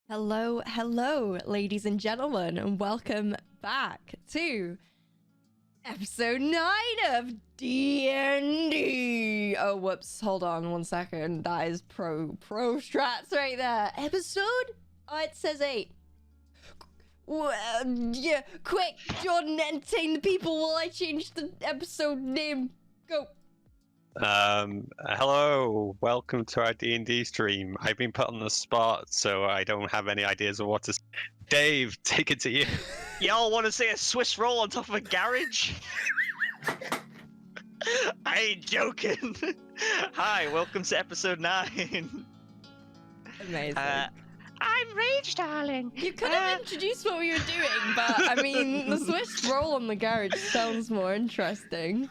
Hello, hello, ladies and gentlemen, and welcome back to episode 9 of DnD. Oh, whoops, hold on 1 second. That is pro strats right there. Episode? Oh, it says 8. Well, yeah, quick, Jordan, entertain the people while I change the episode name. Go. Hello, welcome to our D&D stream. I've been put on the spot, so I don't have any ideas of what to say. Dave, take it to you. Y'all want to see a Swiss roll on top of a garage? I ain't joking. Hi, welcome to episode 9. Amazing. I'm Rage, darling. You could have introduced what we were doing, but I mean, the Swiss roll on the garage sounds more interesting.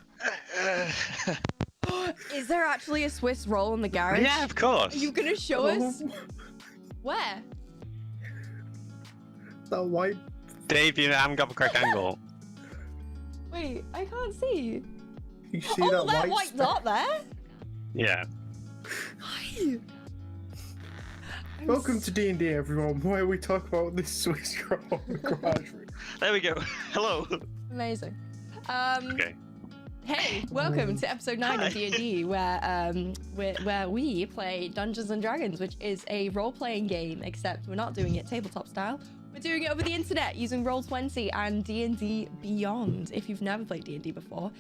Is there actually a Swiss roll in the garage? Yeah, of course. Are you gonna show us? Where? That white. Dave, you haven't got the correct angle. Wait, I can't see. You see Oh, that white white dot there? Yeah. Why? Welcome to D&D, everyone, where we talk about this Swiss roll in the garage room. There we go. Hello. Amazing. Okay. Hey, welcome to episode 9 Hi. of D&D, where we play Dungeons and Dragons, which is a role-playing game, except we're not doing it tabletop style. We're doing it over the internet using Roll20 and D&D Beyond. If you've never played D&D before,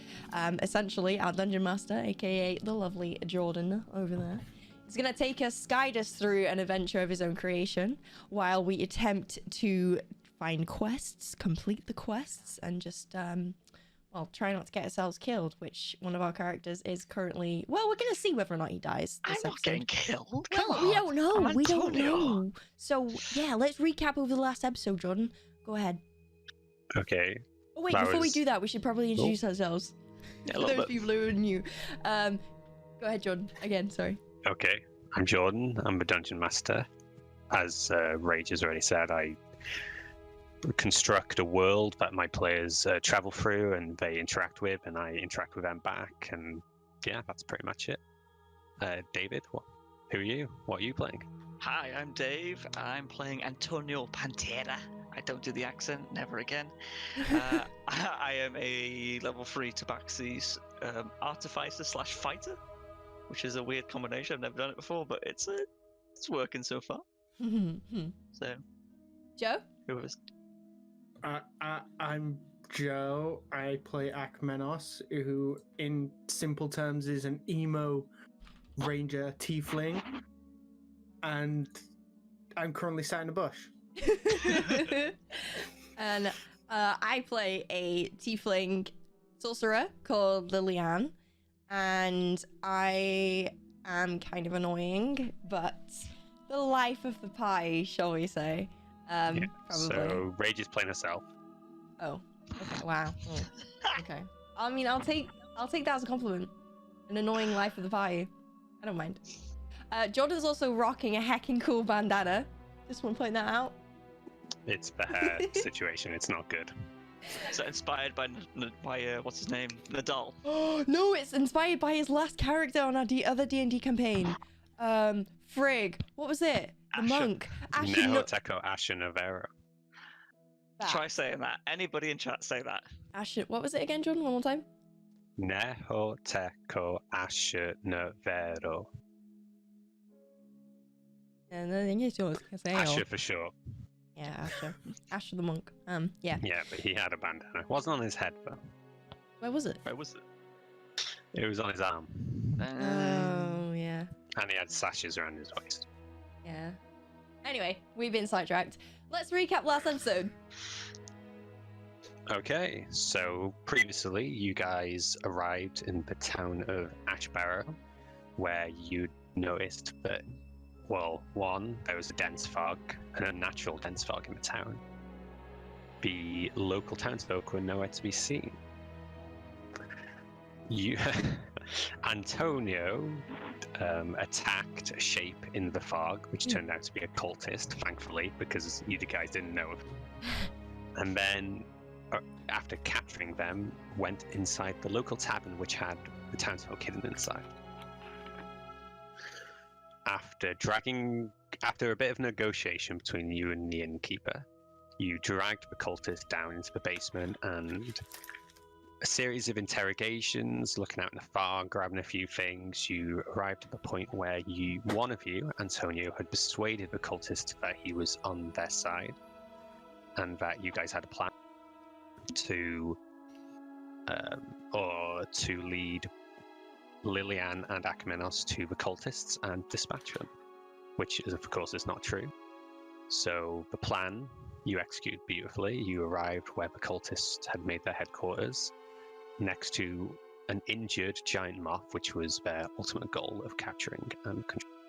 essentially our dungeon master, aka the lovely Jordan over there, is gonna guide us through an adventure of his own creation, while we attempt to find quests, complete the quests, and just well, try not to get ourselves killed, which one of our characters is currently... Well, we're going to see whether or not he dies this I'm not episode. getting killed. Well, Come we on. don't know. I'm We don't Antonio. know. So, yeah, let's recap over the last episode, Jordan. Go ahead. Okay. Oh, wait, That before we was- do that, we should probably introduce ourselves. Yeah, a For little those bit. people who are new. Go ahead, Jordan. Again, sorry. Okay. I'm Jordan. I'm the dungeon master. As Rage has already said, I construct a world that my players travel through and they interact with, and I interact with them back. And yeah, that's pretty much it. David, who are you? What are you playing? Hi, I'm Dave. I'm playing Antonio Pantera. I don't do the accent, never again. I am a level 3 Tabaxi's artificer / fighter, which is a weird combination. I've never done it before, but it's working so far. So, Joe? whoever's I'm Joe. I play Akmenos, who in simple terms is an emo ranger tiefling. And I'm currently sat in a bush. And I play a tiefling sorcerer called Liliane, and I am kind of annoying, but the life of the party, shall we say? Probably. So Rage is playing herself. Oh, okay. Wow. Oh, okay. I mean, I'll take that as a compliment. An annoying life of the party. I don't mind. Jordan's also rocking a heckin' cool bandana. Just want to point that out. It's the hair situation. It's not good. So inspired by what's his name? Nadal. Oh no, it's inspired by his last character on our other D&D campaign. Frig. What was it? The Asher. monk. Asher. No- Nehoteco Asher Navarro. that. Try saying that. Anybody in chat say that. Asher. What was it again, Jordan? One more time. Nehoteco Asher Navarro. And I think it's yours. Asher for sure. Yeah, Asher. Asher the monk. Yeah. Yeah, but he had a bandana. It wasn't on his head though. Where was it? Where was it? It was on his arm. Oh yeah. And he had sashes around his waist. Yeah. Anyway, we've been sidetracked. Let's recap last episode. Okay, so previously you guys arrived in the town of Ashbarrow, where you noticed that, well, one, there was a dense fog, an unnatural dense fog in the town. The local townsfolk were nowhere to be seen. You, Antonio, attacked a shape in the fog, which turned out to be a cultist, thankfully, because you guys didn't know. And then, after capturing them, went inside the local tavern, which had the townsfolk hidden inside. After dragging after a bit of negotiation between you and the innkeeper, you dragged the cultist down into the basement, and a series of interrogations, looking out in the far, grabbing a few things, you arrived at the point where one of you, Antonio, had persuaded the cultist that he was on their side, and that you guys had a plan to lead Lilian and Akermanos to the cultists and dispatch them, which is, of course, is not true. So the plan you executed beautifully. You arrived where the cultists had made their headquarters, next to an injured giant moth, which was their ultimate goal of capturing and controlling.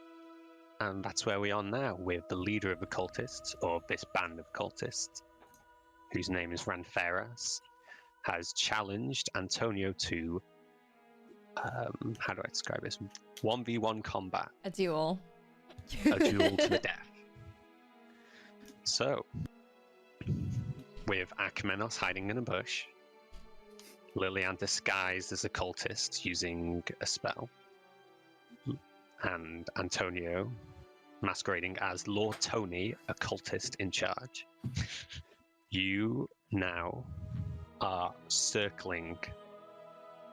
And that's where we are now, with the leader of the cultists, or this band of cultists, whose name is Ranferas, has challenged Antonio to, how do I describe this? 1v1 combat. A duel. A duel to the death. So, with Akermanos hiding in a bush, Lilian disguised as a cultist using a spell, and Antonio masquerading as Lord Tony, a cultist in charge, you now are circling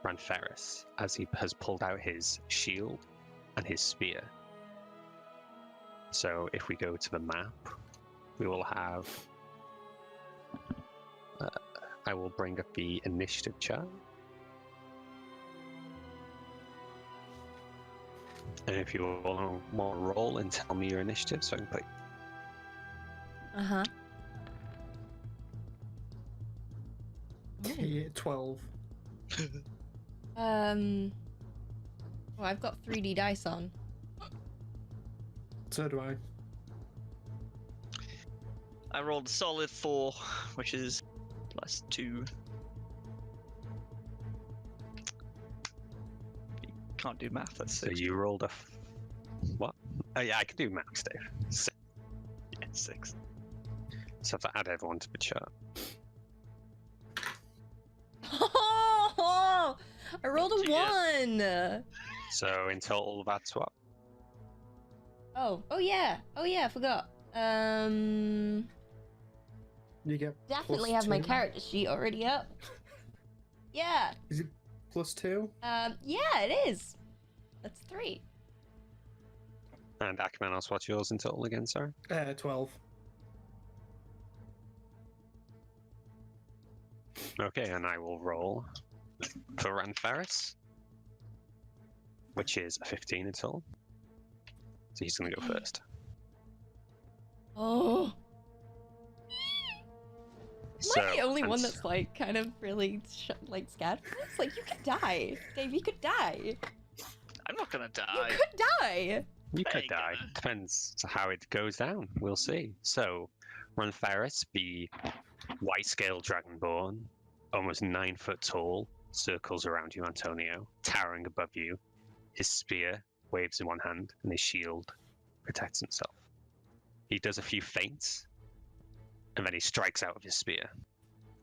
Ranferas as he has pulled out his shield and his spear. So if we go to the map, we will have... I will bring up the initiative chart. And if you want to roll and tell me your initiative, so I can put... Uh-huh. Yeah, 12. Oh, I've got 3D dice on. So do I. I rolled a solid 4, which is +2. You can't do math, that's So 6. you rolled a... What? Oh yeah, I can do maths, Dave. Yeah, 6. So I have to add everyone to the chart. Oh, I rolled a What'd you 1. So in total, that's what? Oh yeah, I forgot. You get Definitely plus have my 2. character sheet already up. Yeah. Is it +2? Yeah, it is. That's 3. And Akermanos, what's yours in total again, sorry? 12. Okay, and I will roll for Ranferas, which is a 15 in total. So he's going to go first. Oh. Am I the only one and- that's like kind of really like scared for this? Like, you could die, Dave. You could die. I'm not gonna die. You could die. You could Hey, die. God. Depends how it goes down. We'll see. So, Ranferas, the white-scale dragonborn, almost 9 foot tall, circles around you, Antonio, towering above you. His spear waves in one hand, and his shield protects himself. He does a few feints, and then he strikes out with his spear.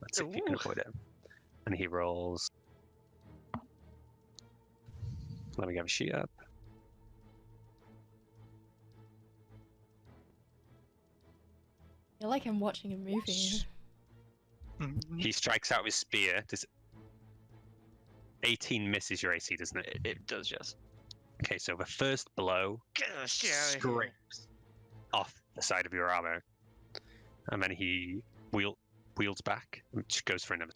Let's see if you can Ooh. avoid it. And he rolls. Let me get a sheet up. I feel like I'm watching a movie. He strikes out with his spear. Does 18 misses your AC, doesn't it? It does, yes. Okay, so the first blow scrapes off the side of your armor, and then he wields back, which goes for another.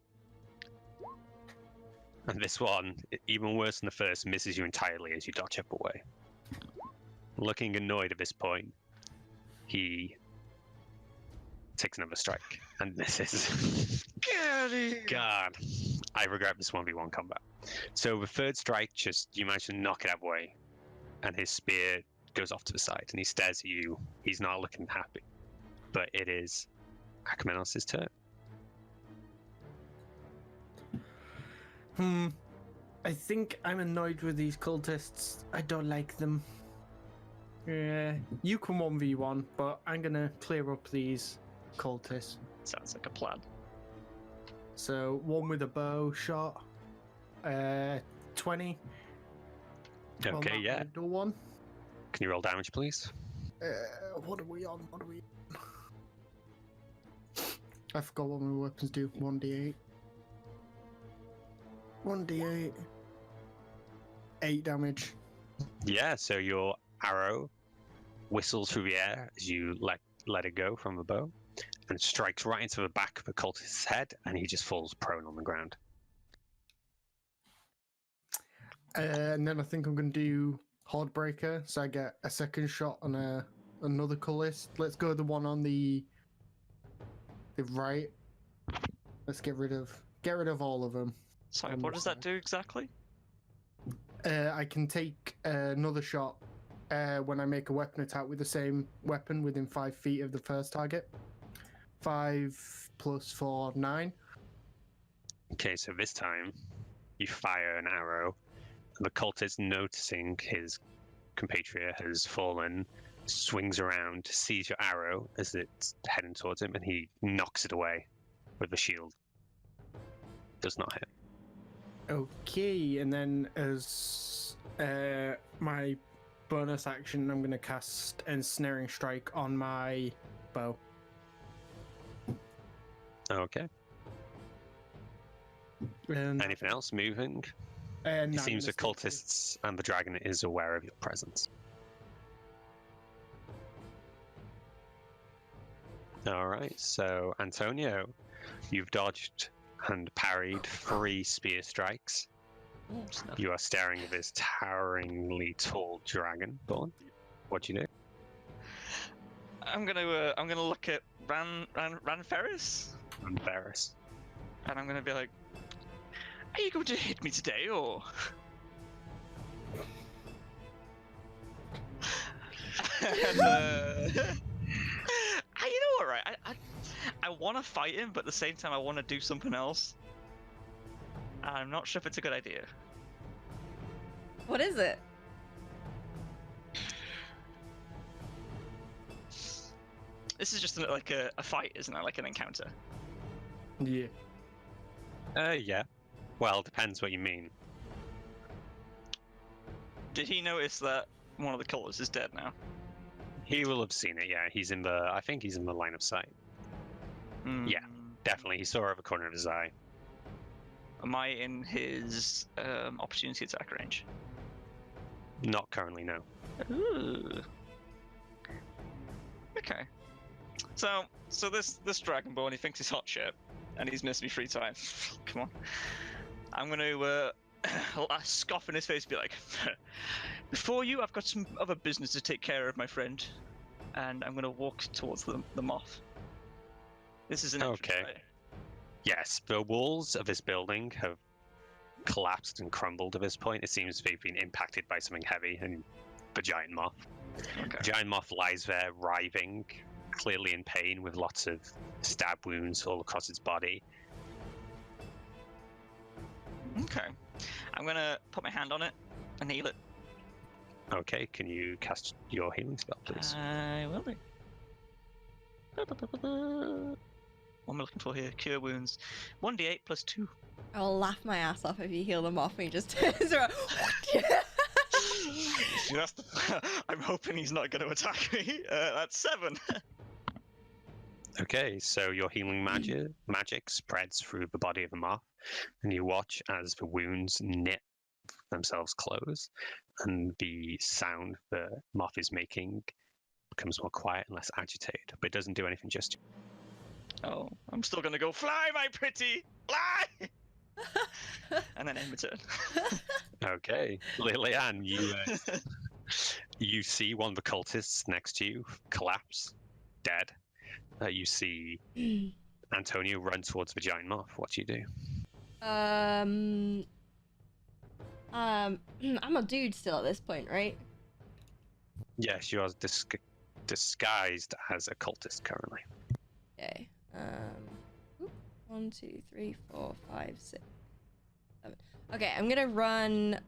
And this one, even worse than the first, misses you entirely as you dodge up away. Looking annoyed at this point, he takes another strike and misses. God, I regret this 1v1 combat. So the third strike, you manage to knock it out of the way, and his spear goes off to the side, and he stares at you. He's not looking happy. But it is Akermanos' turn. I think I'm annoyed with these cultists. I don't like them. Yeah, you can 1v1, but I'm gonna clear up these cultists. Sounds like a plan. So, one with a bow shot. 20. Okay, yeah. Do one. Can you roll damage, please? What are we on? I forgot what my weapons do. 1d8. 1d8. 8 damage. Yeah, so your arrow whistles through the air as you let it go from the bow and strikes right into the back of the cultist's head, and he just falls prone on the ground. And then I think I'm going to do Hordebreaker, so I get a second shot on another cultist. Let's go the one on the right. Let's get rid of all of them. Sorry, what does that do exactly? I can take another shot when I make a weapon attack with the same weapon within 5 feet of the first target. 5 plus 4, 9. Okay, so this time you fire an arrow. The cultist, noticing his compatriot has fallen, swings around, sees your arrow as it's heading towards him, and he knocks it away with the shield. Does not hit. Okay, and then as my bonus action, I'm going to cast Ensnaring Strike on my bow. Okay. And Anything else moving? it It seems the cultists and the dragon is aware of your presence. Alright, so Antonio, you've dodged and parried 3 spear strikes. Oh, snap. You are staring at this toweringly tall dragonborn. What do you do? I'm gonna look at Ran Ferris, And Varys. and I'm gonna be like, "Are you going to hit me today, or?" And, you know what, right? I want to fight him, but at the same time, I want to do something else. I'm not sure if it's a good idea. What is it? This is just like a fight, isn't it? Like an encounter. Yeah. Yeah. Well, depends what you mean. Did he notice that one of the cultists is dead now? He will have seen it, yeah. I think he's in the line of sight. Yeah. Definitely. He saw over the corner of his eye. Am I in his opportunity attack range? Not currently, no. Ooh. Okay. So this Dragonborn, he thinks he's hot shit, and he's missed me 3 times. Come on. I'm gonna scoff in his face, and be like, "Before you, I've got some other business to take care of, my friend," and I'm gonna walk towards the moth. This is an entrance, Okay. right? Yes, the walls of this building have collapsed and crumbled at this point. It seems they've been impacted by something heavy, and the giant moth. Okay. The giant moth lies there, writhing, clearly in pain, with lots of stab wounds all across its body. Okay. I'm gonna put my hand on it and heal it. Okay, can you cast your healing spell, please? I will do. What am I looking for here? Cure wounds. 1d8 plus 2. I'll laugh my ass off if you heal them off and he just turns around. See, I'm hoping he's not going to attack me. That's 7. Okay, so your healing magic spreads through the body of the moth, and you watch as the wounds knit themselves close, and the sound the moth is making becomes more quiet and less agitated, but it doesn't do anything just yet. Oh, I'm still going to go, "Fly, my pretty! Fly!" And then end my turn. Okay, Liliane, you see one of the cultists next to you collapse, dead. You see Antonio run towards the giant moth. What do you do? I'm a dude still at this point, right? Yes, you are disguised as a cultist currently. Okay. 1, 2, 3, 4, 5, 6, 7. Okay, I'm gonna run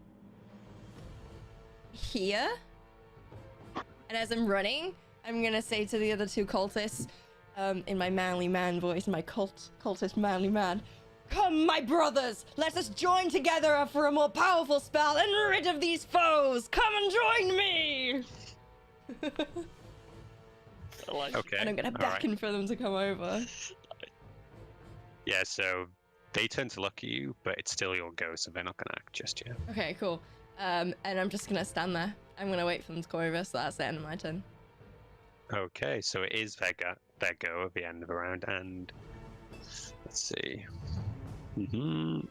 here. And as I'm running, I'm gonna say to the other 2 cultists, in my manly man voice, my cultist manly man, "Come, my brothers, let us join together for a more powerful spell and rid of these foes. Come and join me." Okay. And I'm gonna all right. beckon for them to come over. Yeah, so they turn to look at you, but it's still your go, so they're not going to act just yet. Okay, cool. And I'm just gonna stand there. I'm gonna wait for them to come over, so that's the end of my turn. Okay, so it is their go at the end of the round, and let's see.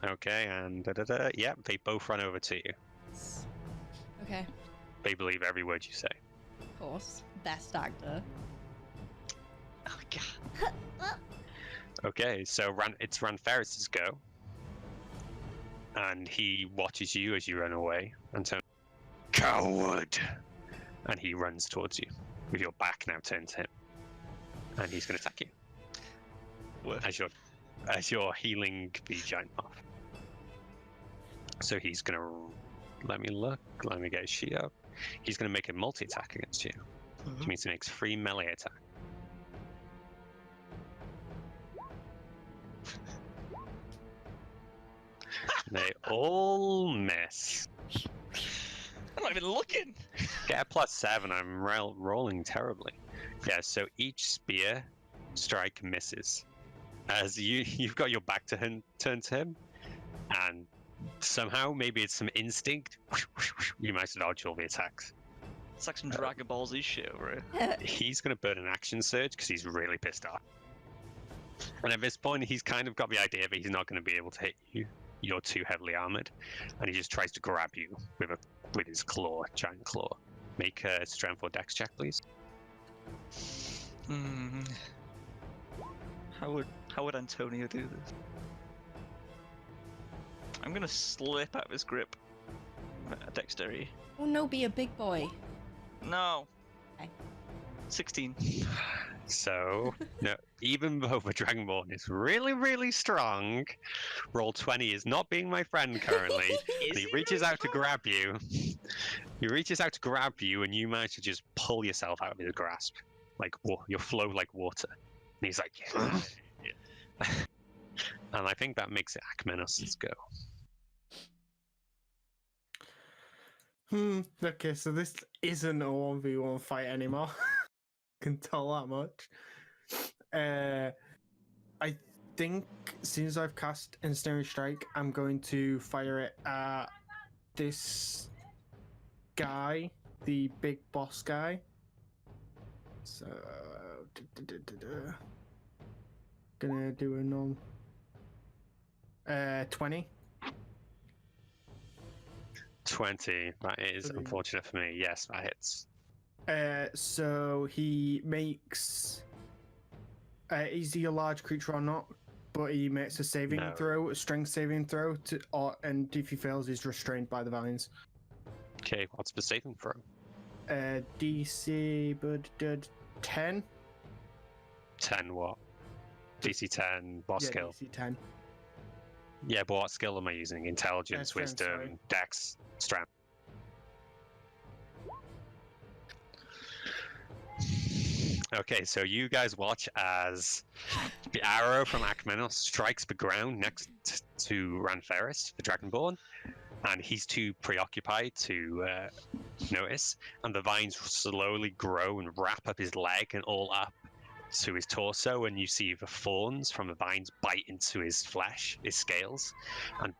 Okay, and yeah, they both run over to you. Okay, They believe every word you say. of course. Best actor. Oh god. Okay, so it's Ranferris's go, and he watches you as you run away and turns. Coward! And he runs towards you with your back now turned to him, and he's going to attack you as you're healing the giant moth. So he's going to let me get his sheet up. He's going to make a multi-attack against you, which means he makes 3 melee attacks. They all miss. I'm not even looking. Get a +7. I'm rolling terribly. Yeah, so each spear strike misses. As you've got your back to him, turn to him, and somehow, maybe it's some instinct, you manage to dodge all the attacks. It's like some Dragon Ball Z shit over here. He's going to burn an action surge because he's really pissed off. And at this point, he's kind of got the idea that he's not going to be able to hit you. You're too heavily armored, and he just tries to grab you with his giant claw. Make a strength or dex check, please. How would Antonio do this? I'm gonna slip out of his grip. Dexterity. Oh no, be a big boy. No. Okay. 16. So, no, even though the Dragonborn is really, really strong, roll 20 is not being my friend currently. And he reaches out to grab you. He reaches out to grab you, and you manage to just pull yourself out of his grasp. Like, you flow like water. And he's like, yeah. And I think that makes it Akmenos' go. Okay, so this isn't a 1v1 fight anymore. Can tell that much. I think since I've cast Ensnaring Strike, I'm going to fire it at this guy, the big boss guy. So, gonna do a non 20. 20, that is unfortunate for me. Yes, that hits. So he makes. Is he a large creature or not? But he makes a saving throw, a strength saving throw, and if he fails, he's restrained by the vines. Okay, what's the saving throw? DC, but 10. 10 what? DC 10, what skill? DC 10. Yeah, but what skill am I using? Intelligence, Strength, wisdom, sorry. dex, strength. Okay, so you guys watch as the arrow from Akmenos strikes the ground next to Ranferris, the Dragonborn, and he's too preoccupied to notice, and the vines slowly grow and wrap up his leg and all up to his torso, and you see the thorns from the vines bite into his flesh, his scales, and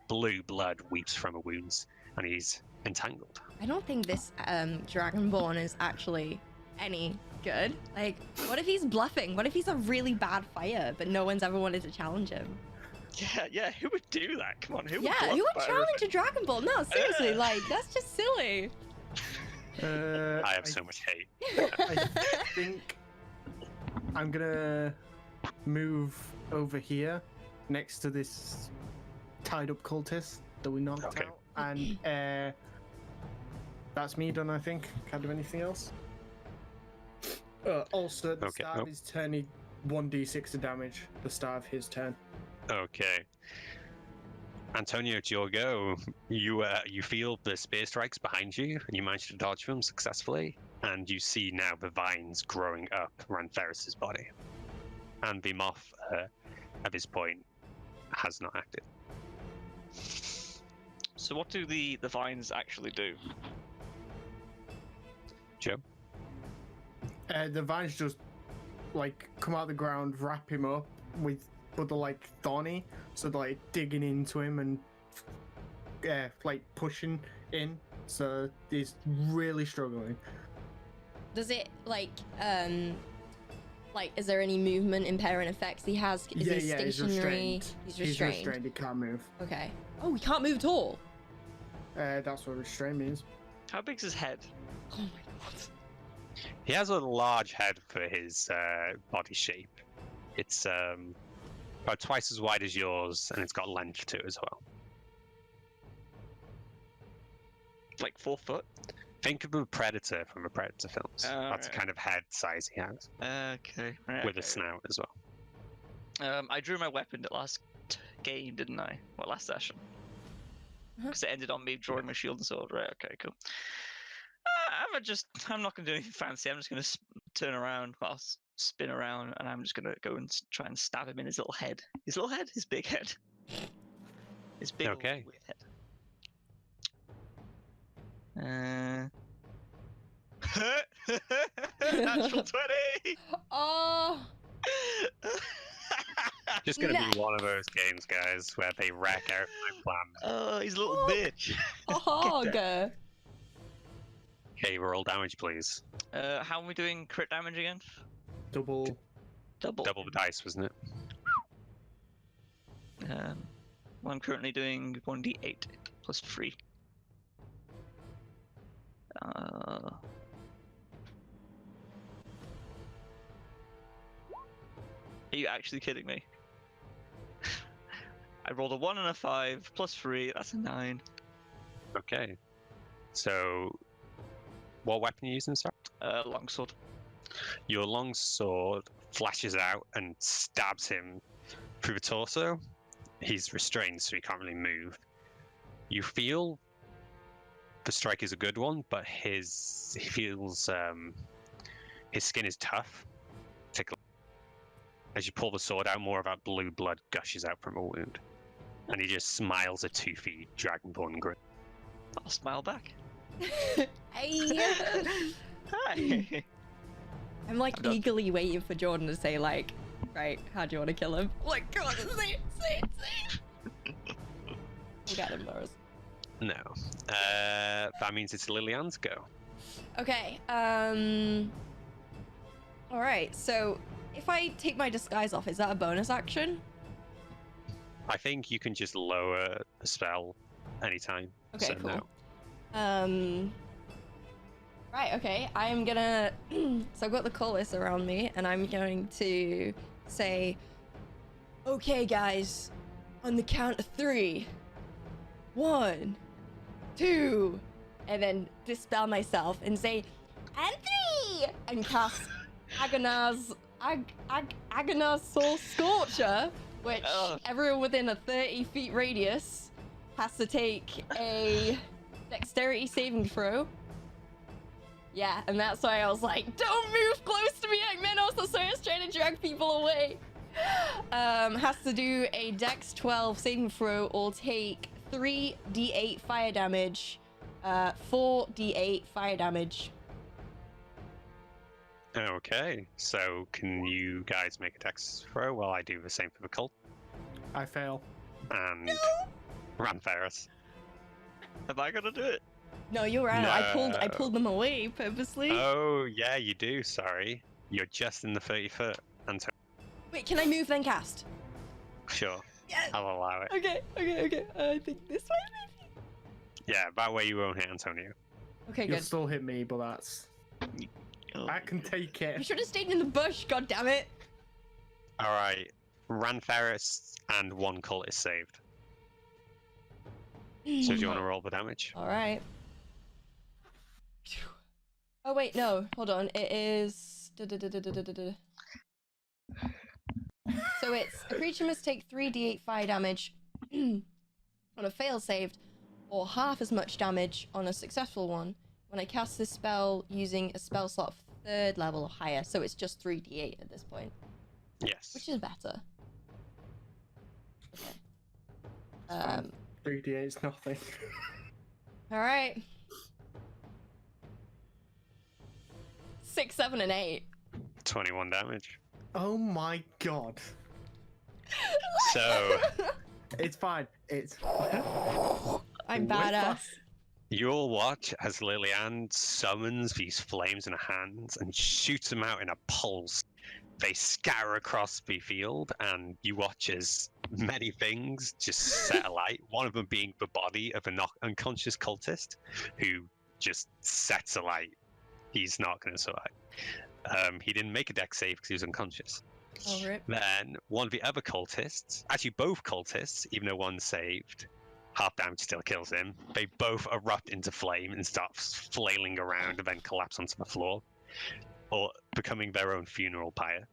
blue blood weeps from the wounds, and he's entangled. I don't think this Dragonborn is actually any good. Like, what if he's bluffing? What if he's a really bad fighter, but no one's ever wanted to challenge him? Yeah, who would do that? Come on, who would Yeah, bluff who would about challenge a Dragonborn? No, seriously, like, that's just silly. I have so much hate. I think I'm gonna move over here next to this tied up cultist that we knocked out, and that's me done. I think. Can't do anything else. Also, at the start of his turn, he 1d6 of damage. The start of his turn. Okay. Antonio, it's your go. You feel the spear strikes behind you, and you manage to dodge them successfully. And you see now the vines growing up around Ferris's body. And the moth, at this point, has not acted. So what do the vines actually do? Joe? The vines just like come out of the ground, wrap him up but they're like thorny, so they're like digging into him and like pushing in. So he's really struggling. Does it like is there any movement impairing effects he has? Is he stationary? He's restrained. He's He's restrained. He can't move. Okay. Oh, he can't move at all. That's what restraint means. How big's his head? Oh my god. He has a large head for his body shape. It's about twice as wide as yours, and it's got length to it as well. Like 4 foot? Think of a predator from a Predator films. Oh, That's the kind of head size he has, Okay. Right, with a okay. snout as well. I drew my weapon at last game, didn't I? Well, last session. Because it ended on me drawing my shield and sword. Right, okay, cool. I'm not going to do anything fancy. I'm just going to turn around, spin around, and I'm just going to go and try and stab him in his little head. His little head? His big head. His big Okay. weird head. Natural 20! Oh. Just gonna be one of those games, guys, where they wreck out my plan. Oh, he's a little Fuck. bitch. A hog. Okay, roll damage, please. How are we doing crit damage again? Double. Double. Double the dice, wasn't it? Well, I'm currently doing 1d8 plus 3. Are you actually kidding me? I rolled a 1 and a 5 plus 3. That's a 9. Okay. So, what weapon are you using, sir? Longsword. Your longsword flashes out and stabs him through the torso. He's restrained, so he can't really move. You feel the strike is a good one, but he feels his skin is tough. As you pull the sword out, more of that blue blood gushes out from a wound, and he just smiles a toothy dragonborn grin. I'll smile back. Hey. Hi. I'm like I'm done. eagerly waiting for Jordan to say like, right, how do you want to kill him? Like, come on, say it. We got him, Boris. No, that means it's Lilian's go. Okay. All right. So, if I take my disguise off, is that a bonus action? I think you can just lower the spell anytime. Okay, so cool. No. Right, okay. I'm gonna... so I've got the cultists around me, and I'm going to say, okay, guys, on the count of 3. 1, 2, and then dispel myself and say, and 3! And cast Agonar's Soul Scorcher, which everyone within a 30 feet radius has to take a dexterity saving throw. Yeah, and that's why I was like, don't move close to me, Agmenos, that's why I was trying to drag people away. Has to do a dex 12 saving throw or take 3d8 fire damage, 4d8 fire damage. Okay, so can you guys make a dex throw while I do the same for the cult? I fail. And Ranferus. Am I gonna do it? No, you're right. No. I pulled them away purposely. Oh, yeah, you do, sorry. You're just in the 30 foot, Antonio. Wait, can I move then cast? Sure, Yes. I'll allow it. Okay. I think this way maybe. Yeah, that way you won't hit Antonio. Okay, You'll good. still hit me, but that's... Oh, I can take You it. should have stayed in the bush, god damn it. Alright, Ranferus and 1 cult is saved. So do you want to roll the damage? Alright. Oh wait, no, hold on. It is so it's a creature must take 3d8 fire damage on a fail saved, or half as much damage on a successful one when I cast this spell using a spell slot of 3rd level or higher. So it's just 3d8 at this point, Yes. which is better. Okay. 3d8 is nothing. All right. 6, 7, and 8. 21 damage. Oh my god. So It's fine. It's I'm With badass. us. you all watch as Lillian summons these flames in her hands and shoots them out in a pulse. They scatter across the field, and you watch as many things just set alight. One of them being the body of an unconscious cultist who just sets alight. He's not going to survive. He didn't make a dex save because he was unconscious. Oh, rip. Then one of the other cultists, actually both cultists, even though one saved, half damage still kills him. They both erupt into flame and start flailing around and then collapse onto the floor, or becoming their own funeral pyre.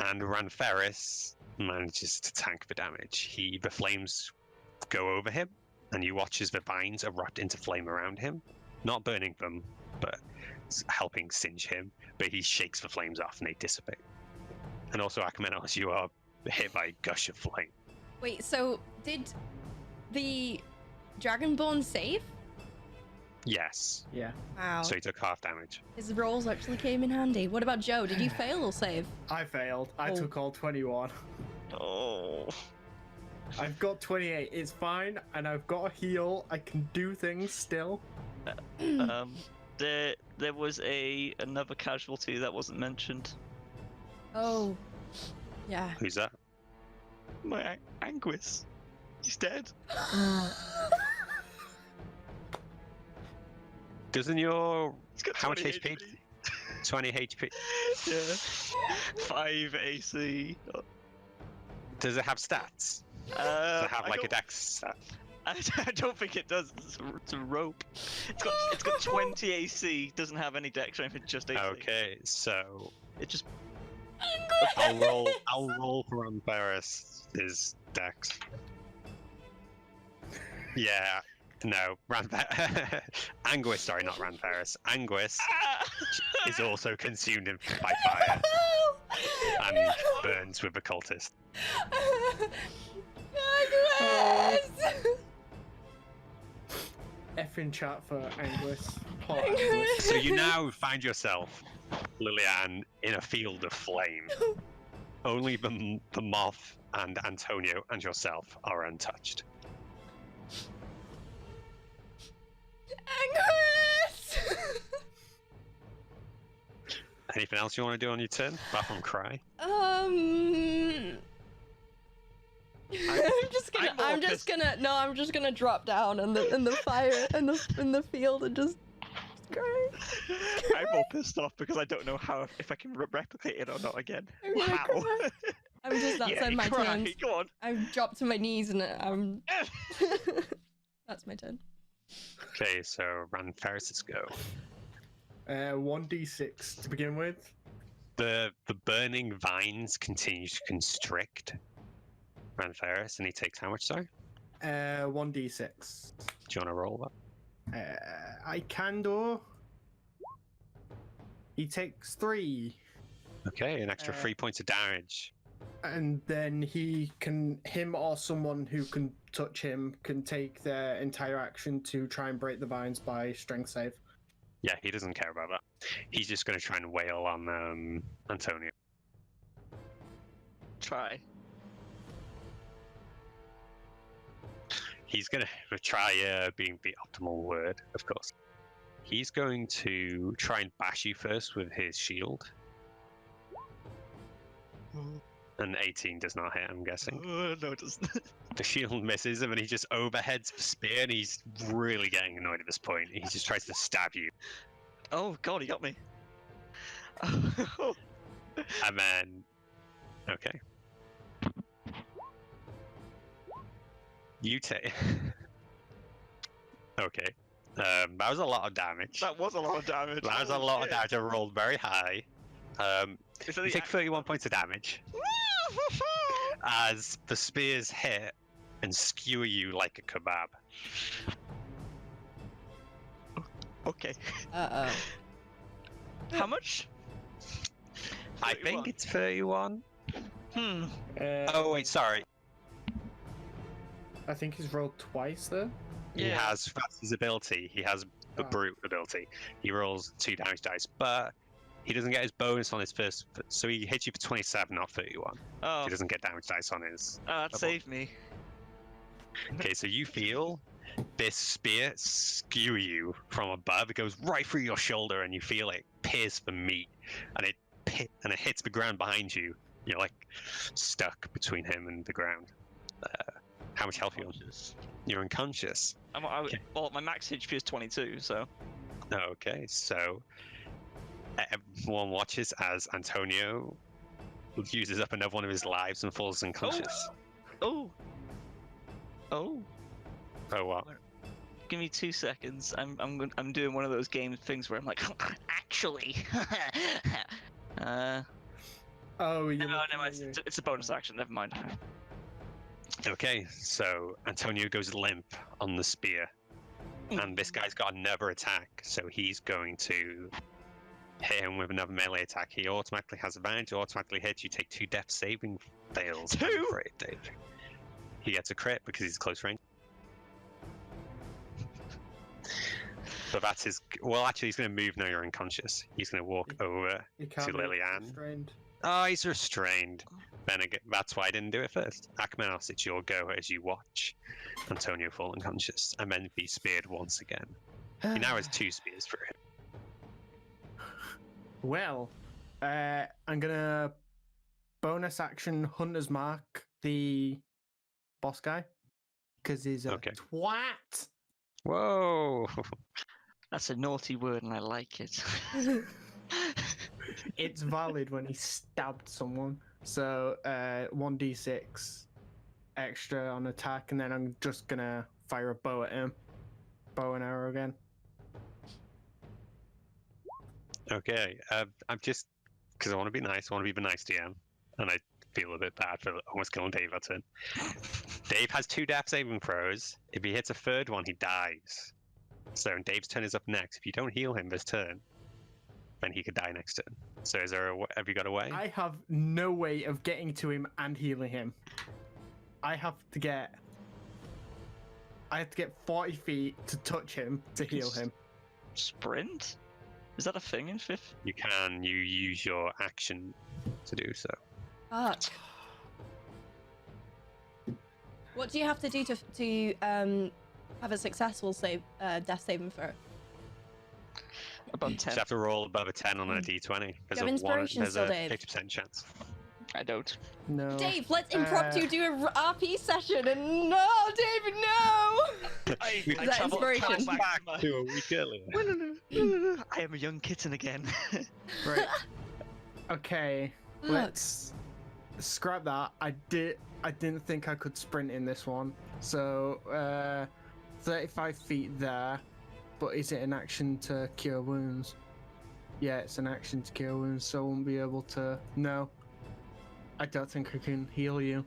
And Ranferris manages to tank the damage. The flames go over him, and you watch as the vines erupt into flame around him, not burning them, but helping singe him. But he shakes the flames off, and they dissipate. And also, Akmenos, you are hit by a gush of flame. Wait, so did the Dragonborn save? Yes. Yeah. Wow. So he took half damage. His rolls actually came in handy. What about Joe? Did you fail or save? I failed. I Oh. took all 21. Oh. I've got 28. It's fine, and I've got a heal. I can do things still. There was another casualty that wasn't mentioned. Oh. Yeah. Who's that? My Anguis. He's dead. Doesn't your... He's got How much 20 HP? 20 HP. Yeah. 5 AC. Does it have stats? Does it have like a dex stat? I don't think it does. It's a rope. It's got 20 AC. Doesn't have any dex or anything. Just AC. Okay, so It just. I'll roll for Ranferris his dex. Yeah. No, Anguis, sorry, not Ranferris. Anguis is also consumed by fire and burns with the cultist. Agnes! F in chat for Anguis. Poor Anguis. So you now find yourself, Lillian, in a field of flame. Only the moth and Antonio and yourself are untouched. Agnes! Anything else you want to do on your turn, apart from cry? I'm just gonna drop down in the fire in the field and just cry. I'm more pissed off because I don't know if I can replicate it or not again. I'm gonna Wow. cry. I'm just outside my cry. turn. Go on. I've dropped to my knees and I'm. That's my turn. Okay, so Ranferris' go. 1d6 to begin with. The burning vines continue to constrict Ranferris, and he takes how much, sorry? 1d6. Do you want to roll that? I can do. He takes 3. Okay, an extra 3 points of damage. And then him or someone who can touch him can take their entire action to try and break the vines by strength save. Yeah, he doesn't care about that. He's just going to try and wail on Antonio. Try. He's going to try being the optimal word, of course. He's going to try and bash you first with his shield. An 18 does not hit, I'm guessing. No, it doesn't. The shield misses him and he just overheads the spear, and he's really getting annoyed at this point. He just tries to stab you. Oh god, he got me. And then... Okay. You take... Okay. That was a lot of damage. That was a lot of damage. That was a lot of damage. I rolled very high. You take 31 points of damage as the spears hit and skewer you like a kebab. Okay. Uh-oh. How much? I think it's 31. Oh, wait, sorry. I think he's rolled twice there. He Yeah. has, that's his ability. He has the brute ability. He rolls 2 damage dice, but He doesn't get his bonus on his first, so he hits you for 27, not 31. Oh, He doesn't get damage dice on his. that saved me. Okay, so you feel this spear skew you from above. It goes right through your shoulder, and you feel it pierce the meat, and it hits the ground behind you. You're like stuck between him and the ground. How much health are you on? You're unconscious. Well, my max HP is 22, so. Okay, so everyone watches as Antonio uses up another one of his lives and falls unconscious. Oh. Oh, what? Give me 2 seconds. I'm doing one of those game things where I'm like, actually. Oh, you. No, it's a bonus action. Never mind. Okay, so Antonio goes limp on the spear, and this guy's got another attack, so he's going to hit him with another melee attack. He automatically has advantage, automatically hits. You take 2 death saving fails. 2? I'm afraid, Dave. He gets a crit because he's close range. So that's his. Well, actually, he's going to move now. You're unconscious. He's going to walk over to Lillian. Oh, he's restrained. Then again, that's why I didn't do it first. Akmenos, it's your go as you watch Antonio fall unconscious and then be speared once again. He now has 2 spears for him. Well, I'm gonna bonus action Hunter's Mark the boss guy because he's a twat. Whoa! That's a naughty word, and I like it. It's valid when he stabbed someone. So 1d6 extra on attack, and then I'm just gonna fire a bow at him. Bow and arrow again. Okay, I'm just because I want to be nice. I want to be the nice DM, and I feel a bit bad for almost killing Dave that turn. Dave has 2 death saving throws. If he hits a third one, he dies. So Dave's turn is up next. If you don't heal him this turn, then he could die next turn. So have you got a way? I have no way of getting to him and healing him. I have to get 40 feet to touch him to heal him. Sprint? Is that a thing in 5th? You can. You use your action to do so. Fuck. What do you have to do to have a successful death saving throw? Above 10. You just have to roll above a 10 on a d20. Do you have inspiration There's still, a Dave? 50% chance. I don't. No. Dave, let's impromptu do a RP session and no, David, no! I that inspiration? Back to a week earlier. I am a young kitten again. Right. Okay. Let's scrap that. I didn't think I could sprint in this one. So 35 feet there. But is it an action to cure wounds? Yeah, it's an action to cure wounds, so I won't be able to. No. I don't think I can heal you.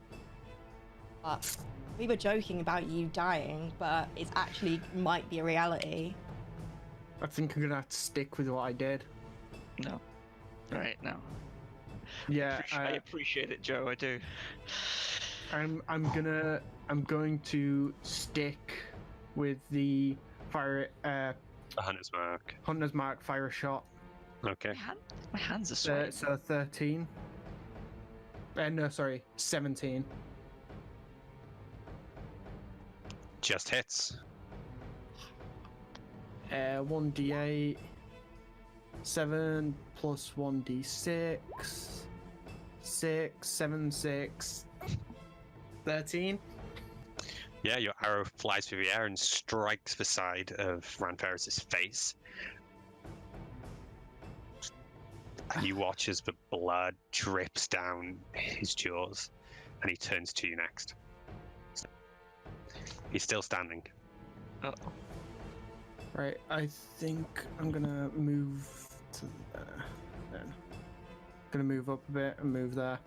We were joking about you dying, but it actually might be a reality. I think I'm gonna have to stick with what I did. No. Right, no. Yeah, I appreciate it, Joe, I do. I'm going to stick with the fire The Hunter's Mark. Hunter's Mark, fire a shot. Okay. My hands are sweating. So 13. No, sorry, 17. Just hits. 1d8, 7 plus 1d6, 6, 7, 6, 13. Yeah, your arrow flies through the air and strikes the side of Ranferris's face. And you watch as the blood drips down his jaws, and he turns to you next. He's still standing. Uh-oh. Right, I think I'm gonna move to there. Then gonna move up a bit and move there,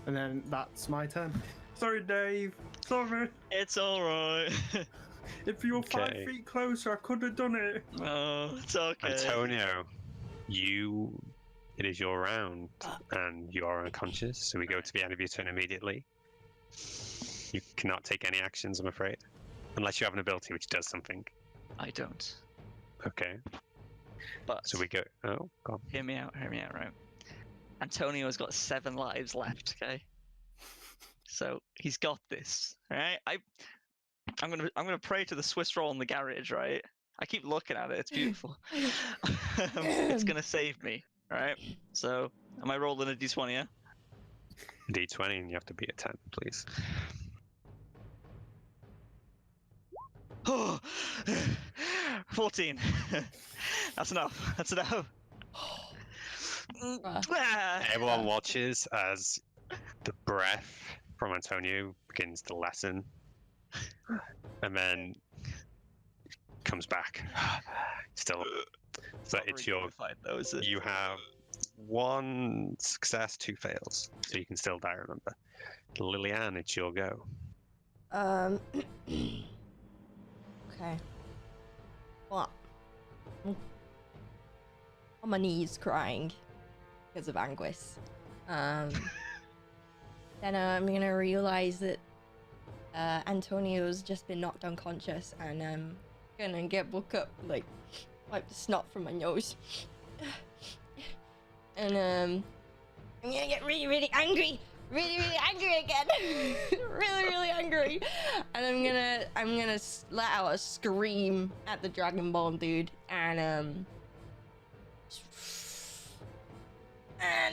and then that's my turn. Sorry, Dave. Sorry. It's alright. If you were 5 Okay. feet closer, I could have done it. Oh, it's okay. Antonio, it is your round, and you are unconscious, so we go to the end of your turn immediately. You cannot take any actions, I'm afraid. Unless you have an ability which does something. I don't. Okay. But So we go. Oh, God. hear me out, right? Antonio's got 7 lives left, okay? So he's got this, right? I'm gonna pray to the Swiss roll in the garage, right? I keep looking at it, it's beautiful. It's gonna save me, right? So am I rolling a d20, yeah? D20, and you have to beat a 10, please. Oh, 14. That's enough. That's enough. Everyone watches as the breath from Antonio begins to lessen, and then comes back. Still, so Not it's very your. dignified, though, is it? You have 1 success, 2 fails, so you can still die. Remember, Lillian, it's your go. Okay. Well, I'm on my knees crying because of anguish. Then I'm gonna realize that Antonio's just been knocked unconscious, and I'm gonna woke up, like, wipe the snot from my nose. And I'm gonna get really, really angry. Really, really angry again. Really, really angry. And I'm gonna let out a scream at the Dragonborn dude, and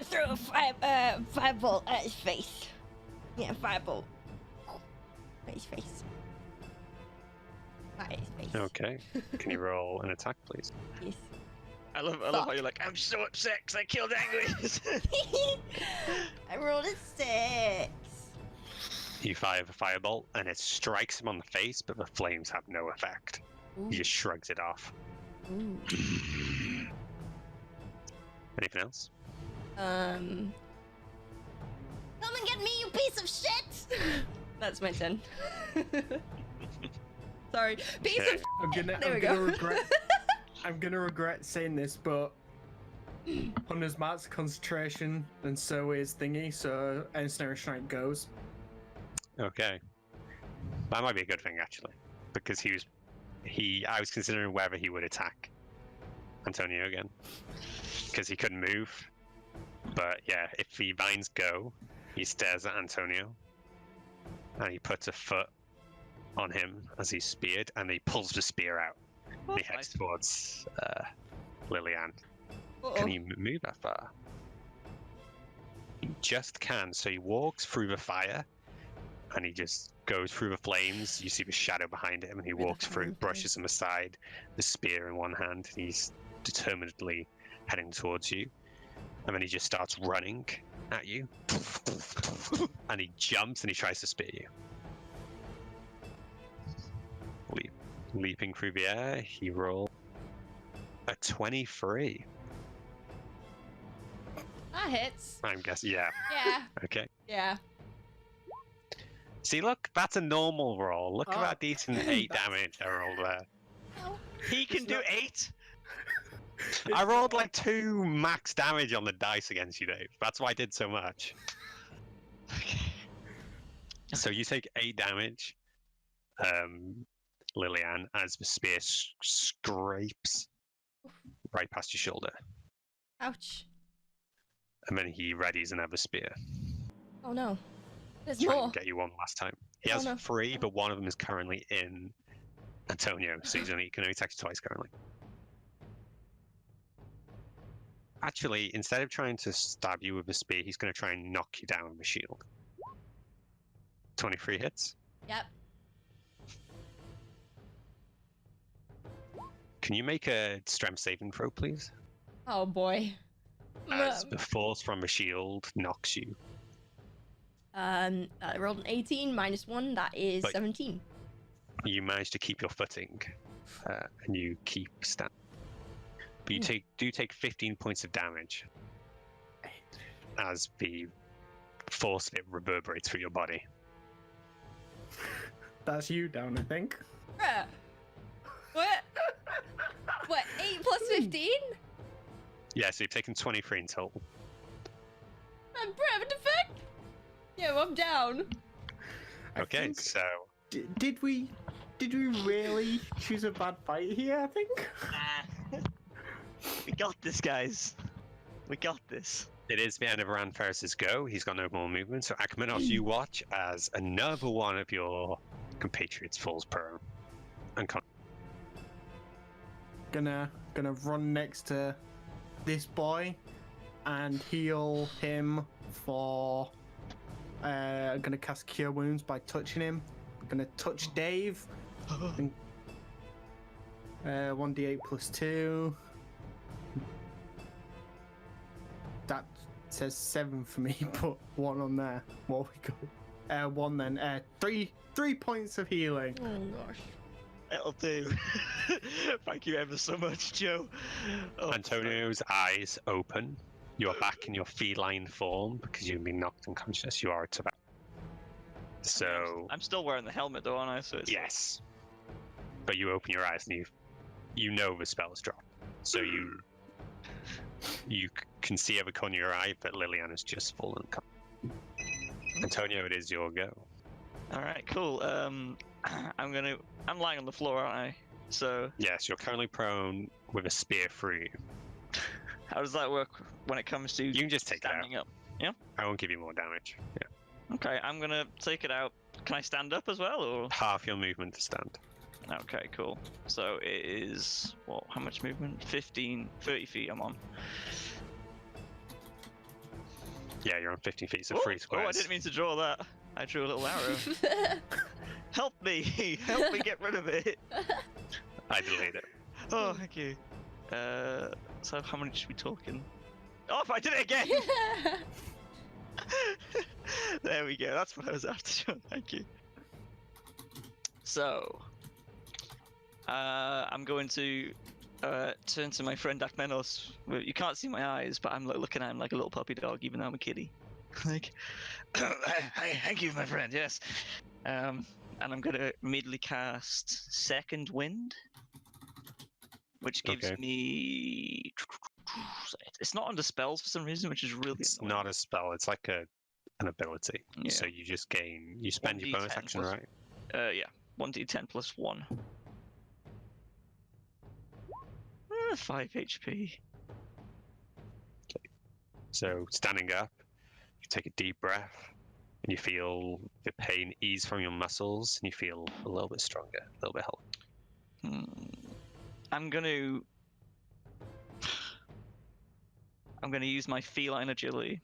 throw a firebolt at his face. Yeah, firebolt at his face. At his face. Okay. Can you roll an attack, please? Yes. I love how you're like, I'm so upset because I killed Anguish. I rolled a 6. You fire a firebolt, and it strikes him on the face, but the flames have no effect. Ooh. He just shrugs it off. Ooh. Anything else? Come and get me, you piece of shit! That's my 10. Sorry, piece Okay. of I'm gonna There we go. regret. I'm gonna regret saying this, but Hunter's Mark's concentration, and so is Thingy. So Ensnare Strike goes. Okay. That might be a good thing, actually, because I was considering whether he would attack Antonio again, because he couldn't move. But yeah, if the vines go, he stares at Antonio, and he puts a foot on him as he's speared, and he pulls the spear out. And he heads towards Lillian. Can he move that far? He just can. So he walks through the fire, and he just goes through the flames. You see the shadow behind him, and he walks through, brushes them aside, the spear in one hand. He's determinedly heading towards you, and then he just starts running at you, and he jumps and he tries to spear you. Leaping through the air, he rolled a 23. That hits. I'm guessing, yeah. Yeah. Okay. Yeah. See, look, that's a normal roll. Look at Oh. that decent 8 damage I rolled there. He can do 8. I rolled like 2 max damage on the dice against you, Dave. That's why I did so much. Okay. So you take 8 damage, Lillian, as the spear scrapes right past your shoulder. Ouch. And then he readies another spear. Oh no. There's Try more. and get you one last time. He Oh, has no. 3, but one of them is currently in Antonio, so he can only attack you twice currently. Actually, instead of trying to stab you with a spear, he's going to try and knock you down with a shield. 23 hits. Yep. Can you make a strength saving throw, please? Oh boy. As the force from the shield knocks you. I rolled an 18 minus 1. That is But- 17. You manage to keep your footing, and you keep standing. But you do take 15 points of damage as the force of it reverberates through your body. That's you down, I think. Bruh. What? What? 8 plus 15? Yeah, so you've taken 23 in total. Bruh, what the fuck? Yeah, well, I'm down. I Okay, think- so Did we really choose a bad fight here? I think. got this, guys. We got this. It is the end of Ranferris's go. He's got no more movement. So Akmenos, you watch as another one of your compatriots falls prone. And Gonna run next to this boy and heal him for. Gonna cast Cure Wounds by touching him. Gonna touch Dave. 1d8 plus 2. That says 7 for me, but 1 on there. What we got? 1 then. 3 points of healing. Oh gosh. It'll do. Thank you ever so much, Joe. Oh, Antonio's eyes open. You are back in your feline form because you've been knocked unconscious. You are at about. So. I'm still wearing the helmet though, aren't I? So it's... Yes. But you open your eyes and you know the spell's dropped. So you can see every corner of your eye, but Liliana has just fallen. Antonio, it is your go. All right, cool. I'm lying on the floor, aren't I? So. Yes, you're currently prone with a spear through you. How does that work when it comes to You can just take standing it out. up? Yeah. I won't give you more damage. Yeah. Okay, I'm gonna take it out. Can I stand up as well, or? Half your movement to stand. Okay, cool. So it is what? How much movement? 30 feet. I'm on. Yeah, you're on 15 feet, so Oh, 3 squares. Oh, I didn't mean to draw that. I drew a little arrow. Help me! Help me get rid of it! I delayed it. Oh, thank you. So how many should we talking? Oh, I did it again! There we go. That's what I was after, Sean. Thank you. So, I'm going to turn to my friend Akmenos. You can't see my eyes, but I'm looking at him like a little puppy dog, even though I'm a kitty. Like, thank you, my friend. Yes. And I'm gonna immediately cast Second Wind, which gives me. It's not under spells for some reason, which is really. It's annoying. not a spell. It's like an ability. Yeah. So you just gain. You spend your bonus 1d10 action, plus- right? Yeah. 1d10 plus 1. 5 HP. So standing up, you take a deep breath, and you feel the pain ease from your muscles, and you feel a little bit stronger, a little bit healthy. I'm gonna use my feline agility.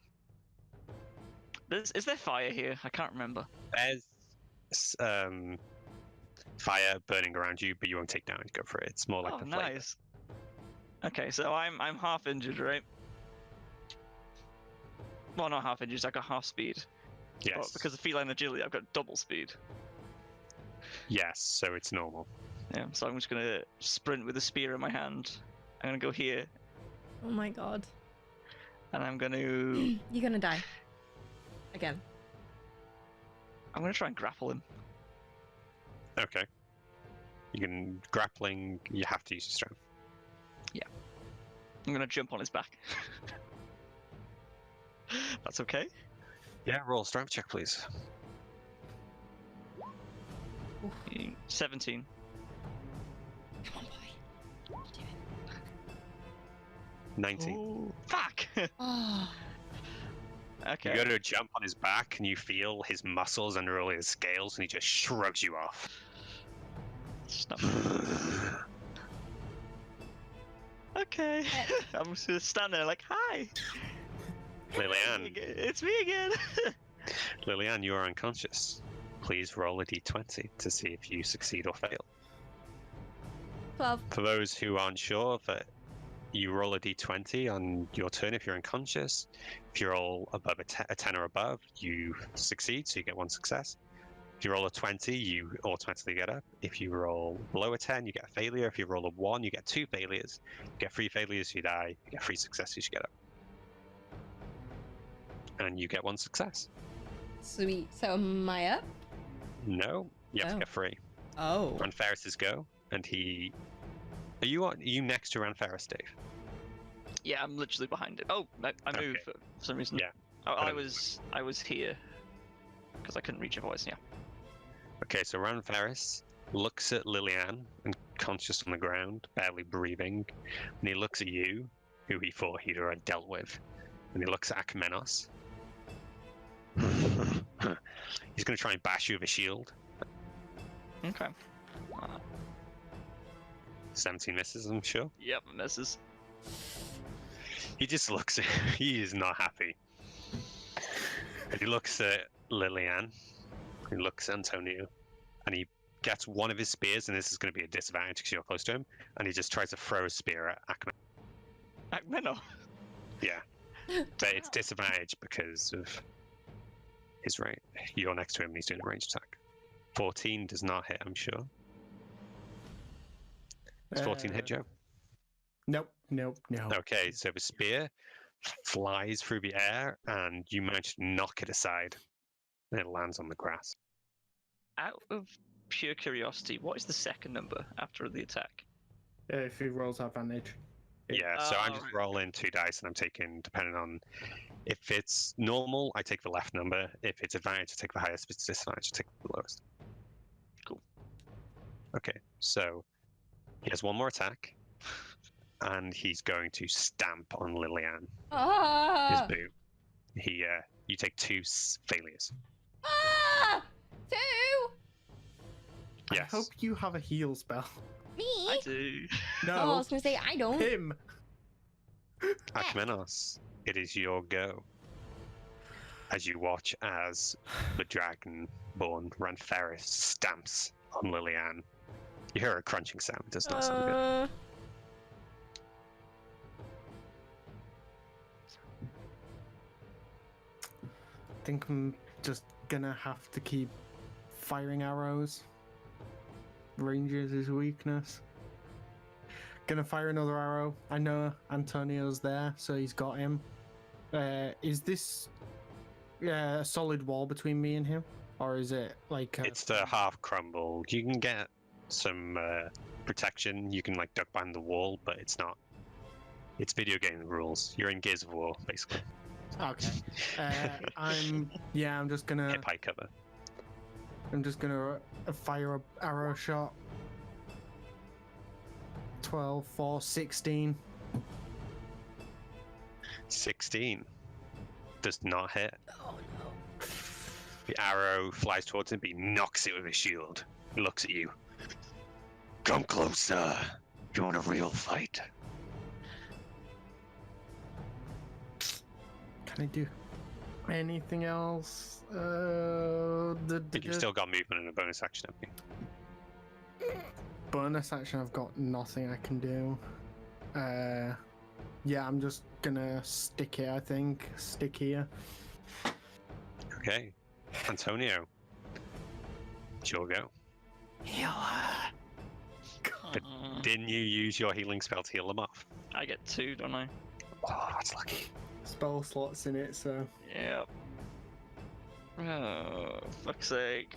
Is there fire here? I can't remember. There's fire burning around you, but you won't take damage. Go for it. It's more like Oh, the flavor. nice. Okay, so I'm half injured, right? Well, not half injured. I got half speed. Yes. But because of feline agility, I've got double speed. Yes. So it's normal. Yeah. So I'm just gonna sprint with a spear in my hand. I'm gonna go here, Oh my god. and I'm gonna You're gonna die. Again. try and grapple him. Okay. You can grappling. You have to use your strength. I'm gonna jump on his back. That's okay. Yeah. Roll a strength check, please. 17. Come on, boy. Do it. 19. Oh, fuck. Oh. Okay. You go to jump on his back, and you feel his muscles under all his scales, and he just shrugs you off. Stop. Okay. I'm just gonna stand there like, hi. Liliane, It's me again. Liliane, you are unconscious. Please roll a d20 to see if you succeed or fail. 12. For those who aren't sure, that you roll a d20 on your turn if you're unconscious. If you roll above a 10 or above, you succeed, so you get 1 success. If you roll a 20, you automatically get up. If you roll below a 10, you get a failure. If you roll a 1, you get 2 failures. You get 3 failures, you die. You get 3 successes, you get up. And you get 1 success. Sweet. So am I up? No, you have Oh. to get 3. Oh. Ranferris's go, and he... Are you next to Ranferris, Dave? Yeah, I'm literally behind it. Oh, I moved for some reason. Yeah. Oh, I I was here because I couldn't reach your voice. Yeah. Okay, so Ranferris looks at Liliane, unconscious on the ground, barely breathing, and he looks at you, who he thought he'd already dealt with. And he looks at Akmenos. He's going to try and bash you with a shield. Okay. 17 misses, I'm sure. Yep, misses. He just looks at he is not happy. And he looks at Lillian. He looks at Antonio. And he gets one of his spears, and this is going to be a disadvantage because you're close to him. And he just tries to throw a spear at Akmenos. Akmeno. Yeah. But it's disadvantage because of his range. You're next to him and he's doing a ranged attack. 14 does not hit, I'm sure. Does 14 hit, Joe? Nope. Okay, so the spear flies through the air and you manage to knock it aside. And it lands on the grass. Out of pure curiosity, what is the second number after the attack? If he rolls advantage. Yeah, so I'm just right. rolling 2 dice and I'm taking, depending on if it's normal, I take the left number. If it's advantage, I take the highest. If it's disadvantage, I take the lowest. Cool. Okay, so he has one more attack, and he's going to stamp on Lillian. His Ah! boot. You take 2 failures. Ah! 2! Yes. I hope you have a heal spell. Me? I do. Oh, I No, was going to say, I don't. him. Akmenos, it is your go. As you watch as the dragonborn Ranferis stamps on Lillian. You hear a crunching sound. It does not sound good. I think I'm just gonna have to keep firing arrows. Ranger is his weakness. Gonna fire another arrow. I know Antonio's there, so he's got him. Is this a solid wall between me and him? Or is it like It's the half crumbled. You can get some protection. You can like duck behind the wall, but it's not. It's video game rules. You're in Gears of War, basically. Okay. I'm just gonna Hip high cover. fire a arrow shot. 12 for 16. 16 does not hit. Oh, no. The arrow flies towards him, but he knocks it with his shield. He looks at you. Come closer. You want a real fight? Can I do anything else? But you've still got movement and a bonus action, haven't you? Bonus action, I've got nothing I can do. Yeah, I'm just gonna stick here, I think. Stick here. Okay. Antonio. It's your go. Didn't you use your healing spell to heal them off? I get 2, don't I? Oh, that's lucky. Spell slots in it, so. Yep. Oh, fuck's sake.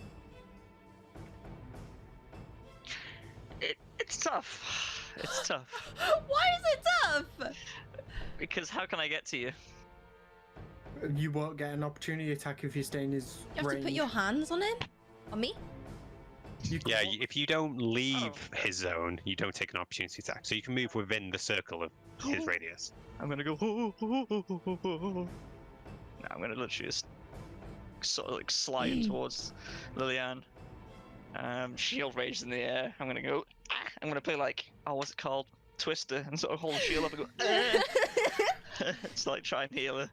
It's tough. It's tough. Why is it tough? Because how can I get to you? You won't get an opportunity attack if you stay in his You have range. to put your hands on him? On me? You Yeah, can't- if you don't leave Oh. his zone, you don't take an opportunity attack. So you can move within the circle of his radius. I'm gonna go. No, I'm gonna literally just sort of like slide towards Lillian. Shield raised in the air. I'm gonna go. I'm gonna play like, what's it called? Twister, and sort of hold the shield up and go. It's like try and heal her.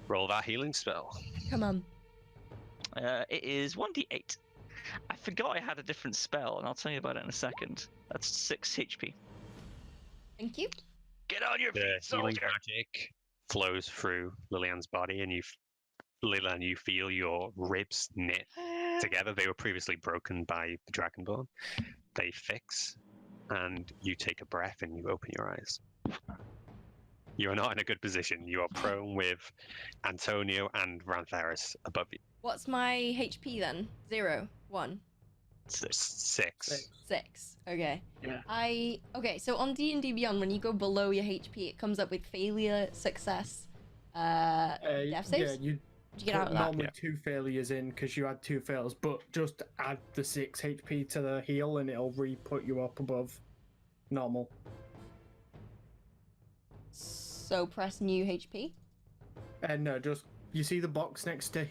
Roll that healing spell. Come on. It is 1d8. I forgot I had a different spell, and I'll tell you about it in a second. That's 6 HP. Thank you. Get on your The feet, healing soldier! magic flows through Lillian's body, and Lillian, you feel your ribs knit together. They were previously broken by the Dragonborn. They fix, and you take a breath and you open your eyes. You are not in a good position. You are prone with Antonio and Ranferis above you. What's my HP then? 0, 1, 6. 6. Okay. Yeah. Okay, so on D&D Beyond, when you go below your HP, it comes up with failure, success, death saves? Yeah, you Did you get out of that? normally Yeah. 2 failures in because you had 2 fails, but just add the 6 HP to the heal and it'll re-put you up above normal. So press new HP. No, just you see the box next to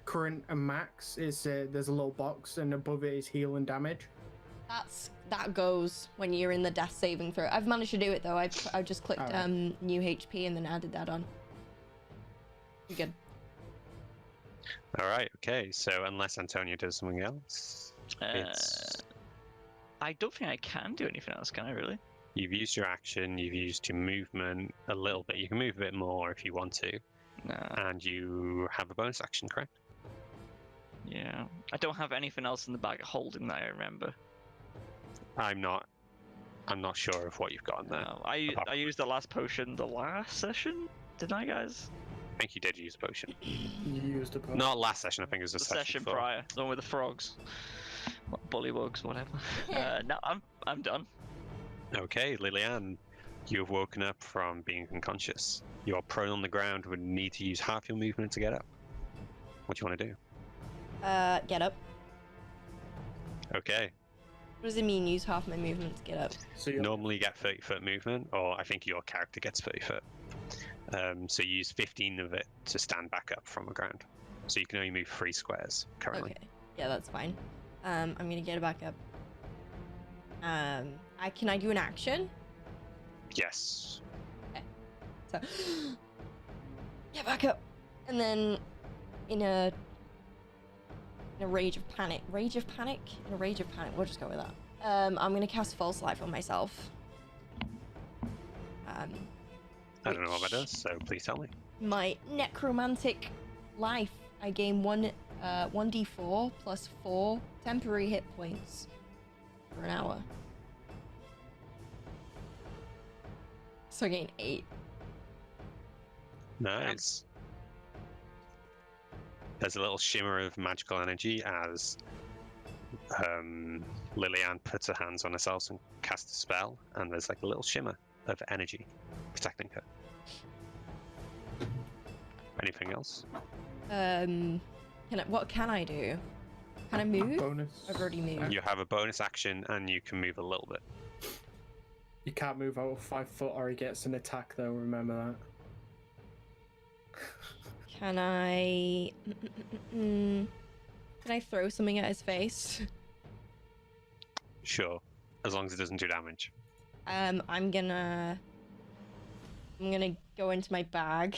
current and max. Is there's a little box, and above it is heal and damage. That goes when you're in the death saving throw. I've managed to do it though. I just clicked Alright. new HP and then added that on. You're good. All right. Okay. So unless Antonio does something else, it's I don't think I can do anything else, can I really? you've used your action, you've used your movement a little bit. You can move a bit more if you want to, No. and you have a bonus action, correct? Yeah. I don't have anything else in the bag of holding that I remember. I'm not sure of what you've got in there. No, I used the last potion the last session, didn't I, guys? I think you did use a potion. You used a potion. Not last session. I think it was The the session before. prior, the one with the frogs, bullywugs, whatever. No, I'm done. Okay, Liliane, you have woken up from being unconscious. You are prone on the ground. Would need to use half your movement to get up. What do you want to do? Get up. Okay. What does it mean? Use half my movement to get up. So you're Normally you get 30-foot movement, or I think your character gets 30 foot. So you use 15 of it to stand back up from the ground. So you can only move 3 squares currently. Okay. Yeah, that's fine. I'm gonna get it back up. Can I do an action? Yes. So get back up, and then in a rage of panic. We'll just go with that. I'm gonna cast false life on myself. I don't know what that does, so please tell me. My necromantic life. I gain 1d4 plus 4 temporary hit points for an hour. So I gain 8. Nice. There's a little shimmer of magical energy as Liliane puts her hands on herself and casts a spell, and there's like a little shimmer of energy protecting her. Anything else? What can I do? Can I move? bonus. I've already moved. You have a bonus action, and you can move a little bit. You can't move out of 5 foot, or he gets an attack. Though, remember that. Can I? Can I throw something at his face? Sure, as long as it doesn't do damage. I'm gonna go into my bag.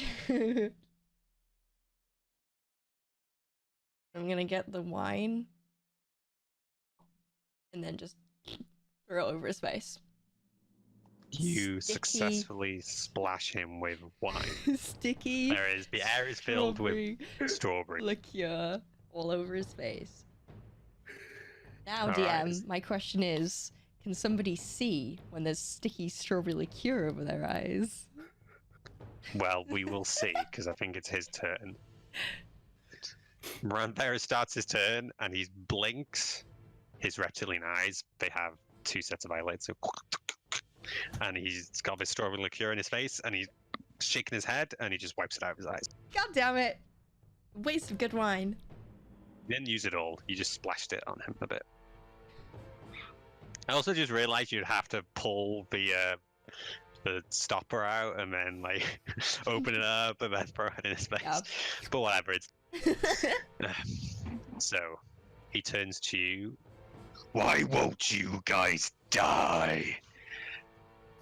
I'm gonna get the wine and then just throw it over his face. You Sticky. successfully splash him with wine. Sticky. The air is filled with strawberry. liqueur all over his face. Now, All DM, right. my question is, can somebody see when there's sticky strawberry liqueur over their eyes? Well, we will see, because I think it's his turn. Ranthera starts his turn, and he blinks. His reptilian eyes, they have 2 sets of eyelids, so and he's got this strawberry liqueur in his face, and he's shaking his head, and he just wipes it out of his eyes. God damn it! Waste of good wine. He didn't use it all, you just splashed it on him a bit. I also just realized you'd have to pull the stopper out and then like open it up and then throw it in his face. Yeah. But whatever, it's so he turns to you. Why won't you guys die?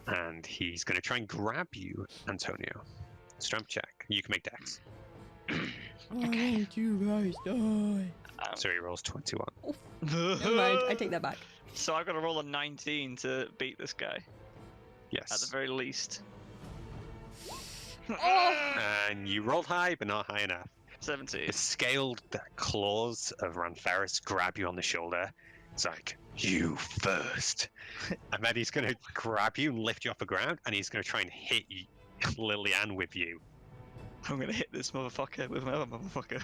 And he's going to try and grab you, Antonio. Strength check. You can make dex. Why won't you guys die? So he rolls 21. Never mind, I take that back. So I've got to roll a 19 to beat this guy, Yes. at the very least. And you rolled high, but not high enough. 17. The scaled claws of Ranferis grab you on the shoulder. It's like, you first. And then he's going to grab you and lift you off the ground, and he's going to try and hit you, Liliane with you. I'm gonna hit this motherfucker with my other motherfucker.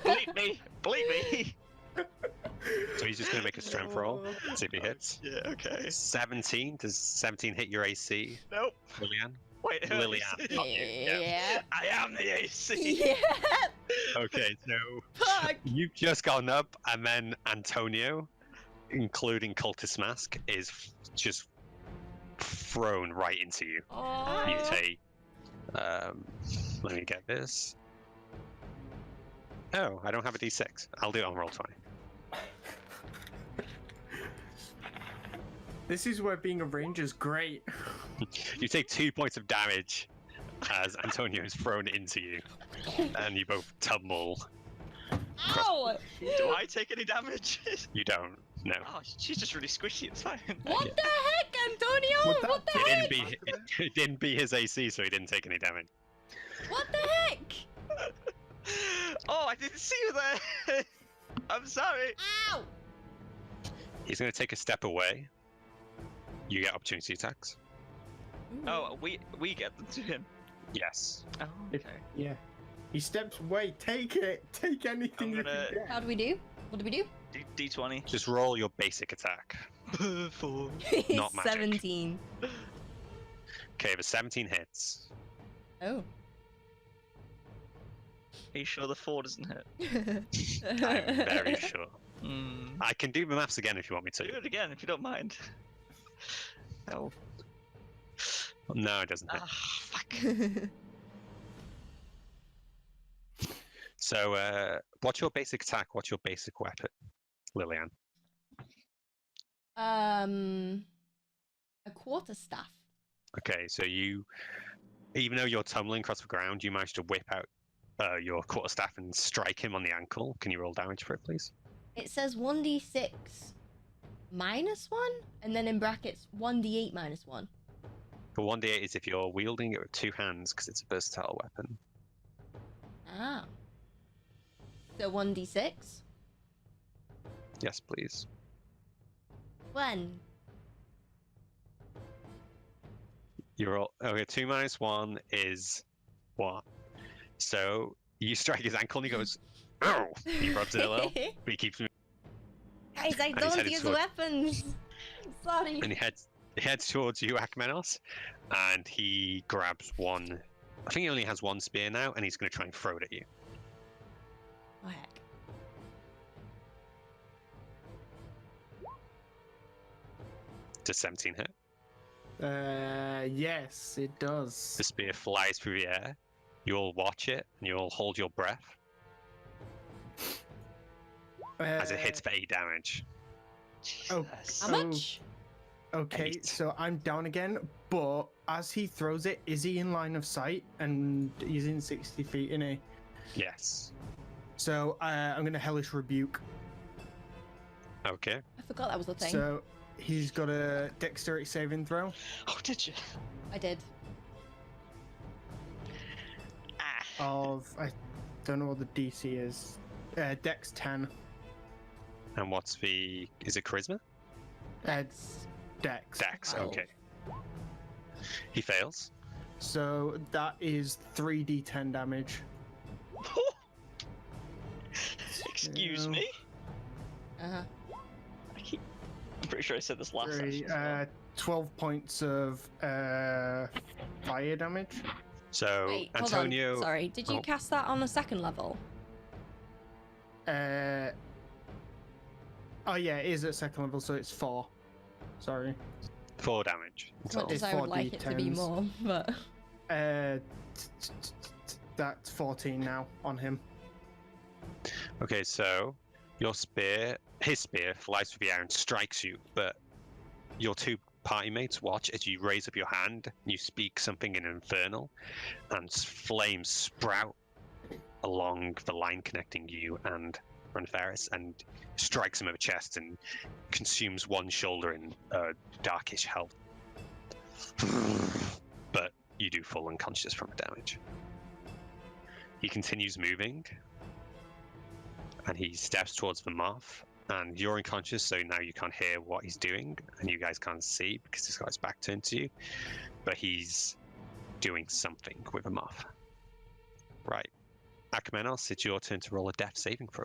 Bleep me! Bleep me! So he's just going to make a strength roll, see if he hits. Yeah, okay. 17. Does 17 hit your AC, Nope. Liliane? Wait, Liliane. Yeah. I am the AC! Yeah. Okay, so Fuck. you've just gone up, and then Antonio, including Cultist Mask, is just thrown right into you. Oh. You take. Let me get this. Oh, I don't have a d6. I'll do it on roll 20. This is where being a ranger is great. You take 2 points of damage as Antonio is thrown into you, and you both tumble. Ow! Do I take any damage? You don't. No. Oh, she's just really squishy. It's fine. What the heck, Antonio? Would that- What the It heck? didn't beat. It didn't beat his AC, so he didn't take any damage. What the heck? Oh, I didn't see you there. I'm sorry. Ow! He's going to take a step away. You get opportunity attacks. Oh, we get them to him. Yes. Oh, If- okay. Yeah. He steps away. Take it. Take anything I'm you gonna- can get. How do we do? What do we do? D20. Just roll your basic attack. 4. Not magic. 17. Okay, the 17 hits. Oh. Are you sure the 4 doesn't hit? I'm very sure. Hmm. I can do the maths again if you want me Do to. it again if you don't mind. Oh. No, it doesn't hit. Ah, fuck. So, what's your basic attack? What's your basic weapon, Lillian? A quarterstaff. Okay, so you, even though you're tumbling across the ground, you manage to whip out your quarterstaff and strike him on the ankle. Can you roll damage for it, please? It says 1d6 minus 1, and then in brackets 1d8 minus 1. The 1d8 is if you're wielding it with 2 hands because it's a versatile weapon. Ah. So 1d6? Yes, please. When? You're all okay. 2 minus 1 is what? So you strike his ankle and he goes, "Oh!" He rubs it a little, but he keeps moving. Guys, I he's don't headed use toward- weapons. Sorry. And he heads towards you, Akmenos, and he grabs one. I think he only has one spear now, and he's going to try and throw it at you. Oh heck. Does 17 hit? Yes, it does. The spear flies through the air. You all watch it, and you all hold your breath as it hits for 8 damage. Oh, Jesus. How So- much? Okay, 8. so I'm down again, but as he throws it, is he in line of sight? And he's in 60 feet, isn't he? Yes. So I'm going to Hellish Rebuke. Okay. I forgot that was a thing. So he's got a dexterity saving throw. Oh, did you? I did. Ah. Of, I don't know what the DC is. Dex 10. And what's the? Is it charisma? Dex. Dex. Wow. Okay. He fails. So that is 3d10 damage. Excuse Yeah. me? Uh-huh. I'm pretty sure I said this last session. as well. 12 points of fire damage. So Wait, Antonio. hold on. Sorry, did you Oh. cast that on the second level? Oh yeah, it is at second level, so it's 4. Sorry. 4 damage. in As much total. as I would like it to be 4d10s. more, but... That's 14 now on him. Okay, so your spear, his spear, flies through the air and strikes you, but your 2 party mates watch as you raise up your hand, you speak something in Infernal, and flames sprout along the line connecting you and Runferris, and strikes him over the chest and consumes one shoulder in darkish health. But you do fall unconscious from the damage. He continues moving, and he steps towards the moth, and you're unconscious, so now you can't hear what he's doing, and you guys can't see because he's got his back turned to you, but he's doing something with the moth. Right. Akmenos, it's your turn to roll a death saving throw.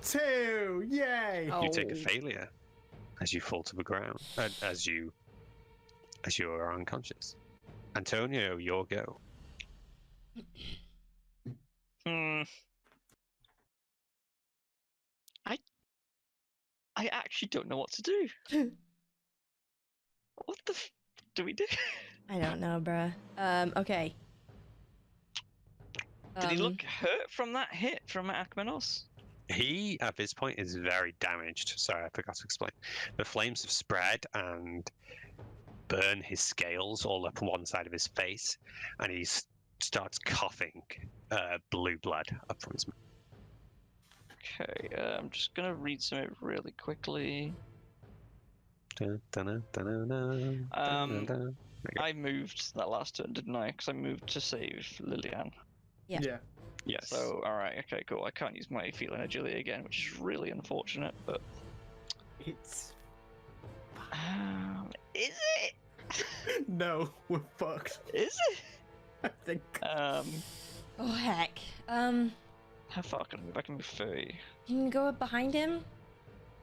2! Yay! You take a Oh. failure as you fall to the ground, as you are unconscious. Antonio, your go. Hmm. I actually don't know what to do. What the do we do? I don't know, bruh. Okay. Did he look hurt from that hit from Akmenos? He, at this point, is very damaged. Sorry, I forgot to explain. The flames have spread and burn his scales all up one side of his face, and he starts coughing blue blood up from his mouth. Okay, I'm just gonna read some of it really quickly. I moved that last turn, didn't I? Because I moved to save Lillian. Yeah. Yes. So, alright, okay, cool. I can't use my Feel Agility again, which is really unfortunate, but... It's... Is it? No, we're fucked. Is it? I think. Oh, heck. How far can I move? I can move 30. Can you go up behind him?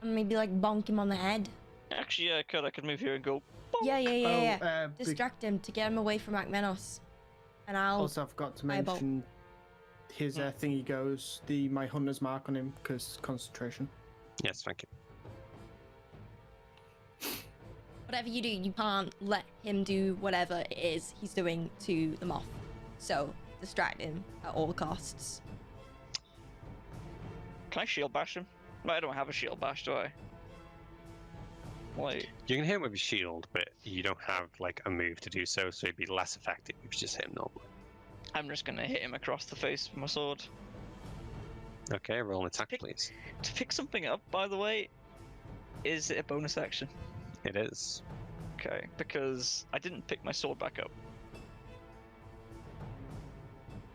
And maybe, like, bonk him on the head? Actually, yeah, I could move here and go... Yeah. Distract him to get him away from Akmenos. And I'll... Also, I forgot to Eyeball. mention his thingy goes, my hunter's mark on him, because concentration. Yes, thank you. Whatever you do, you can't let him do whatever it is he's doing to the moth. So, distract him at all costs. Can I shield bash him? No, I don't have a shield bash, do I? Wait. You can hit him with your shield, but you don't have like a move to do so, so it'd be less effective if you just hit him normally. I'm just gonna hit him across the face with my sword. Okay, roll an attack, please. To pick something up, by the way, is it a bonus action? It is. Okay, because I didn't pick my sword back up.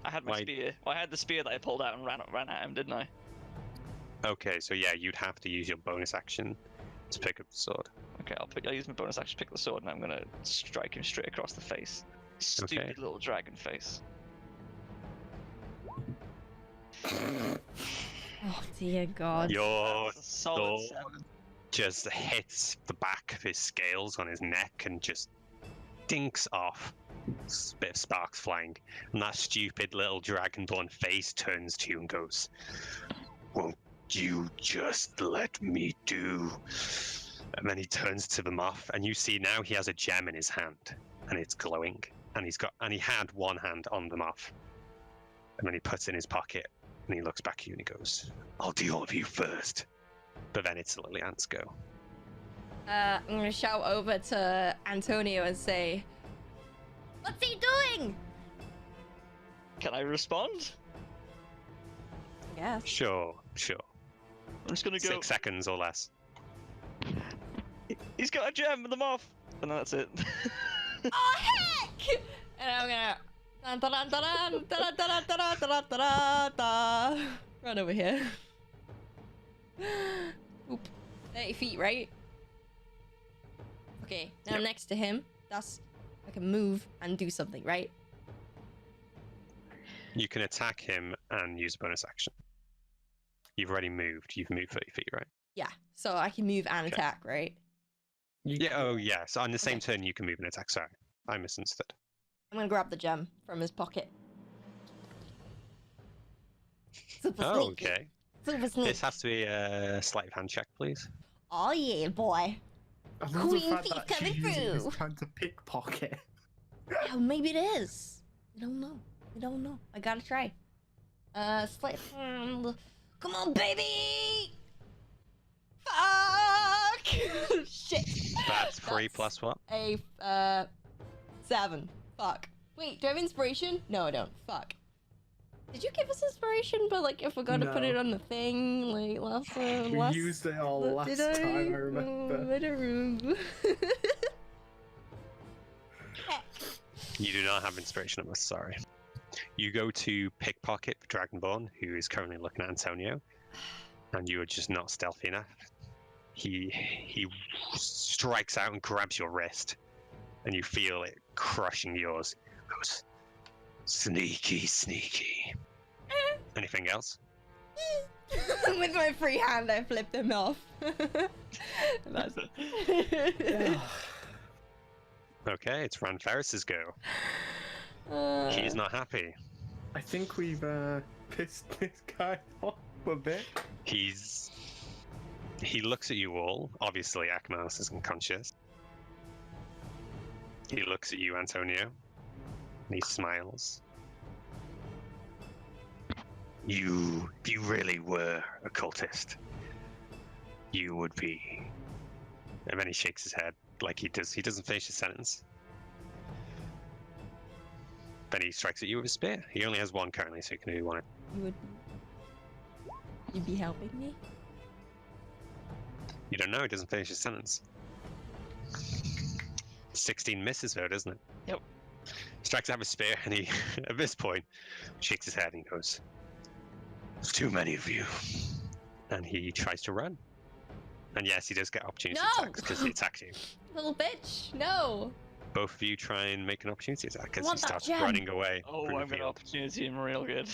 I had my spear. Well, I had the spear that I pulled out and ran at him, didn't I? Okay, so yeah, you'd have to use your bonus action to pick up the sword. Okay, I'll use my bonus action to pick the sword, and I'm gonna strike him straight across the face. Stupid little dragon face. Oh, dear God. Your solid sword 7. just hits the back of his scales on his neck and just dinks off. A bit of sparks flying, and that stupid little dragonborn face turns to you and goes, "Won't you just let me do?" And then he turns to the moth, and you see now he has a gem in his hand, and it's glowing. And he had one hand on the moth, and then he puts it in his pocket, and he looks back at you and he goes, "I'll deal with you first." But then it's Lillian's go. I'm gonna shout over to Antonio and say, "What's he doing?" Can I respond? Yes. Sure. I'm just gonna go. 6 seconds or less. He's got a gem in the moth, and that's it. Oh, heck! And I'm gonna run over here. Oop. 30 feet, right? Okay, now I'm next to him. That's... I can move and do something, right? You can attack him and use a bonus action. You've already moved. You've moved 30 feet, right? Yeah, so I can move and attack, right? Yeah, so on the same turn you can move and attack. Sorry, I misunderstood. I'm gonna grab the gem from his pocket. Super Oh, sneaky. okay. Super sneaky. This has to be a sleight of hand check, please. Oh yeah, boy. I love the Queen fact thief that coming she's using this through. time to pickpocket. Oh, maybe it is. We don't know. I gotta try. Sleight of hand. Come on, baby! Fuck! Shit. That's 3 plus what? A 7. Fuck. Wait, do I have inspiration? No, I don't. Fuck. Did you give us inspiration? But like, I forgot to put it on the thing, like last We used it all last time, I remember. I don't remember. You do not have inspiration, I'm sorry. You go to pickpocket Dragonborn, who is currently looking at Antonio, and you are just not stealthy enough. He strikes out and grabs your wrist, and you feel it crushing yours. Goes, sneaky. Anything else? With my free hand, I flipped him off. That's it. Okay, it's Ran Ferris's go. He's not happy. I think we've pissed this guy off a bit. He's He looks at you all. Obviously, Akmanos is unconscious. He looks at you, Antonio, and he smiles. If you really were a cultist, you would be. And then he shakes his head like he does. He doesn't finish his sentence. Then he strikes at you with a spear. He only has one currently, so you can do one. You'd be helping me? You don't know. He doesn't finish his sentence. 16 misses though, doesn't it? Yep. Strikes out with a spear, and he, at this point, shakes his head and he goes, "There's too many of you." And he tries to run. And yes, he does get opportunity attacks because he attacks you. Little bitch, no. Both of you try and make an opportunity attack as he want that starts gem. running away. Oh, through the I've got an field. opportunity. I'm real good.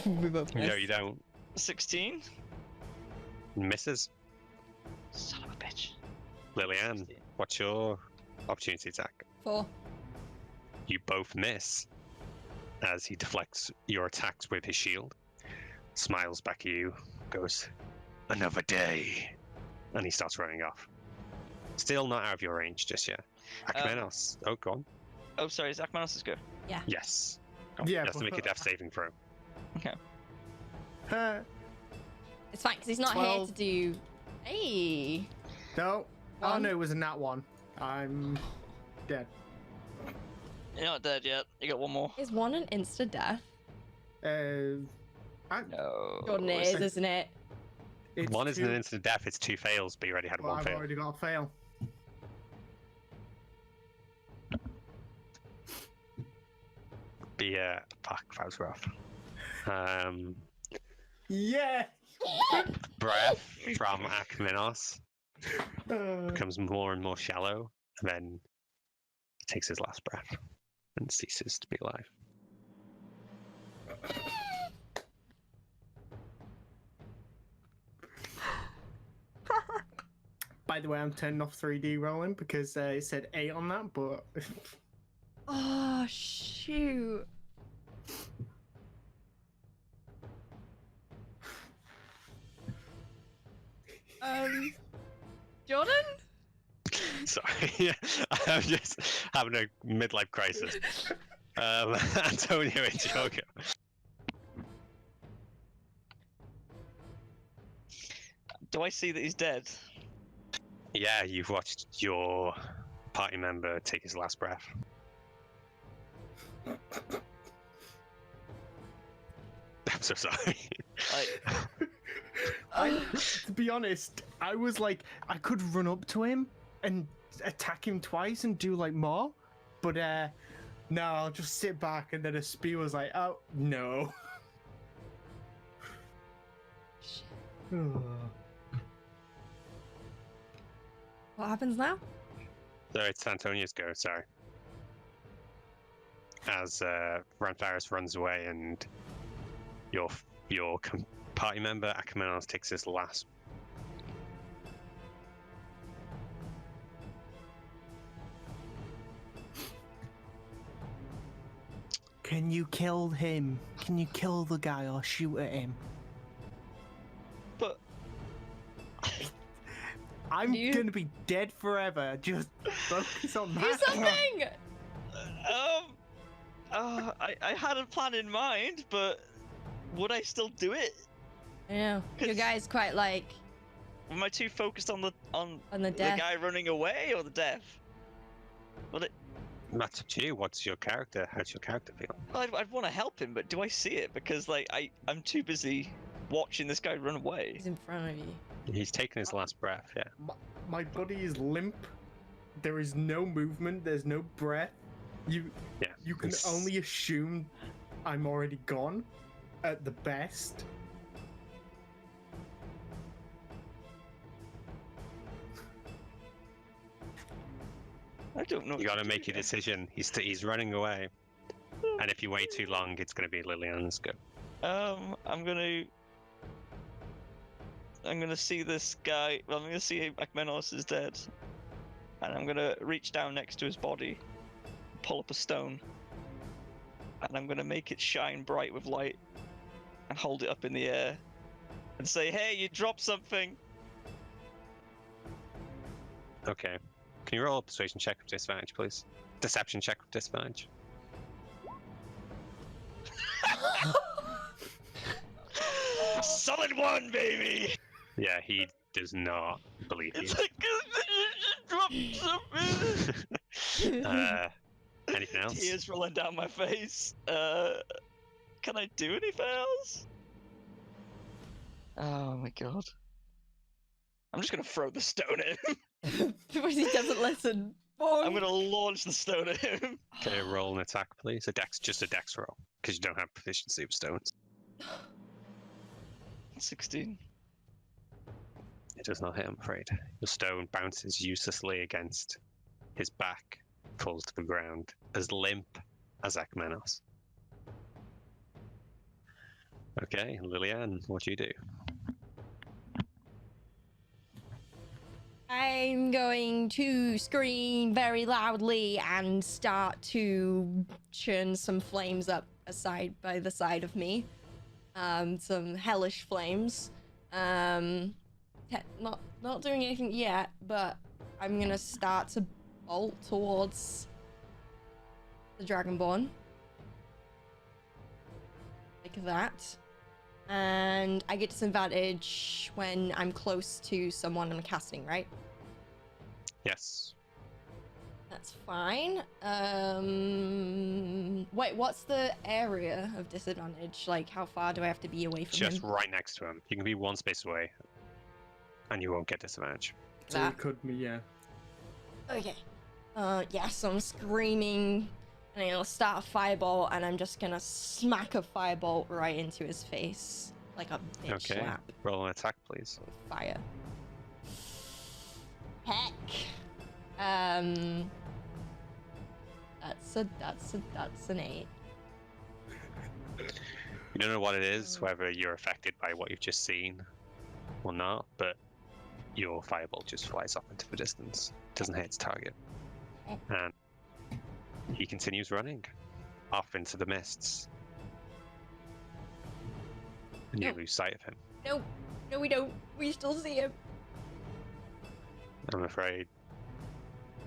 We both No, missed. you don't. 16. Misses. Son of a bitch. Lillian, what's your opportunity attack? 4. You both miss as he deflects your attacks with his shield. Smiles back at you, goes, "Another day." And he starts running off. Still not out of your range just yet. Akmenos. Oh, go on. Oh, sorry. Is Akmanos' go? Yes. Yeah, He has to make a death saving throw. It's fine, because he's not 12. here to do... Hey! No. Oh One. no, it was a nat 1. I'm dead. You're not dead yet. You got one more. Is 1 an insta-death? No. Jordan, it It's is, isn't it? It's One isn't two- an instant death, it's 2 fails, but you already had Well, one I've fail. already got a fail. Fuck, that was rough. Yeah. Breath from Akmenos Uh, becomes more and more shallow, and then takes his last breath and ceases to be alive. by the way, I'm turning off 3D rolling because it said 8 on that, but Oh, shoot. Jordan? Sorry, yeah, I'm just having a midlife crisis. Antonio, it's your go. Do I see that he's dead? Yeah, you've watched your party member take his last breath. I'm so sorry. to be honest, I was like, I could run up to him and attack him twice and do like more, but no, I'll just sit back. And then a spear was like, oh no. What happens now? So it's Antonio's go, sorry. As Ranfaris runs away and your party member, Akamenos, takes his last. Can you kill him? Can you kill the guy or shoot at him? But I'm You- gonna be dead forever. Just focus on Do that. something! I had a plan in mind, but would I still do it? I know. Your guy's quite like Am I too focused on the on the the death. guy running away or the death? Well, That's up to you. What's your character? How's your character feel? I'd want to help him, but do I see it? Because like I'm too busy watching this guy run away. He's in front of you. He's taken his last breath, yeah. My body is limp. There is no movement. There's no breath. You can it's- only assume I'm already gone at the best. I don't know. You gotta make your decision. He's running away. And if you wait too long, it's gonna be Liliana's go. I'm gonna see this guy. Well, I'm gonna see Akmenos is dead, and I'm gonna reach down next to his body, pull up a stone, and I'm gonna make it shine bright with light, and hold it up in the air, and say, "Hey, you dropped something." Okay. Can you roll a persuasion check with disadvantage, please? Deception check with disadvantage. Solid 1, baby. Yeah, he does not believe you. It's like you dropped something. Anything else? Tears rolling down my face. Can I do anything else? Oh my god. I'm just gonna throw the stone at him. Because he doesn't listen. I'm gonna launch the stone at him. Okay, roll an attack, please. Just a dex roll, because you don't have proficiency with stones. 16. It does not hit, I'm afraid. The stone bounces uselessly against his back, falls to the ground, as limp as Akmenos. Okay, Lillian, what do you do? I'm going to scream very loudly and start to churn some flames up by the side of me. Some hellish flames. Not doing anything yet, but I'm gonna start to bolt towards the Dragonborn. Like that. And I get disadvantage when I'm close to someone I'm casting, right? Yes. That's fine. Wait, what's the area of disadvantage? Like, how far do I have to be away from Just him? right next to him. You can be one space away, and you won't get disadvantage. So it could be, yeah. Okay. Yeah, so I'm screaming, and I'm gonna start a fireball, and I'm just gonna smack a firebolt right into his face. Like a bitch Okay. slap. Roll an attack, please. With fire. Heck. That's an 8. You don't know what it is, whether you're affected by what you've just seen or not, but your firebolt just flies off into the distance. Doesn't hit its target. And he continues running off into the mists. And you No. lose sight of him. No, we don't. We still see him. I'm afraid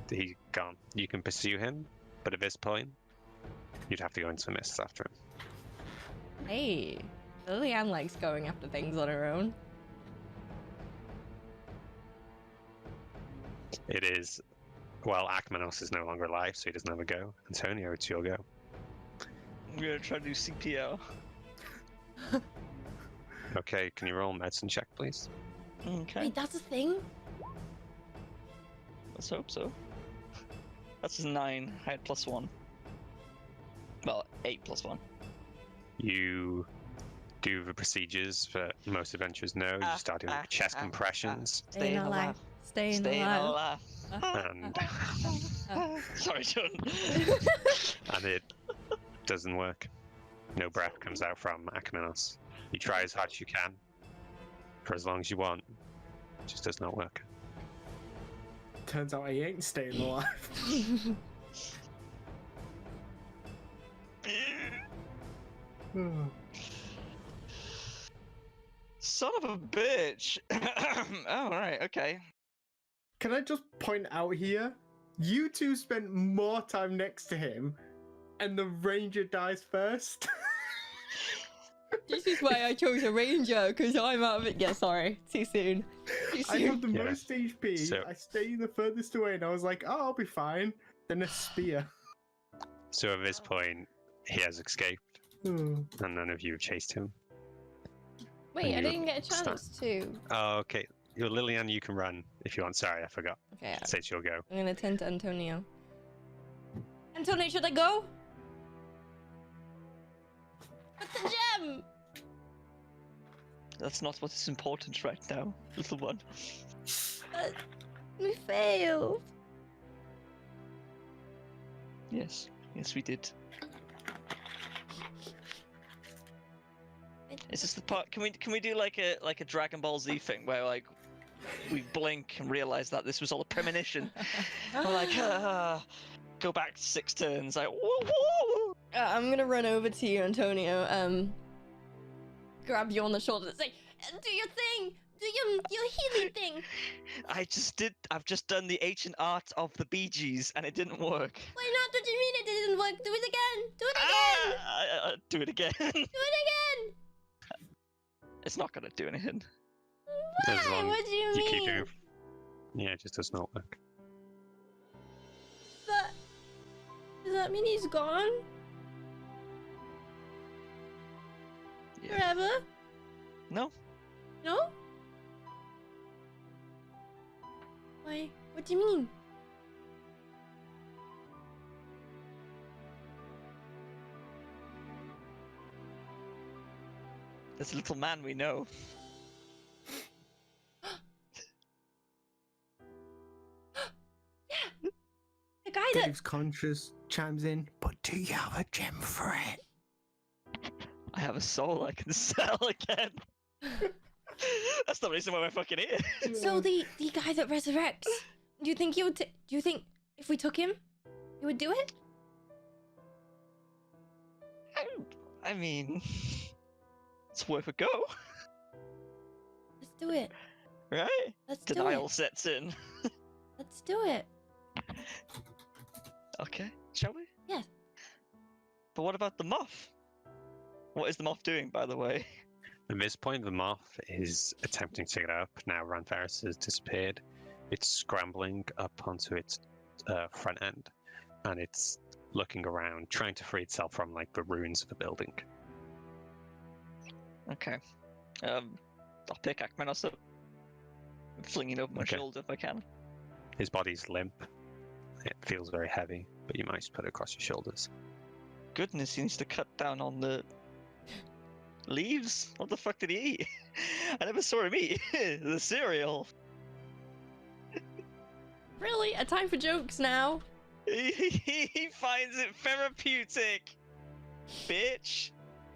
he's gone. You can pursue him, but at this point, you'd have to go into the mists after him. Hey, Lillian likes going after things on her own. It is, well, Akmenos is no longer alive, so he doesn't have a go. Antonio, it's your go. I'm gonna try to do CPR. Okay, can you roll a medicine check, please? Okay. Wait, that's a thing? Let's hope so. That's a 9. I had +1. Well, 8 +1. You do the procedures that most adventurers know. You start doing chest compressions, Staying alive. Staying Staying alive. alive. and Sorry, John. and it doesn't work. No breath comes out from Akmenos. You try as hard as you can, for as long as you want. It just does not work. Turns out I ain't staying alive. Son of a bitch. Oh, right, okay. Can I just point out here? You two spent more time next to him, and the ranger dies first. This is why I chose a ranger, because I'm out of it. Yeah, sorry. Too soon. Too I soon. have the Yeah. most HP. So- I stay the furthest away, and I was like, oh, I'll be fine. Then a spear. So at this point, he has escaped, and none of you have chased him. Wait, I you didn't get a chance to. Oh, okay. You're Lillian, you can run if you want. Sorry, I forgot. Okay, Say it's your go. I'm gonna turn to Antonio. Antonio, should I go? What's the gem? That's not what is important right now, little one. We failed. Yes, yes, we did. Is this the part? Can we do like a Dragon Ball Z thing where like we blink and realize that this was all a premonition? We're like, go back 6 turns. Like, whoa, whoa. I'm gonna run over to you, Antonio. Grab you on the shoulder and say, Do your thing. Do your healing thing. I've just done the ancient art of the Bee Gees, and it didn't work. Why not? What do you mean it didn't work? Do it again. Do it again. Do it again. Do it again. It's not gonna do anything. As Why? long What do you you mean? keep doing. Yeah, it just does not work. But does that mean he's gone Yeah. forever? No. No? Why? What do you mean? This little man we know. Yeah. The guy that Dave's conscious chimes in, but do you have a gem for it? I have a soul I can sell again. That's the reason why we're fucking here. So the guy that resurrects, do you think he would? Do you think if we took him, he would do it? I mean, it's worth a go, Let's do it. right? Let's do Denial it. sets in. Let's do it. Okay, shall we? Yes. But what about the moth? What is the moth doing, by the way? At this point, the moth is attempting to get up. Now Ranfaris has disappeared. It's scrambling up onto its front end, and it's looking around, trying to free itself from like the ruins of the building. Okay. I'll pick Akmenos up, flinging over my Okay. shoulder if I can. His body's limp. It feels very heavy, but you might just put it across your shoulders. Goodness, he needs to cut down on the leaves. What the fuck did he eat? I never saw him eat the cereal. Really? A time for jokes now. He finds it therapeutic, bitch.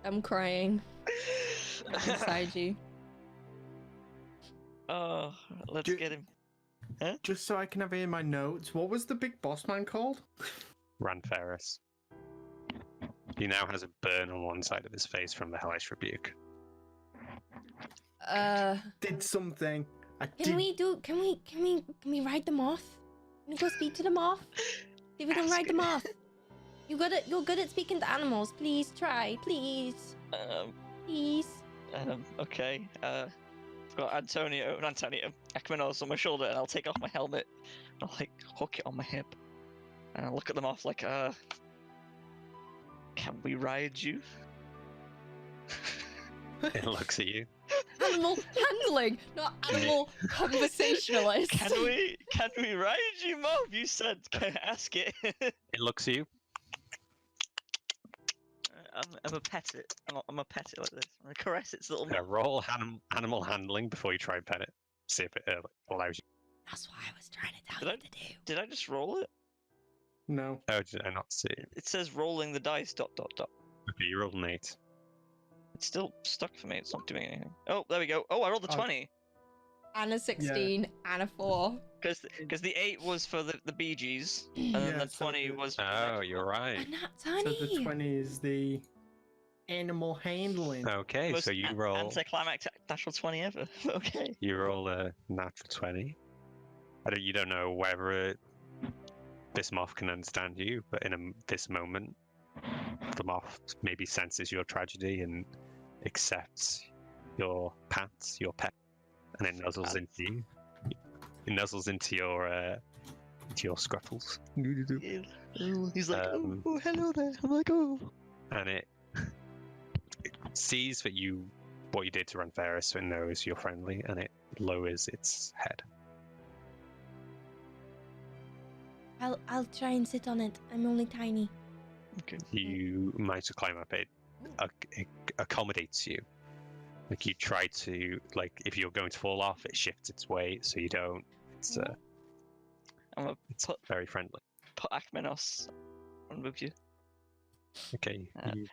I'm crying beside you. Oh, let's Do- get him. Just so I can have it in my notes, what was the big boss man called? Ranfaris. He now has a burn on one side of his face from the hellish rebuke. Did something. Can we ride the moth? Can we go speak to the moth? See if we can ride the moth. You're good at speaking to animals. Please try, please, please. Okay. I've got Akmenos on my shoulder, and I'll take off my helmet. And I'll like hook it on my hip, and I'll look at them off like, can we ride you? It looks at you. Animal handling, not animal conversationalist. Can we ride you, Mom? You said, can I ask it? It looks at you. I'm a pet it. I'm a pet it like this. I'm gonna caress its little. Roll animal handling before you try and pet it. See if it allows you. That's what I was trying to tell Did you to do. Did I just roll it? No. Oh, did I not see? It says rolling the dice. ... Okay, you rolled an 8. It's still stuck for me. It's not doing anything. Oh, there we go. Oh, I rolled a Oh. 20. And a 16 and a 4. Because the 8 was for the Bee Gees, and then Yeah, the so 20 the- was. For Oh, you're right. And that's So honey. the 20 is the animal handling. Okay, so you roll. Anticlimactic natural 20 ever. Okay. You roll a natural 20. You don't know whether this moth can understand you, but in this moment, the moth maybe senses your tragedy and accepts your pats, your pet, and it nuzzles into you. It nuzzles into your scruffles. He's like, Um, oh, hello there. I'm like, oh. And it sees that what you did to Ranfaris, so it knows you're friendly, and it lowers its head. I'll try and sit on it. I'm only tiny. Okay. You manage to climb up. It accommodates you. Like you try to, like if you're going to fall off, it shifts its weight so you don't. It's I'm gonna it's put very friendly. Akmenos on with you. Okay. Do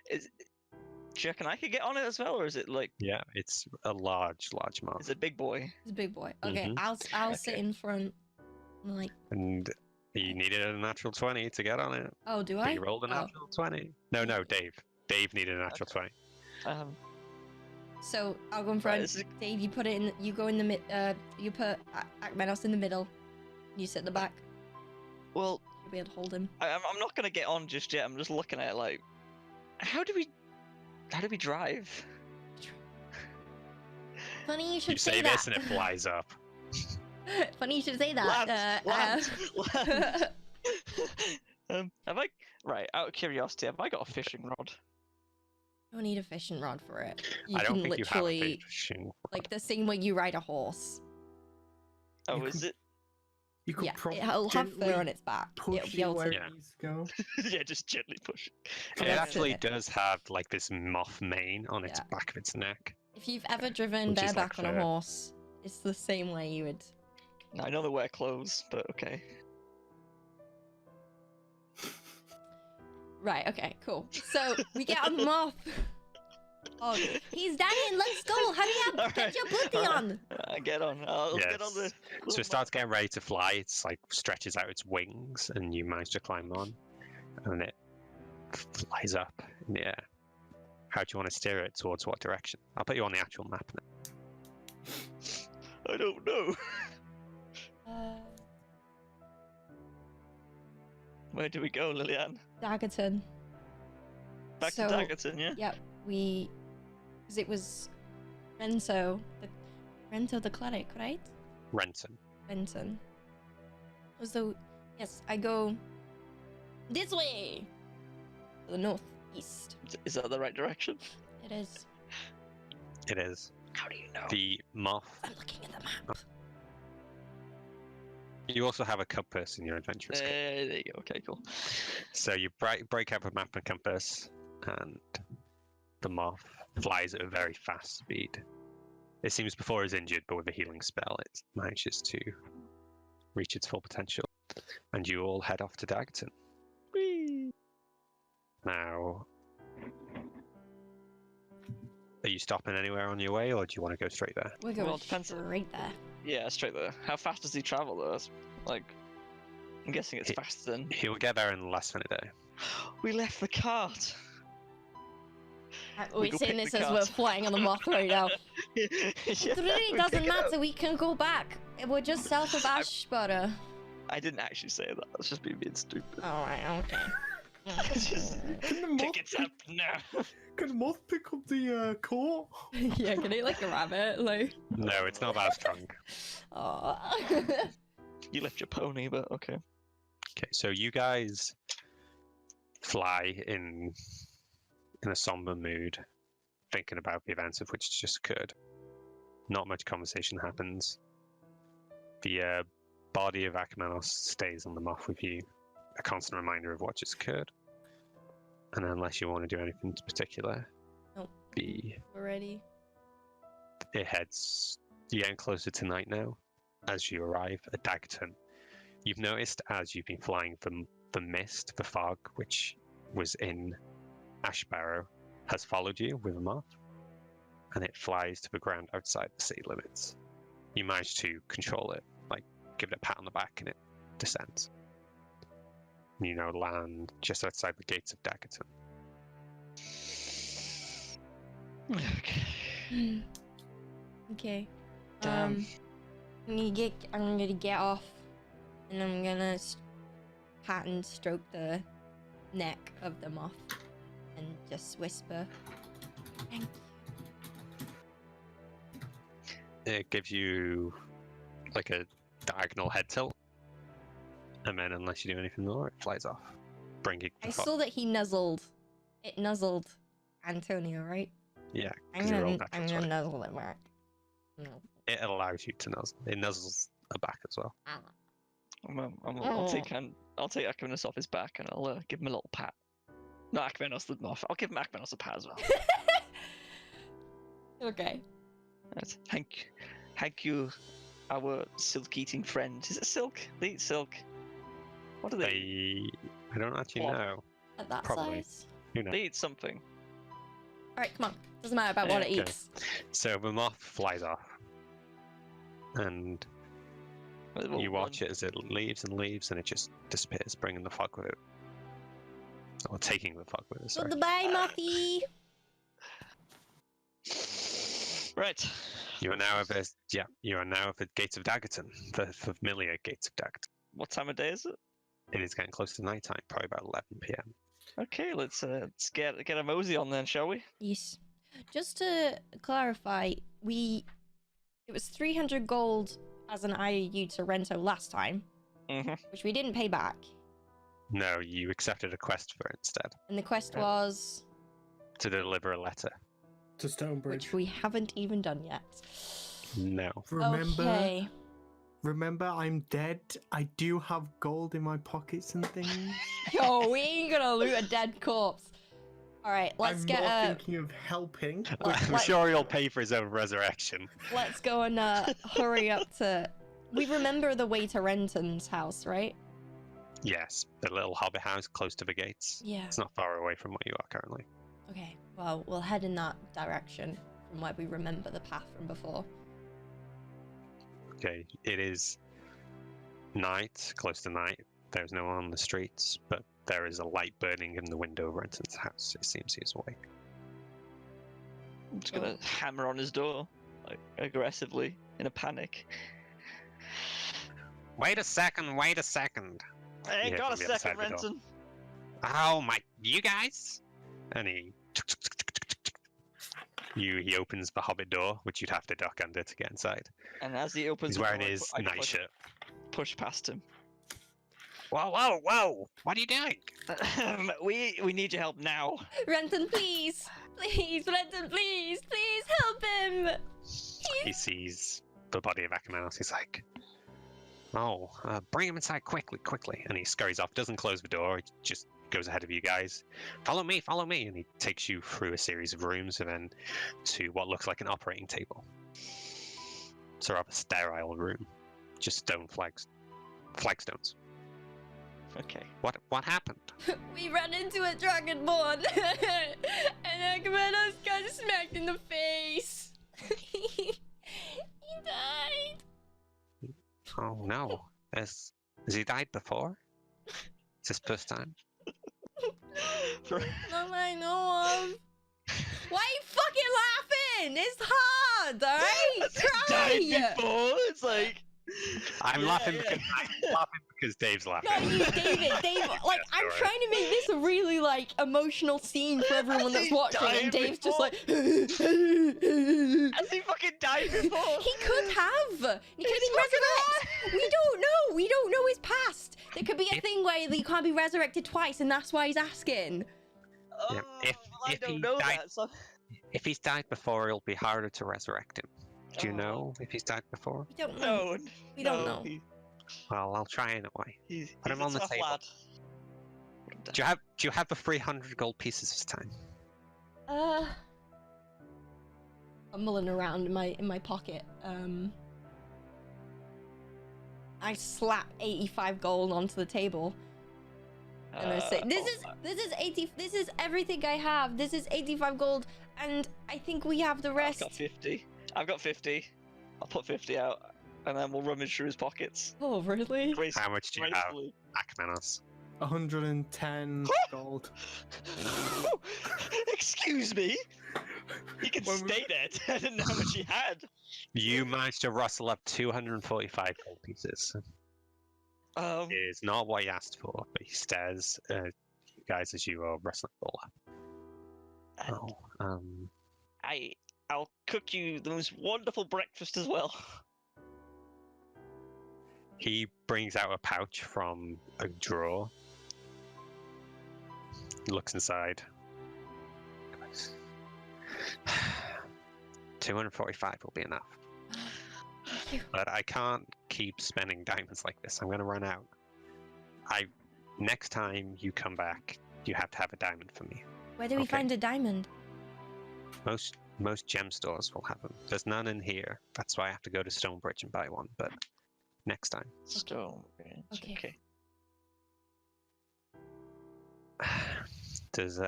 you reckon I could get on it as well, or is it like? Yeah, it's a large moth. Is it big boy? It's a big boy. Okay, Mhm. I'll sit Okay. in front. I'm like, And you needed a natural 20 to get on it. oh, do But I? you rolled a Oh. natural 20. No, Dave. Dave needed a natural 20. Um, So I'll go in Right, front. this is- Dave, you put it in. You go in the you put Akmenos in the middle. You sit at the back. Well, You'll be able to hold him. I'm not gonna get on just yet. I'm just looking at it like, how do we drive? Funny you should You say say that. this and it flies up. Funny you should say that. Land, land. Have I? Right, out of curiosity, have I got a fishing rod? You don't need a fishing rod for it. You I don't can think you have a literally, fishing. like the same way you ride a horse. Oh, You is can- it? You could Yeah, probably it'll have fur on its back. It'll push be it able where to. Yeah. it needs to go. Yeah, just gently push. It Yeah. actually does have like this moth mane on its Yeah. back of its neck. If you've ever driven Which is bareback like on a fur. horse, it's the same way you would. I know they wear clothes, but okay. Right. Okay. Cool. So we get on the moth. Oh, he's dying. Let's go. Hurry up. Get Alright, your booty alright. on. Get on. Let's get on the. Yes. So it starts getting ready to fly. It's like stretches out its wings, and you manage to climb on, and it flies up in the air. How do you want to steer it towards what direction? I'll put you on the actual map now. I don't know. Where do we go, Lillian? Daggerton. Back So- to Daggerton, yeah? Yep. Because it was Rento the cleric, right? Renton. Renton. So yes, I go this way. To the northeast. Is that the right direction? It is. It is. How do you know? The moth. I'm looking at the map. You also have a compass in your adventurous kit. There you go. Okay, cool. So you break out a map and compass, and the moth flies at a very fast speed. It seems before it's injured, but with a healing spell, it manages to reach its full potential. And you all head off to Daggerton. Whee! Now, are you stopping anywhere on your way, or do you want to go straight there? We're going Well, it depends on- straight there. Yeah, straight there. How fast does he travel, though? That's, like, I'm guessing it's He- faster than. He'll get there in less than a day. We left the cart. We're We go saying pick this the as cart. we're flying on the moth right now. Yeah, It really we doesn't pick it up. matter. We can go back. We're just south of Ashbutter. I didn't actually say that. That's just me being stupid. All right. Okay. Just Can the moth pick it up now. Can the moth pick up the court? Yeah, can it like a rabbit? Like. No, it's not that strong. Oh. You left your pony, but okay. Okay, so you guys fly in a somber mood, thinking about the events of which just occurred. Not much conversation happens. The body of Akmenos stays on the moth with you, a constant reminder of what just occurred. And unless you want to do anything in particular, Nope. it heads. You're getting closer to night now. As you arrive at Daggerton, you've noticed as you've been flying the mist, the fog, which was in Ashbarrow, has followed you with a moth, and it flies to the ground outside the city limits. You manage to control it, like give it a pat on the back, and it descends. You now land just outside the gates of Daggerton. Okay. Okay. Damn. I'm gonna get off, and I'm gonna pat and stroke the neck of the moth, and just whisper, "Thank you." It gives you like a diagonal head tilt, and then unless you do anything more, it flies off, bringing the I fog. saw that he nuzzled. It nuzzled Antonio, right? Yeah, I'm 'cause you rolled gonna natural 20. nuzzle it back. No. It allows you to nuzzle. It nuzzles a back as well. I'll take Akmenos off his back and I'll give him a little pat. No, Akmenos the moth. I'll give him Akmenos a pat as well. Okay. Right. Thank you, our silk-eating friend. Is it silk? They eat silk. What do they eat? I don't actually What? know. At that Probably. size. Who knows? They eat something. All right, come on. Doesn't matter about what it Okay. eats. So the moth flies off, and you watch it as it leaves and leaves, and it just disappears, bringing the fog with it. Or taking the fog with it, sorry. Goodbye, Mothy. Right. You are now at the Gates of Daggerton, the familiar Gates of Daggerton. What time of day is it? It is getting close to nighttime, probably about 11 p.m. Okay, let's get a mosey on then, shall we? Yes. Just to clarify, it was 300 gold as an IOU to Rento last time, which we didn't pay back. No, you accepted a quest for it instead. And the quest was to deliver a letter. To Stonebridge. which we haven't even done yet. No. Okay. Remember, I'm dead. I do have gold in my pockets and things. Yo, we ain't gonna loot a dead corpse. All right, let's I'm get more thinking of helping. I'm sure he'll pay for his own resurrection. Let's go and hurry up to. We remember the way to Renton's house, right? Yes, the little hobbit house close to the gates. Yeah. It's not far away from where you are currently. Okay. Well, we'll head in that direction from where we remember the path from before. Okay, it is night, close to night. There's no one on the streets, but there is a light burning in the window of Renton's house. It seems he's awake. I'm just gonna hammer on his door, like, aggressively, in a panic. Wait a second, wait a second. I ain't Yeah, got a from the other side second, of the door. Renton. Oh my, you guys? And he opens the hobbit door, which you'd have to duck under to get inside. And as he opens He's the wearing door, his I nightshirt. push past him. Whoa, whoa, whoa! What are you doing? We need your help now. Renton, please, please, Renton, please, please help him. He sees the body of Akamenos. He's like, "Oh, bring him inside quickly, quickly!" And he scurries off. Doesn't close the door. He just goes ahead of you guys. Follow me, follow me! And he takes you through a series of rooms and then to what looks like an operating table. It's a rather sterile room, just stone flagstones. Okay. What happened? We ran into a dragonborn, and Akamenos got smacked in the face. He died. Oh no! Has he died before? Is this first time? Not that I know of. Why are you fucking laughing? It's hard, alright? Died Cry! before. It's like I'm laughing because Dave's laughing. Not you, Dave. Like, I'm Sorry. trying to make this a really, like, emotional scene for everyone that's He watching, died and Dave's just before. like... Has he fucking died before? He could have. He could have been resurrected. We don't know. We don't know his past. There could be a thing where he can't be resurrected twice, and that's why he's asking. Oh, Yeah, I if don't he know died- that. So... If he's died before, it'll be harder to resurrect him. Do you Oh. know if he's died before? We don't know. No, We don't know. Well, I'll try anyway. He's Put him a on the tough table. lad. Do you have the 300 gold pieces this time? Fumbling around in my pocket. I slap 85 gold onto the table. And I say, this is everything I have. This is 85 gold, and I think we have the rest. I've got 50. I've got 50. I'll put 50 out, and then we'll rummage through his pockets. Oh, really? How much do you have, Gracefully. Akamenos? 110 gold. Excuse me? He can When we- stay dead. I didn't know how much he had. You managed to rustle up 245 gold pieces. It is not what he asked for, but he stares at you guys as you are wrestling all up. And I'll cook you the most wonderful breakfast as well. He brings out a pouch from a drawer. Looks inside. 245 will be enough. Thank you. But I can't keep spending diamonds like this. I'm going to run out. Next time you come back, you have to have a diamond for me. Where do we Okay. find a diamond? Most gem stores will have them. There's none in here. That's why I have to go to Stonebridge and buy one. But next time. Stonebridge. Okay. Does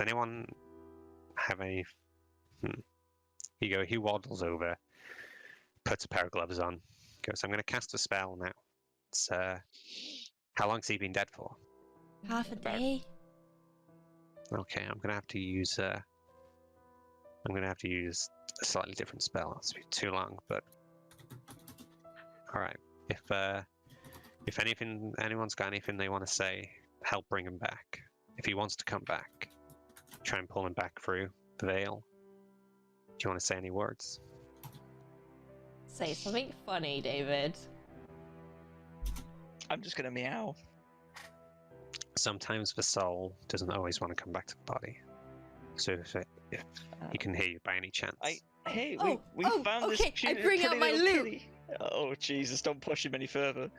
anyone have any? He waddles over, puts a pair of gloves on, goes, "I'm going to cast a spell now." It's how long's he been dead for? Half a day. Okay, I'm going to have to use I'm going to have to use a slightly different spell. It's too long, but all right. If anyone's got anything they want to say, help bring him back. If he wants to come back, try and pull him back through the veil. Do you want to say any words? Say something funny, David. I'm just gonna meow. Sometimes the soul doesn't always want to come back to the body. So if he can hear you by any chance. Hey, Oh, we oh, found okay, this I pretty bring out my little loot. kitty. Oh Jesus! Don't push him any further.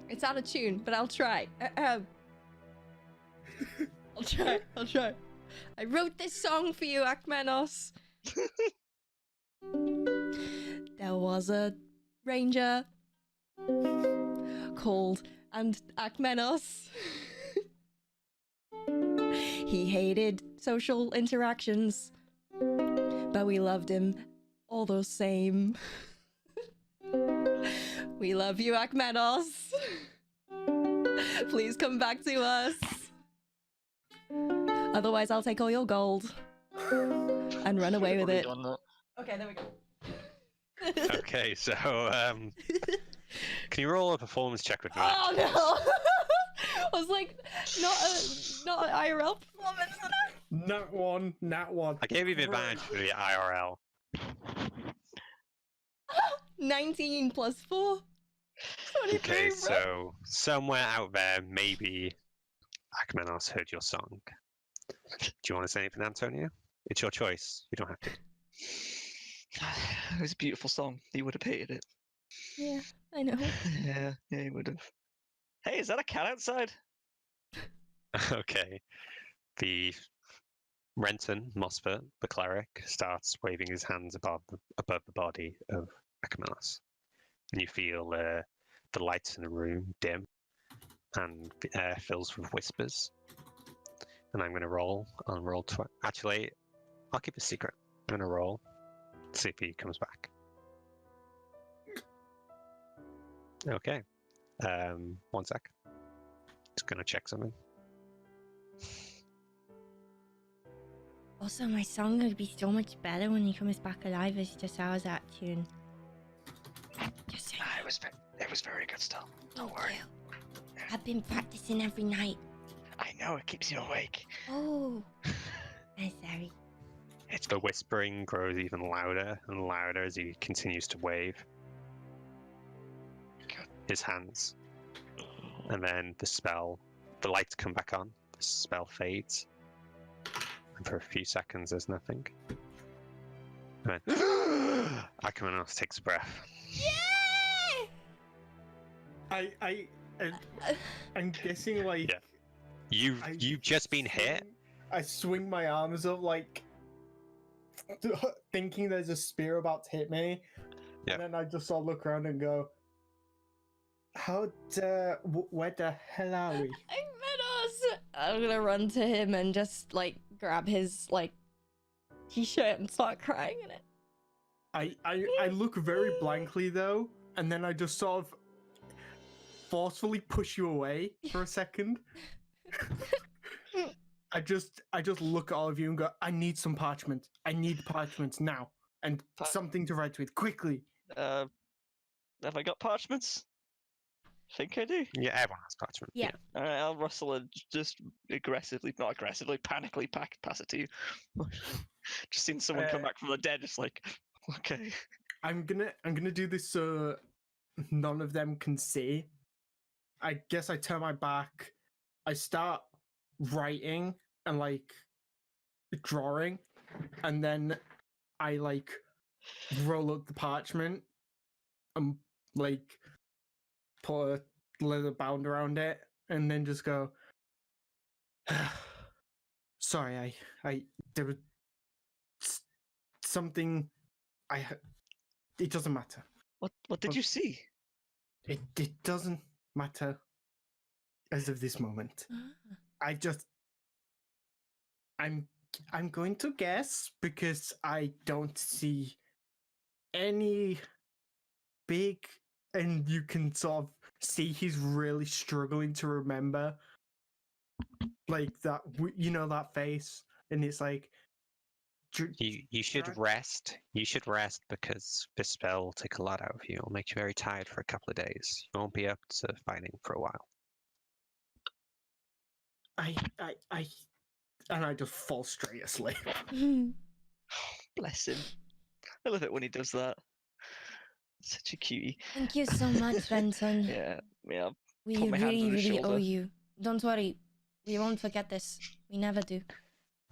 It's out of tune, but I'll try. I'll try. I wrote this song for you, Akmenos. There was a ranger called Akmenos. He hated social interactions, but we loved him all the same. We love you, Akmenos. Please come back to us. Otherwise, I'll take all your gold and run away with it. Okay, there we go. Okay, so can you roll a performance check with me? Oh no! I was like, not an IRL performance. Nat one. I gave you the advantage for the IRL. 19 plus 4. 23, Okay, bro. so somewhere out there, maybe Akmenos heard your song. Do you want to say anything, Antonio? It's your choice. You don't have to. It was a beautiful song. He would have hated it. Yeah, I know. Yeah, he would have. Hey, is that a cat outside? Okay. The Renton, Mosfet, the cleric, starts waving his hands above the body of Akmenos. And you feel the lights in the room dim, and the air fills with whispers. And I'm going to roll on roll 20. Actually, I'll keep it secret. I'm going to roll, see if he comes back. Okay. 1 sec. Just going to check something. Also, my song would be so much better when he comes back alive. It's just ours that tune. Just saying. It was very good still. Don't Thank worry. you. I've been practicing every night. I know it keeps you awake. Oh, I'm sorry. The whispering grows even louder and louder as he continues to wave his hands. And then the lights come back on, the spell fades. And for a few seconds, there's nothing. And then Akmenos takes a breath. Yay! I'm guessing like Yeah. You've just been hit. I swing my arms up like thinking there's a spear about to hit me. Yeah. And then I just sort of look around and go, where the hell are we? Akmenos! I'm gonna run to him and just like grab his like t-shirt and start crying in it. I look very blankly though, and then I just sort of forcefully push you away for a second. I just look at all of you and go, I need some parchment. I need parchment now. And something to write with, quickly. Have I got parchments? Think I do. Yeah, everyone has parchment. Yeah. Alright, I'll rustle and just not aggressively, panically pass it to you. Just seen someone come back from the dead, just like, okay. I'm gonna do this so none of them can see. I guess I turn my back. I start writing and like drawing, and then I like roll up the parchment and like put a leather bound around it, and then just go, sorry, I there was something it doesn't matter. What did you see? It doesn't matter as of this moment. I'm going to guess because I don't see any big, and you can sort of see he's really struggling to remember, like that, that face, and it's like, You should rest. You should rest because this spell will take a lot out of you. It'll make you very tired for a couple of days. You won't be up to fighting for a while. And I just fall straight asleep. Bless him. I love it when he does that. Such a cutie. Thank you so much, Renton. Yeah. We Put my hand on his really owe shoulder. you. Don't worry, we won't forget this. We never do.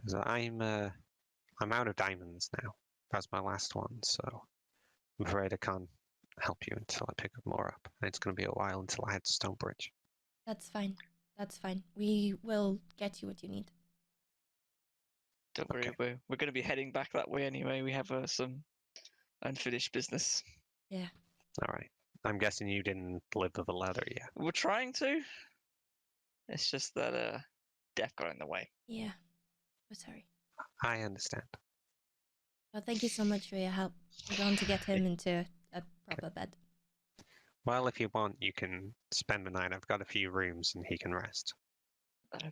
'Cause I'm out of diamonds now. That's my last one, so I'm afraid I can't help you until I pick up more up. And it's going to be a while until I head to Stonebridge. That's fine. That's fine. We will get you what you need. Don't worry, Okay. we're going to be heading back that way anyway. We have some unfinished business. All right. I'm guessing you didn't deliver the letter yet. We're trying to. It's just that death got in the way. Yeah. We're sorry. I understand. Well, thank you so much for your help. We're going to get him into a proper bed. Well, if you want, you can spend the night. I've got a few rooms and he can rest.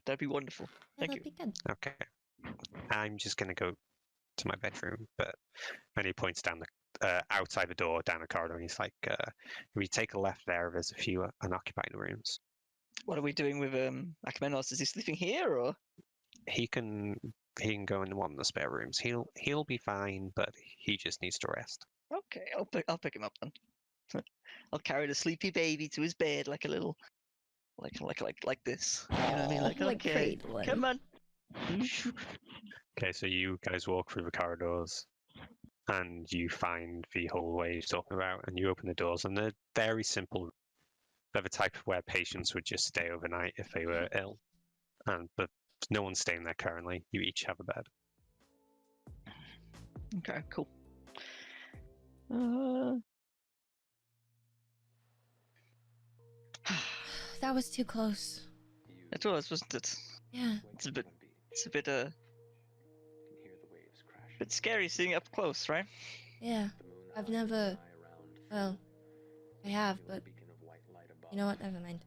That'd be wonderful. Yeah, Thank that'd you. be good. Okay. I'm just going to go to my bedroom, but and he points down the outside the door, down the corridor, and he's like, if we take a left there, there's a few unoccupied rooms. What are we doing with Akmenos? Is he sleeping here or? He can go in one of the spare rooms. He'll be fine, but he just needs to rest. Okay, I'll pick him up then. I'll carry the sleepy baby to his bed like a little, like this. You know what I mean? Like, Like okay, cradling. come on. Okay, so you guys walk through the corridors, and you find the hallway you're talking about, and you open the doors, and they're very simple. They're the type where patients would just stay overnight if they were ill, but no one's staying there currently. You each have a bed. Okay, cool. That was too close. It was, wasn't it? Yeah. It's a bit scary seeing it up close, right? Yeah. I've never. Well, I have, but you know what? Never mind.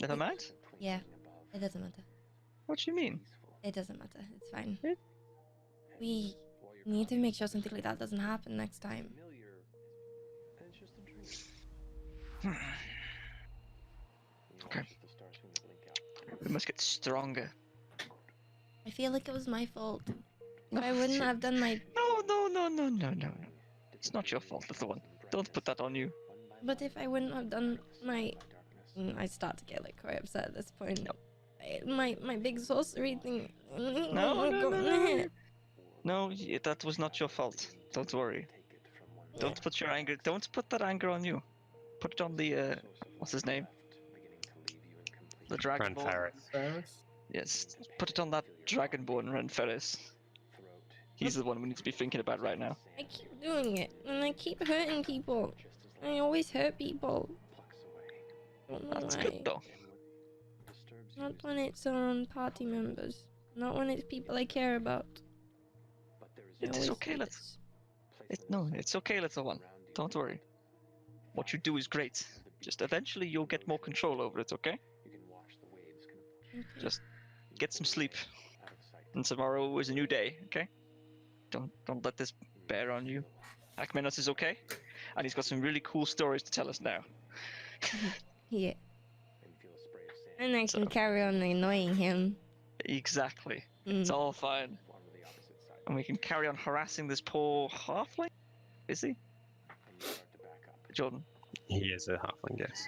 Never mind. Yeah. It doesn't matter. What do you mean? It doesn't matter. It's fine. It- We need to make sure something like that doesn't happen next time. Okay. We must get stronger. I feel like it was my fault. If I wouldn't have done my. No. It's not your fault, little one. Don't put that on you. But if I wouldn't have done my. I start to get like quite upset at this point. No. My big sorcery thing. No. No, that was not your fault. Don't worry. Don't put your anger. Don't put that anger on you. Put it on the what's his name? The Ren Dragonborn. Ferris. Yes, put it on that Dragonborn Ren Ferris. He's the one we need to be thinking about right now. I keep doing it, and I keep hurting people. I always hurt people. I don't know That's why. good though. Not when it's on party members. Not when it's people I care about. I It is always okay, do let's. this. It's okay, little one. Don't worry. What you do is great. Just eventually you'll get more control over it, okay? Okay. Just get some sleep. And tomorrow is a new day, okay? Don't let this bear on you. Akmenos is okay, and he's got some really cool stories to tell us now. Yeah. And I can So- carry on annoying him. Exactly. It's all fine. And we can carry on harassing this poor halfling? Is he? Jordan. He is a halfling, yes.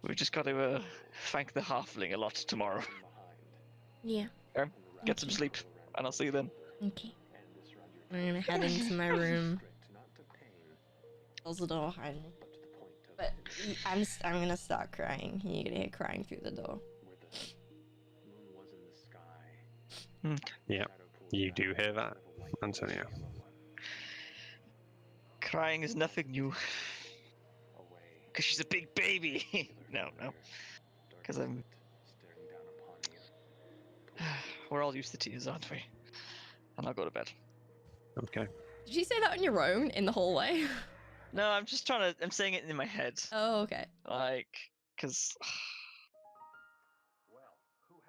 We've just got to thank the halfling a lot tomorrow. Yeah. Get some sleep, and I'll see you then. Okay. I'm gonna head into my room. Close the door behind me. But I'm gonna start crying. You're gonna hear crying through the door. Yeah, you do hear that, Antonio. Crying is nothing new. Because she's a big baby. No. Because I'm. We're all used to tears, aren't we? And I'll go to bed. Okay. Did you say that on your own in the hallway? No, I'm just trying to. I'm saying it in my head, Oh, okay. like, because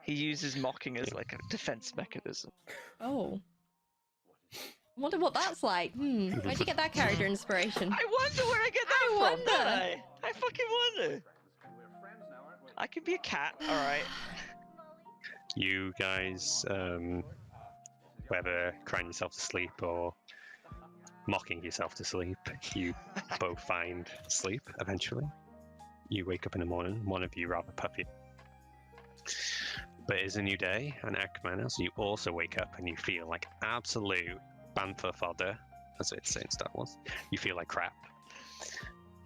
he uses mocking as like a defense mechanism. Oh. I wonder what that's like. Where'd you get that character inspiration? I wonder where I get that I from, don't wonder. I fucking wonder. I can be a cat, all right. You guys, whether crying yourself to sleep or mocking yourself to sleep, you both find sleep eventually. You wake up in the morning, one of you rather puffy. But it's a new day, and Akmanos, you also wake up and you feel like absolute bantha fodder, as it's in Star Wars. You feel like crap.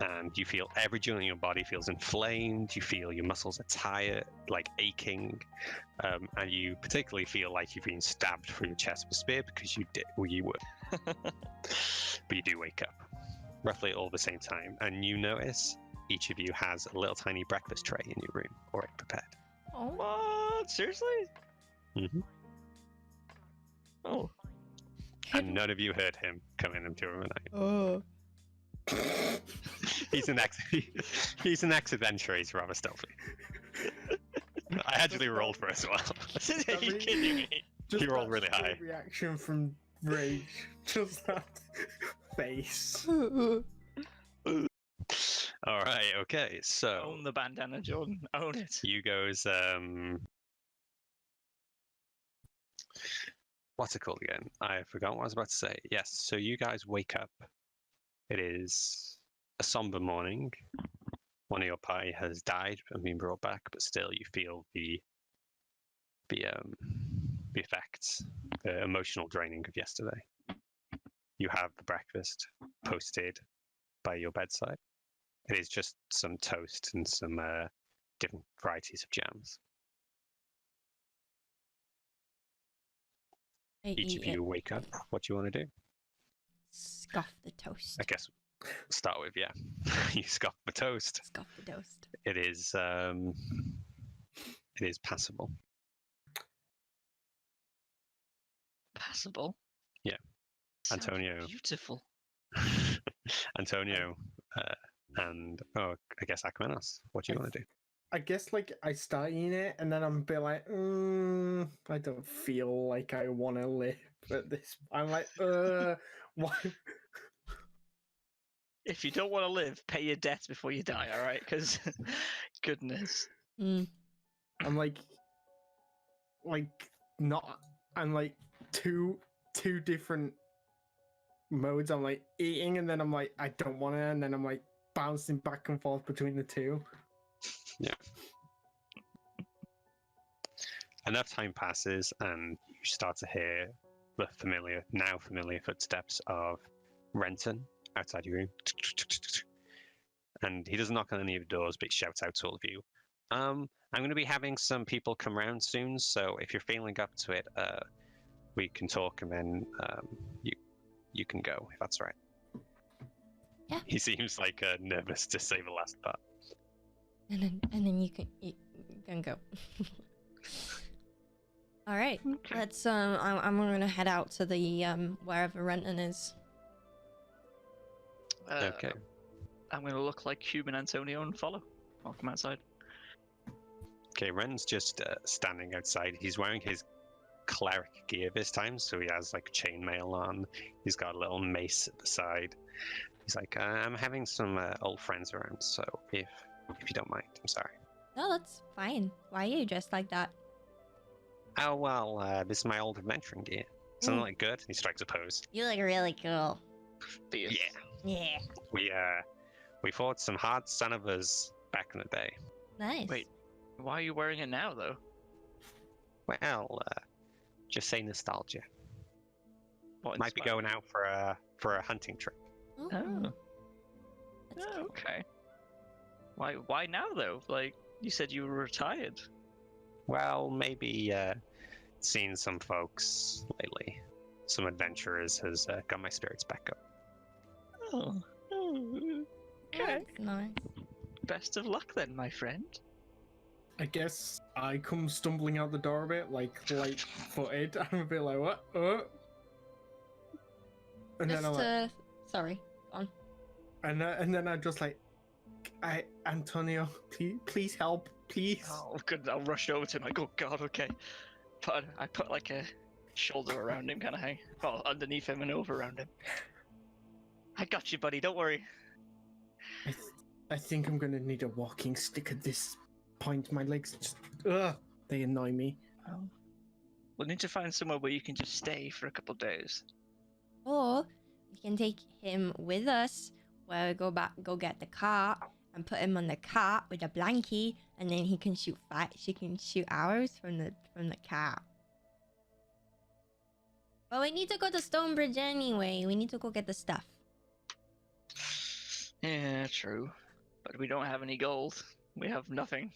And you feel every joint in your body feels inflamed. You feel your muscles are tired, like aching, and you particularly feel like you've been stabbed through your chest with a spear because you did, well, you would. But you do wake up, roughly all the same time, and you notice each of you has a little tiny breakfast tray in your room already prepared. Oh. What? Seriously? Mm-hmm. Oh. And none of you heard him come in into your room at night. Oh. He's an ex-adventurer. He's rather stealthy. I actually rolled for it as well. Are you kidding me? He rolled really high. Reaction from Rage, just that face. All right. Okay. So Own the bandana, Jordan. Own it. you goes. What's it called again? I forgot what I was about to say. Yes. So you guys wake up. It is a somber morning. One of your party has died and been brought back, but still you feel the effects, the emotional draining of yesterday. You have the breakfast posted by your bedside. It is just some toast and some different varieties of jams. Each of you wake up. What do you want to do? Scoff the toast. I guess start with, yeah. You scoff the toast. Scoff the toast. It is passable. Passable. Yeah. Sounds Antonio. Beautiful. Antonio and I guess Akmanos. What do you want to do? I guess like I start eating it and then I'm a bit like, I don't feel like I want to live at this. I'm like, why? If you don't want to live, pay your debts before you die, all right? Because, goodness. Mm. I'm like not. I'm like two different modes. I'm like eating and then I'm like I don't want to, and then I'm like bouncing back and forth between the two. Yeah. Enough time passes, and you start to hear the familiar footsteps of Renton outside your room. And he doesn't knock on any of the doors, but he shouts out to all of you. I'm going to be having some people come around soon, so if you're feeling up to it, we can talk, and then you can go, if that's right. Yeah. He seems like nervous to say the last part. And then you can go. All right, Okay. let's. I'm gonna head out to the wherever Renton is. Okay. I'm going to look like human Antonio and follow. I'll come outside. Okay, Ren's just standing outside. He's wearing his cleric gear this time, so he has like chainmail on. He's got a little mace at the side. He's like, I'm having some old friends around, so if you don't mind, I'm sorry. No, that's fine. Why are you dressed like that? Oh well, this is my old adventuring gear. Something like good. He strikes a pose. You look really cool. Fierce. Yeah. We fought some hard son of us back in the day. Nice. Wait, why are you wearing it now, though? Well, just say nostalgia. What Might be inspired going out for a hunting trip. Oh. Oh. That's Oh, cool. okay. Why now, though? Like, you said you were retired. Well, maybe seeing some folks lately, some adventurers has got my spirits back up. Oh. Okay. That's nice. Best of luck then, my friend. I guess I come stumbling out the door a bit, like light-footed. I'm a bit like, what? And then I'm like, Sorry. On. And then I'm just like, Antonio, please help, please. Oh, good. I'll rush over to him. Like, oh god, okay. I put like a shoulder around him, kind of thing. Well, underneath him and over around him. I got you, buddy. Don't worry. I think I'm gonna need a walking stick at this point. My legs just, they annoy me. Oh. We'll need to find somewhere where you can just stay for a couple days. Or we can take him with us, where we go get the cart and put him on the cart with a blankie, and then he can shoot arrows from the cart. But we need to go to Stonebridge anyway. We need to go get the stuff. Yeah, true. But we don't have any gold. We have nothing.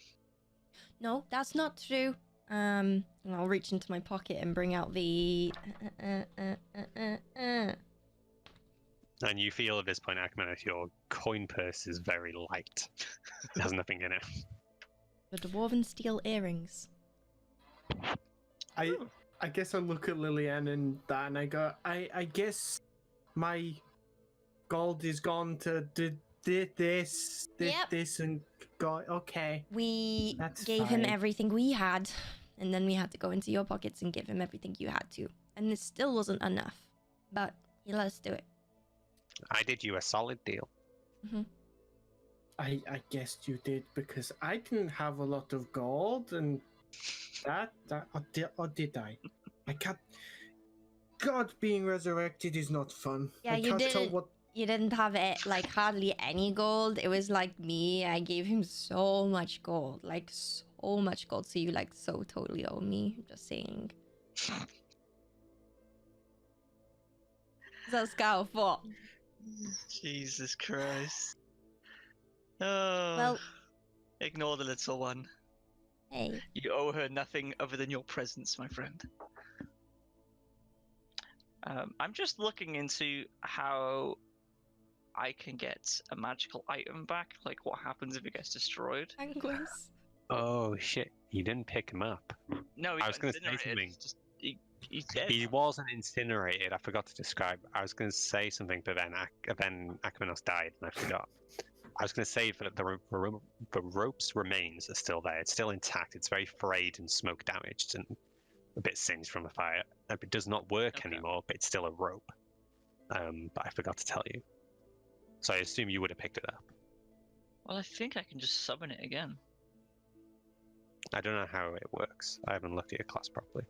No, that's not true. And I'll reach into my pocket and bring out the. And you feel at this point, Akmenos, your coin purse is very light. It has nothing in it. The dwarven steel earrings. I guess I look at Lillian and that, and I go, I guess my gold is gone to this, and go. Okay. We That's gave him fine. everything we had, and then we had to go into your pockets and give him everything you had to, and it still wasn't enough. But he let us do it. I did you a solid deal. I guess you did, because I didn't have a lot of gold, and that or did I? I can't. God being resurrected is not fun. Yeah, I you can't tell didn't- what. You didn't have it, like hardly any gold. It was like me. I gave him so much gold, like so much gold. So you like so totally owe me. Just saying. That's Scout for. Jesus Christ. Oh. Well, Ignore the little one. hey. You owe her nothing other than your presence, my friend. I'm just looking into how I can get a magical item back. Like, what happens if it gets destroyed? Anguis. Oh shit! You didn't pick him up. No, he I was got going to say incinerated. something. It's just, he's dead. He wasn't incinerated. I forgot to describe. I was going to say something, but then Akmenos died, and I forgot. I was going to say that the rope's remains are still there. It's still intact. It's very frayed and smoke damaged and a bit singed from the fire. It does not work Okay. anymore, but it's still a rope. But I forgot to tell you. So I assume you would have picked it up. Well, I think I can just summon it again. I don't know how it works. I haven't looked at your class properly.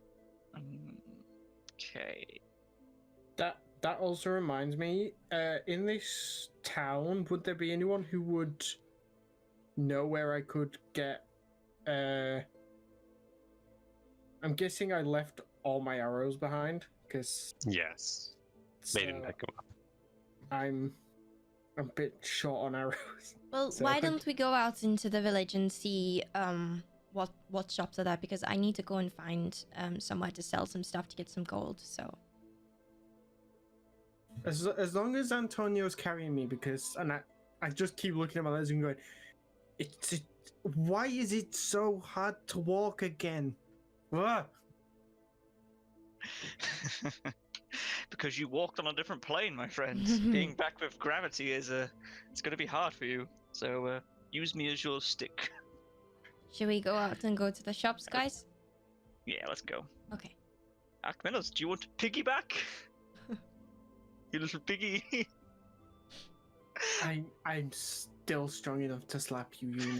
Okay. That also reminds me. In this town, would there be anyone who would know where I could get? I'm guessing I left all my arrows behind because Yes. They didn't pick him up. I'm a bit short on arrows. Well, So why I think- don't we go out into the village and see what shops are there? Because I need to go and find somewhere to sell some stuff to get some gold. So As long as Antonio's carrying me, because I just keep looking at my legs and going, why is it so hard to walk again? Ah! Because you walked on a different plane, my friend. Being back with gravity is it's going to be hard for you. So use me as your stick. should we go out and go to the shops, guys? Yeah, let's go. Okay. Akmenos, do you want to piggyback? You little piggy. I'm still strong enough to slap you, you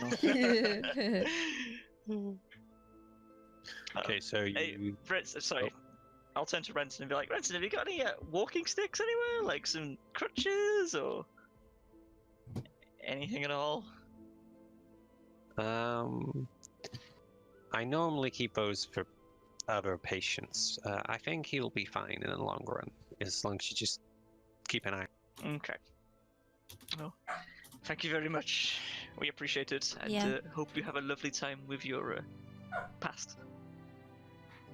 know. Okay, so Hey, you. sorry. I'll turn to Renton and be like, Renton, have you got any walking sticks anywhere? Like some crutches or anything at all? I normally keep those for other patients. I think he'll be fine in the long run, as long as you just keep an eye. Okay. Well, thank you very much. We appreciate it, and Yeah. hope you have a lovely time with your past.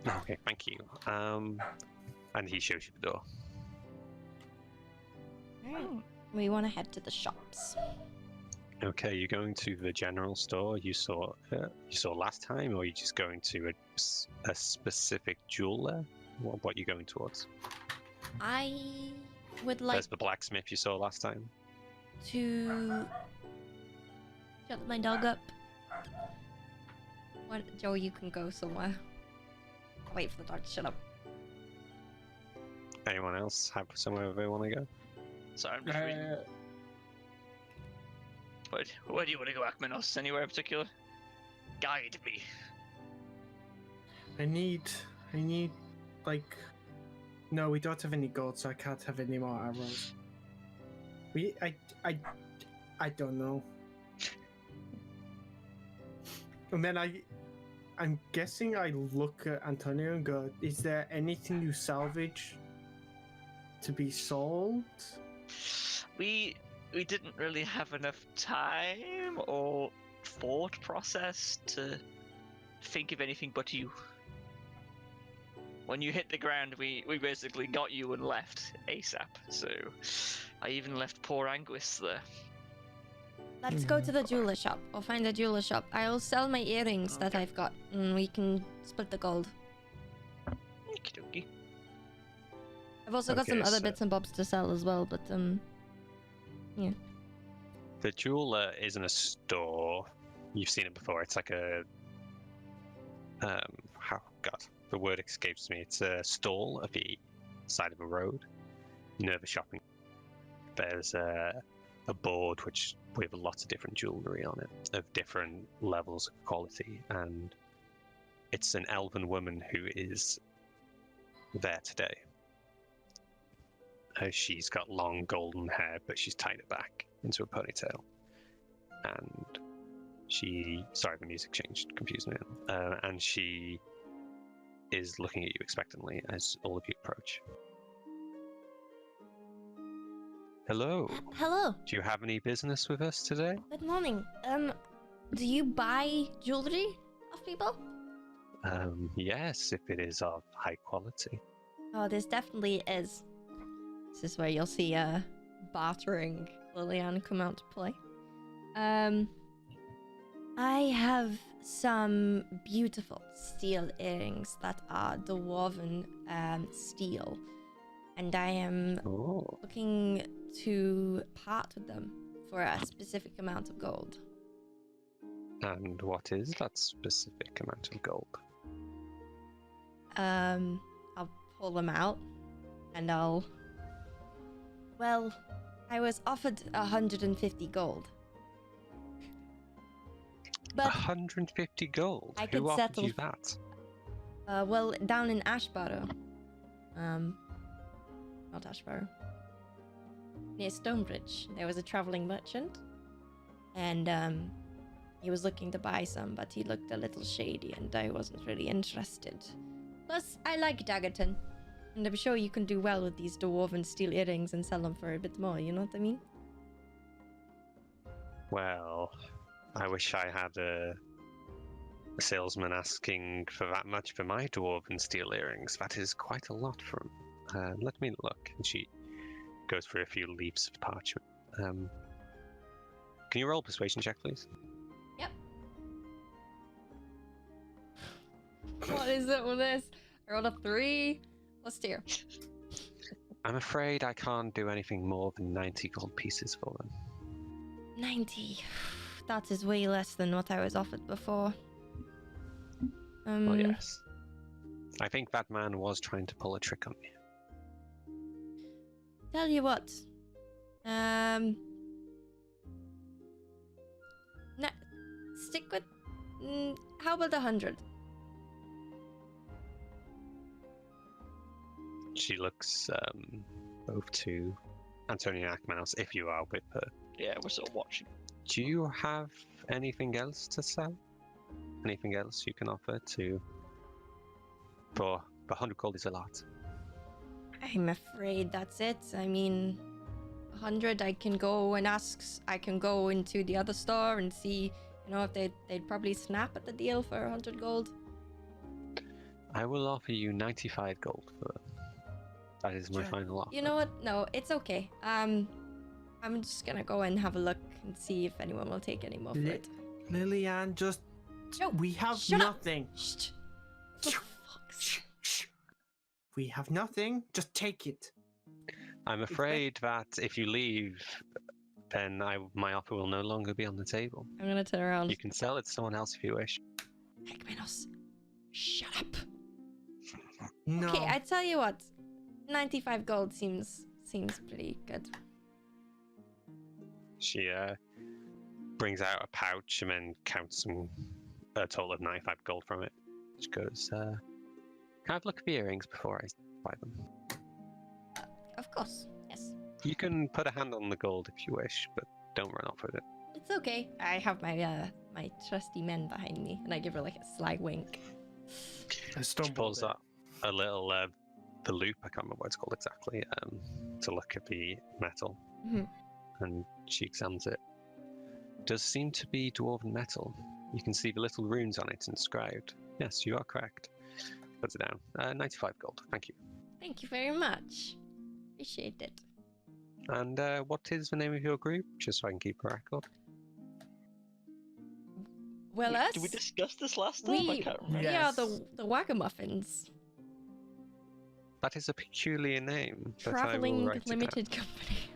Okay, thank you. And he shows you the door. Alright. We want to head to the shops. Okay, you're going to the general store you saw last time, or are you just going to a specific jeweler? What are you going towards? I would like. There's the blacksmith you saw last time. to shut my dog up. What, Joe? You can go somewhere. Wait for the dog to shut up. Anyone else have somewhere they want to go? Sorry, I'm just reading. Where do you want to go, Akmenos? Anywhere in particular? Guide me. I need, like, no, we don't have any gold, so I can't have any more arrows. I don't know. And then I'm guessing I look at Antonio and go, is there anything you salvage to be sold? We didn't really have enough time or thought process to think of anything but you. When you hit the ground, we basically got you and left ASAP. So I even left poor Anguis there. Let's go to the jeweler shop. I'll find a jeweler shop. I'll sell my earrings that I've got, and we can split the gold. Okie dokie. I've also got some other bits and bobs to sell as well, but yeah. The jeweler isn't a store. You've seen it before. It's like a the word escapes me. It's a stall at the side of a road near the shopping. There's a board which with lots of different jewelry on it of different levels of quality, and it's an elven woman who is there today. She's got long golden hair, but she's tied it back into a ponytail, and sorry, the music changed, confused me, and she is looking at you expectantly as all of you approach. Hello. Hello. Do you have any business with us today? Good morning. Do you buy jewelry of people? Yes, if it is of high quality. Oh, this definitely is. This is where you'll see bartering Lillian come out to play. I have some beautiful steel earrings that are dwarven steel, and I am looking to part with them for a specific amount of gold. And what is that specific amount of gold? I'll pull them out, and I was offered 150 gold. But 150 gold? I could Who offered settle you that? Down in Ashbarrow. Not Ashbarrow. Near Stonebridge, there was a traveling merchant, and he was looking to buy some, but he looked a little shady, and I wasn't really interested. Plus, I like Daggerton, and I'm sure you can do well with these dwarven steel earrings and sell them for a bit more, you know what I mean? Well, I wish I had a salesman asking for that much for my dwarven steel earrings. That is quite a lot for him. Let me look. And she goes through a few leaves of parchment. Can you roll a persuasion check, please? Yep. What is it with this? I rolled a 3. Let's steer. I'm afraid I can't do anything more than 90 gold pieces for them. 90. That is way less than what I was offered before. Well, yes. I think that man was trying to pull a trick on me. Tell you what. Stick with... how about 100? She looks both to Antonia and Akmanos, if you are with her. Yeah, we're sort of watching. Do you have anything else to sell? Anything else you can offer to... For 100 gold is a lot. I'm afraid that's it. I mean, 100, I can go and ask... I can go into the other store and see, you know, if they'd probably snap at the deal for 100 gold. I will offer you 95 gold for them. That is my final offer. You know what? No, it's okay. I'm just gonna go and have a look and see if anyone will take any more for it. Lillian, just... Joe, we have shut nothing. Up. Shh. For fuck's sake. We have nothing. Just take it. I'm afraid that if you leave then my offer will no longer be on the table. I'm gonna turn around. You can sell it to someone else if you wish. Ekmenos, shut up. No. Okay, I tell you what, 95 gold seems pretty good. She brings out a pouch and then counts a total of 95 gold from it. She goes, can I have a look at the earrings before I buy them? Of course, yes. You can put a hand on the gold if you wish, but don't run off with it. It's okay. I have my my trusty men behind me, and I give her like a sly wink. She pulls up a little the loop. I can't remember what it's called exactly. To look at the metal, and she examines it. Does seem to be dwarven metal. You can see the little runes on it inscribed. Yes, you are correct. Puts it down. 95 gold. Thank you. Thank you very much. Appreciate it. And what is the name of your group? Just so I can keep a record. Well, us. Did we discuss this last time? I can't remember. We are the Wagamuffins. That is a peculiar name. Traveling limited company.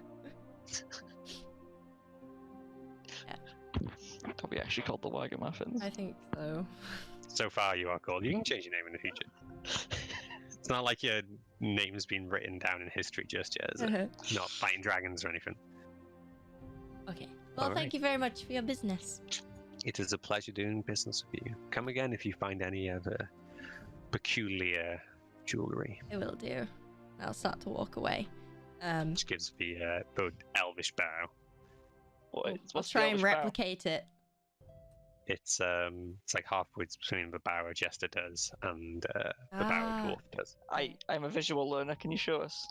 Are we actually called the Wagamuffins? I think so. So far, you are called. You can change your name in the future. It's not like your name's been written down in history just yet, is it? Not fighting dragons or anything. Okay. Well, thank you very much for your business. It is a pleasure doing business with you. Come again if you find any other peculiar jewellery. It will do. I'll start to walk away. Which gives the elvish bow. I'll try and replicate it. It's like halfway between the bow a jester does and the bow a dwarf does. I'm a visual learner. Can you show us?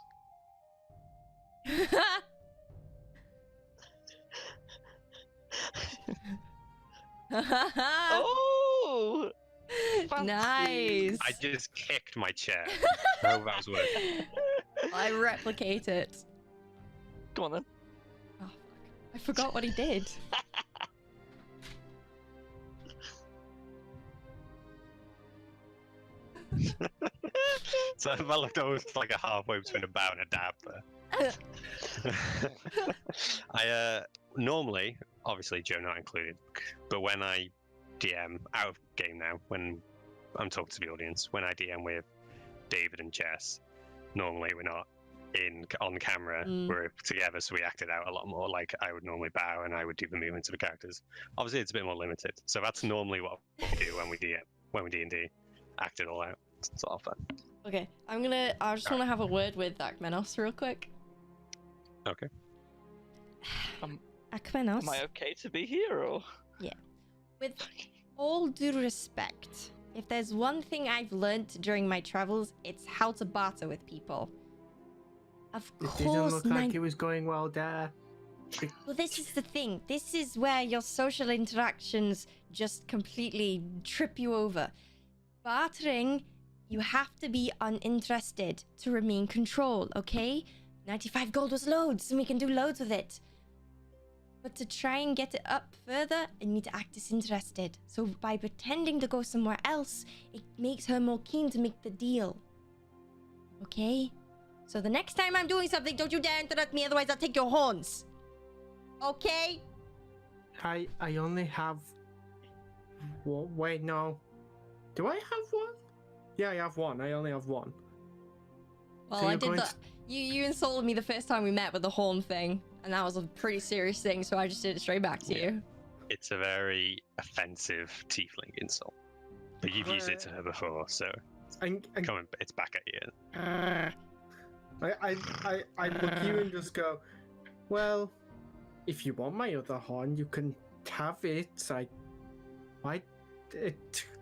Oh! Nice. I just kicked my chair. I hope that was working. I replicate it. Come on then. Oh, fuck. I forgot what he did. So I looked almost like a halfway between a bow and a dab there. I normally, obviously Joe not included, but when I DM out of game now, when I'm talking to the audience, when I DM with David and Jess, normally we're not on camera, we're together, so we act it out a lot more. Like I would normally bow and I would do the movements of the characters. Obviously it's a bit more limited, so that's normally what we do when we D&D, act it all out. It's all fun. Okay, I just want to have a word with Akmenos real quick. Okay. Akmenos. Am I okay to be here, or? Yeah. With all due respect, if there's one thing I've learnt during my travels, it's how to barter with people. Of course, it didn't look like it was going well there. Well, this is the thing. This is where your social interactions just completely trip you over. Bartering, you have to be uninterested to remain control, okay? 95 gold was loads, and we can do loads with it. But to try and get it up further, I need to act disinterested. So by pretending to go somewhere else, it makes her more keen to make the deal. Okay? So the next time I'm doing something, don't you dare interrupt me, otherwise I'll take your horns. Okay? I only have... Wait, no. Do I have one? Yeah, I have one. I only have one. Well, So I you're did going that. You insulted me the first time we met with the horn thing, and that was a pretty serious thing, so I just did it straight back to you. It's a very offensive tiefling insult. But you've used it to her before, so it's back at you. I look at you and just go, well, if you want my other horn, you can have it.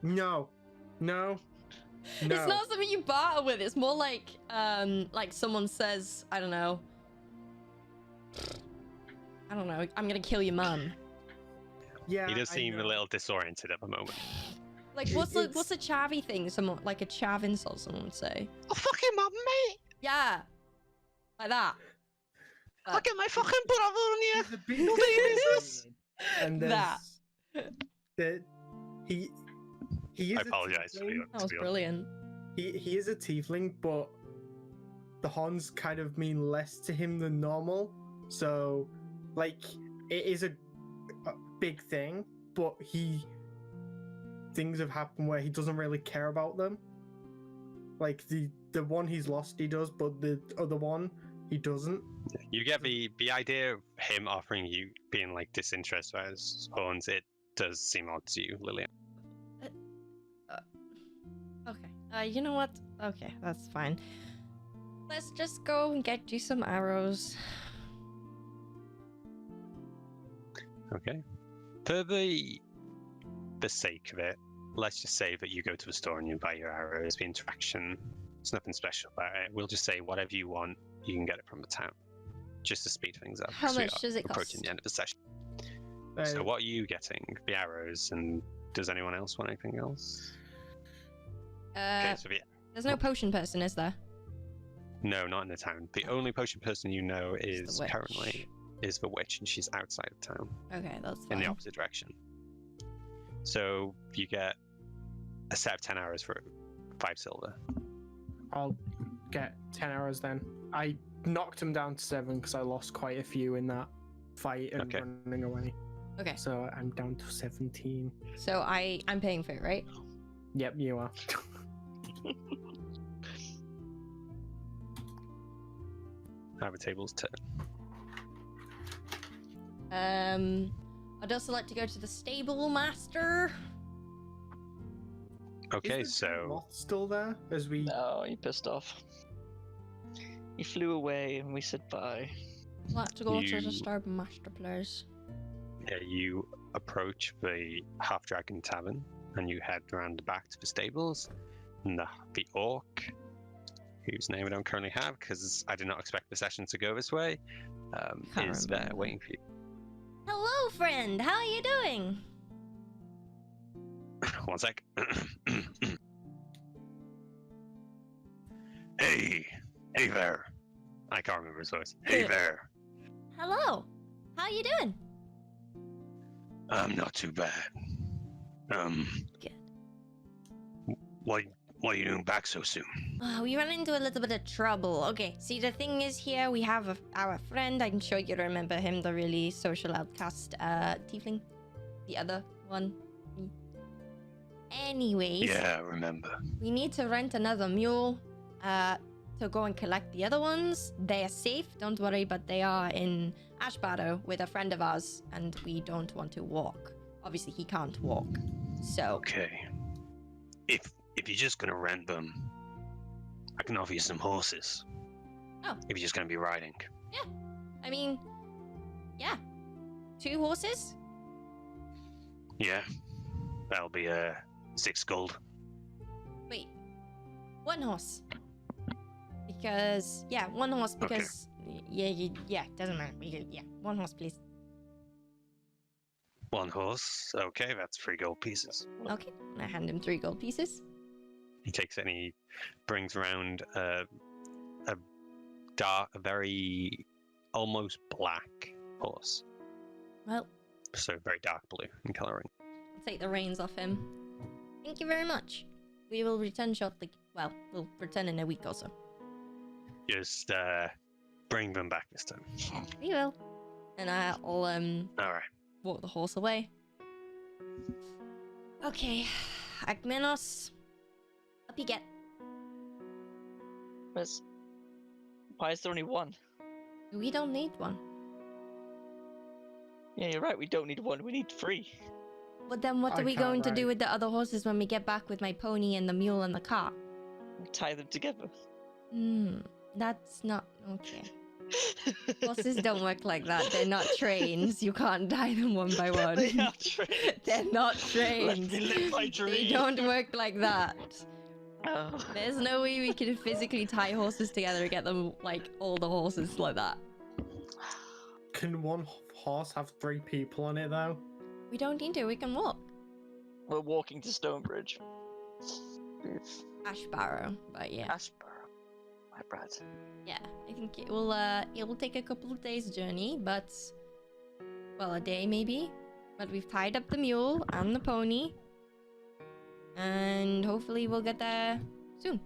No. It's not something you barter with. It's more like someone says, I don't know, I'm gonna kill your mum. Yeah. He does seem a little disoriented at the moment. Like, what's a chavvy thing? Someone like a chav insult someone would say. Oh, fuck him up, mate! Yeah, like that. I'll get my fucking brother on you. No business. And that. He is I apologize for you. That was brilliant. He is a tiefling, but the horns kind of mean less to him than normal. So Like, it is a big thing, but things have happened where he doesn't really care about them. Like, the one he's lost, he does, but the other one, he doesn't. You get the idea of him offering you being like disinterested by his horns. It does seem odd to you, Lillian. Okay. You know what? Okay, that's fine. Let's just go and get you some arrows. Okay. For the sake of it, let's just say that you go to the store and you buy your arrows. The interaction, there's nothing special about it. We'll just say whatever you want, you can get it from the town, just to speed things up. How 'cause we much are does it approaching cost? the end of the session. So what are you getting? The arrows, and does anyone else want anything else? Okay, so There's no potion person, is there? no, not in the town. The only potion person you know is witch. currently is the witch, and she's outside of town Okay, that's in fine. the opposite direction. So you get a set of 10 arrows for 5 silver. I'll get 10 arrows then. I knocked him down to 7 because I lost quite a few in that fight and Okay. running away. Okay, So I'm down to 17. so I'm paying for it, right? Yep, you are. Have a table's turn. I'd also like to go to the stable master. Okay, Is the so moth still there? As we No, he pissed off. He flew away and we said bye. I'd like to go to You- the stable master, please. yeah, you approach the Half Dragon Tavern and you head around the back to the stables. And the orc, whose name I don't currently have because I did not expect the session to go this way, Can't is there remember. waiting for you. Hello, friend. How are you doing? One sec. Hey there. I can't remember his voice. Hey there. Hello. How are you doing? I'm not too bad. Good. Why are you doing back so soon? We ran into a little bit of trouble. Okay, see, the thing is here, we have our friend. I'm sure you remember him, the really social outcast, tiefling. The other one. Anyways, Yeah, I remember. we need to rent another mule to go and collect the other ones. They are safe, don't worry, but they are in Ash Barrow with a friend of ours, and we don't want to walk. Obviously, he can't walk. So, Okay. If you're just gonna rent them, I can offer you some horses. Oh. If you're just gonna be riding. I mean, yeah. 2 horses? Yeah. That'll be 6 gold. Wait, 1 horse. Because, yeah, 1 horse because, yeah, doesn't matter. Yeah, 1 horse, please. 1 horse. Okay, that's 3 gold pieces. Okay, I hand him 3 gold pieces. He takes it and he brings around a very almost black horse. Well, So very dark blue in coloring. I'll take the reins off him. Thank you very much. We will return shortly. Well, we'll return in a week or so. Just bring them back this time. We will. And I'll, All right. walk the horse away. Okay, Agmenos. Up you get. Why is there only 1? We don't need 1. Yeah, you're right. We don't need 1. We need 3. But then what I are we can't going to do ride. with the other horses when we get back with my pony and the mule and the cart? Tie them together. That's not okay. Horses don't work like that. They're not trained. You can't tie them one by one. They are trained. They're not Let trained. me live my dream. They don't work like that. Oh. There's no way we can physically tie horses together and get them like all the horses like that. Can 1 horse have 3 people on it though? We don't need to. We can walk. We're walking to Stonebridge. Ash Barrow, but yeah, Ashborough. My bad. yeah. I think it will take a couple of days journey, but well, a day maybe. But we've tied up the mule and the pony, and hopefully we'll get there soon.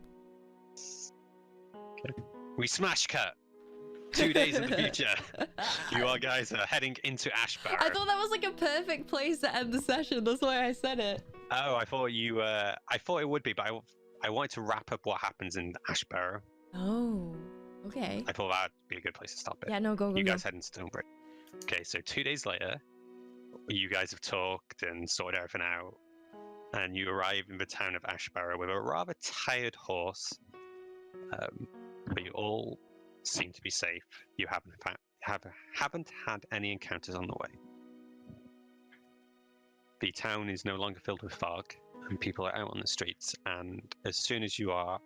We smash cut. 2 days in the future, you all guys are heading into Ashbarrow. I thought that was like a perfect place to end the session. That's why I said it. Oh, I thought you. I thought it would be, but I wanted to wrap up what happens in Ashbarrow. Oh, okay. I thought that'd be a good place to stop it. Yeah, no, go. You guys head into Stonebridge. Okay, so 2 days later, you guys have talked and sorted everything out, and you arrive in the town of Ashbarrow with a rather tired horse. But you all seem to be safe. You haven't had any encounters on the way. The town is no longer filled with fog, and people are out on the streets. And as soon as you are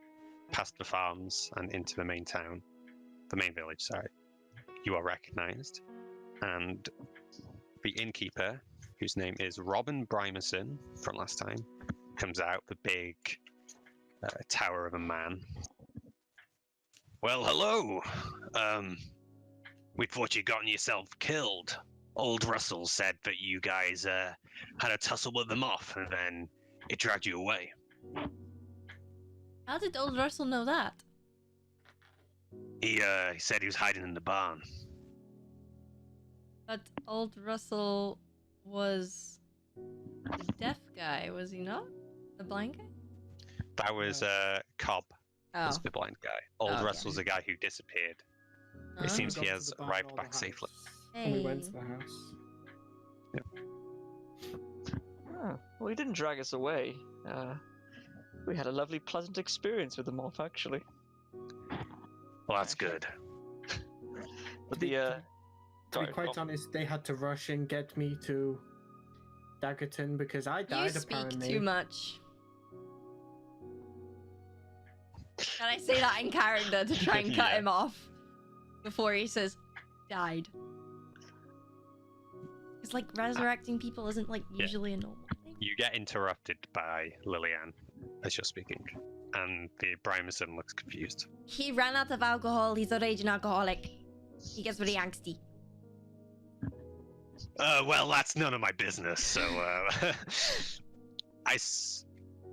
past the farms and into the main town, the main village, sorry, you are recognized. And the innkeeper, whose name is Robin Brymerson from last time, comes out, the big tower of a man. Well, hello. We thought you'd gotten yourself killed. Old Russell said that you guys had a tussle with them off, and then it dragged you away. How did old Russell know that? He said he was hiding in the barn. But old Russell was the deaf guy, was he not? The blind guy? That was Cobb, Oh. was the blind guy. Old Oh, okay. Russell's the guy who disappeared. Oh. It seems he Got to has the barn arrived or back the safely. house. And we went to Hey. the house. Oh, well, he didn't drag us away. We had a lovely, pleasant experience with the moth, actually. Well, that's good. But the To sorry, be quite go on. honest, they had to rush and get me to Daggerton because I You died speak apparently. too much. Can I say that in character to try and cut Yeah. him off before he says died? It's like resurrecting people isn't like Yeah. usually a normal thing. You get interrupted by Lillian as you're speaking, and the Brymerson looks confused. He ran out of alcohol. He's a raging alcoholic. He gets very angsty. Well, that's none of my business, so,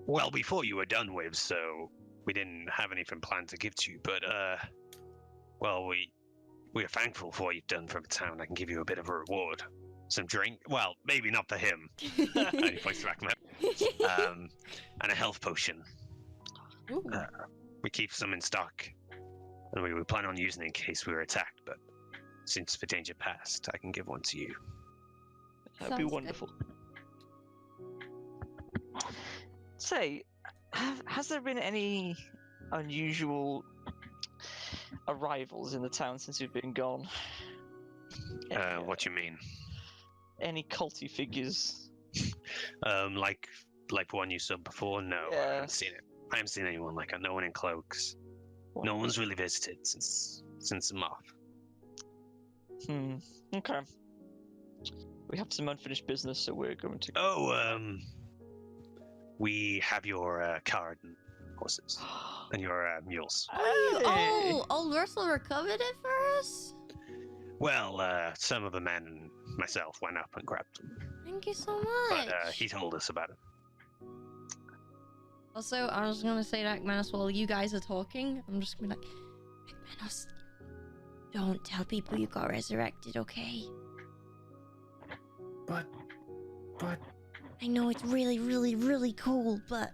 well, we thought you were done with, so we didn't have anything planned to give to you, but, well, we're thankful for what you've done for the town. I can give you a bit of a reward. Some drink, well, maybe not for him, and he points back and a health potion. Ooh. We keep some in stock, and we plan on using it in case we were attacked, but since the danger passed, I can give one to you. That'd be Sounds good. wonderful. Say, has there been any unusual arrivals in the town since you've been gone? What do you mean? Any culty figures? Like the one you saw before? No, I Yeah. haven't seen it. I haven't seen anyone like that. No one in cloaks. No one's really visited since the moth. Okay. We have some unfinished business, so we're going to. Oh, we have your card and horses and your mules. Oh, old Russell recovered it for us? Well, some of the men and myself went up and grabbed them, Thank you so much. but he told us about it. Also, I was gonna say to Akmanos while you guys are talking, I'm just gonna be like, Akmanos, don't tell people you got resurrected, okay? But I know it's really, really, really cool, but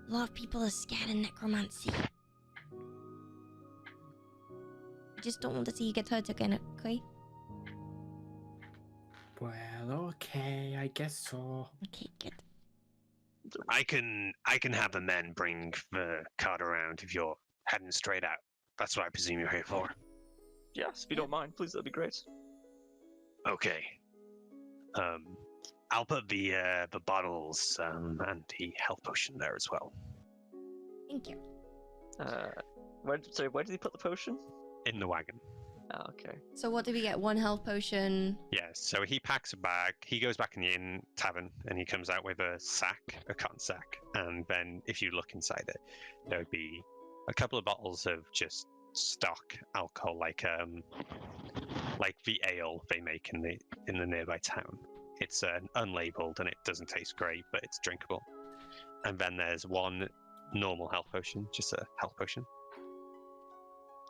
a lot of people are scared of necromancy. I just don't want to see you get hurt again, okay? well, okay, I guess so. Okay, good. I can have the men bring the card around if you're heading straight out. That's what I presume you're here for. Yes, if you don't mind, please, that'd be great. Okay. I'll put the bottles and the health potion there as well. Thank you. Where did he put the potion? In the wagon. Oh, okay. So what did we get? One health potion. Yeah, so he packs a bag, he goes back in the inn tavern, and he comes out with a cotton sack, and then if you look inside it, there would be a couple of bottles of just stock alcohol, like the ale they make in the nearby town. It's unlabeled and it doesn't taste great, but it's drinkable. And then there's one normal health potion, just a health potion.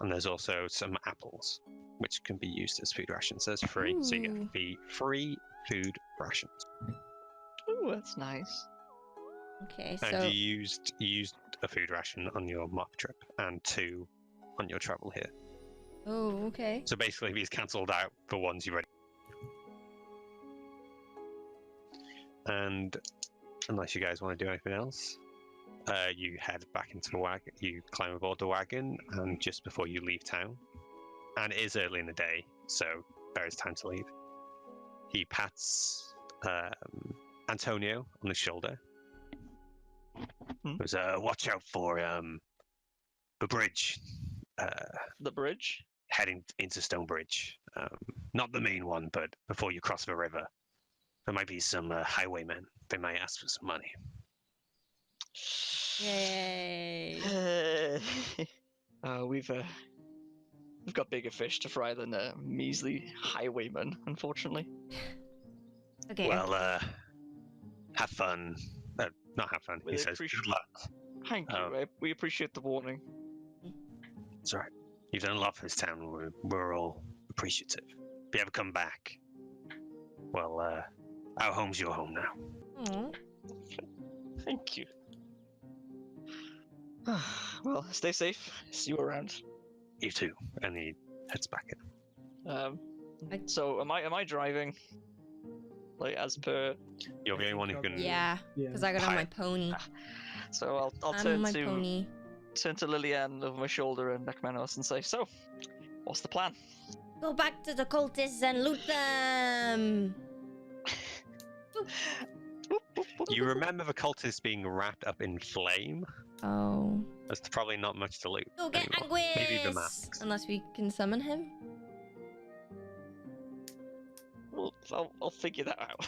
And there's also some apples. which can be used as food rations. So it's free. So you Ooh. get the free food rations. Ooh, that's nice. Okay, And so you used a food ration on your mock trip and 2 on your travel here. oh, okay. So basically, these cancelled out the ones you already. And unless you guys want to do anything else, you head back into the wagon. You climb aboard the wagon, and just before you leave town, and it is early in the day, so there is time to leave. He pats Antonio on the shoulder. Goes, watch out for the bridge. The bridge? Heading into Stonebridge. Not the main one, but before you cross the river. There might be some highwaymen. They might ask for some money. Yay. We've got bigger fish to fry than measly highwaymen, unfortunately. Okay. Well, have fun. Not have fun. Well, He I says, appreciate- good luck. Thank you. We appreciate the warning. It's all right. You've done a lot for this town. We're all appreciative. If you ever come back, well, our home's your home now. Aw. Thank you. Well, stay safe. See you around. You too. And he heads back in. So am I driving? Like as per. You're the only one who can. Yeah, because I got on my pony. So I'll I'm on turn my to pony. Lillian over my shoulder and Ekmenos and say, so, what's the plan? Go back to the cultists and loot them. You remember the cultists being wrapped up in flame? Oh. There's probably not much to loot. Go get anymore. Maybe the Anguis! masks. Unless we can summon him. Well, I'll figure that out.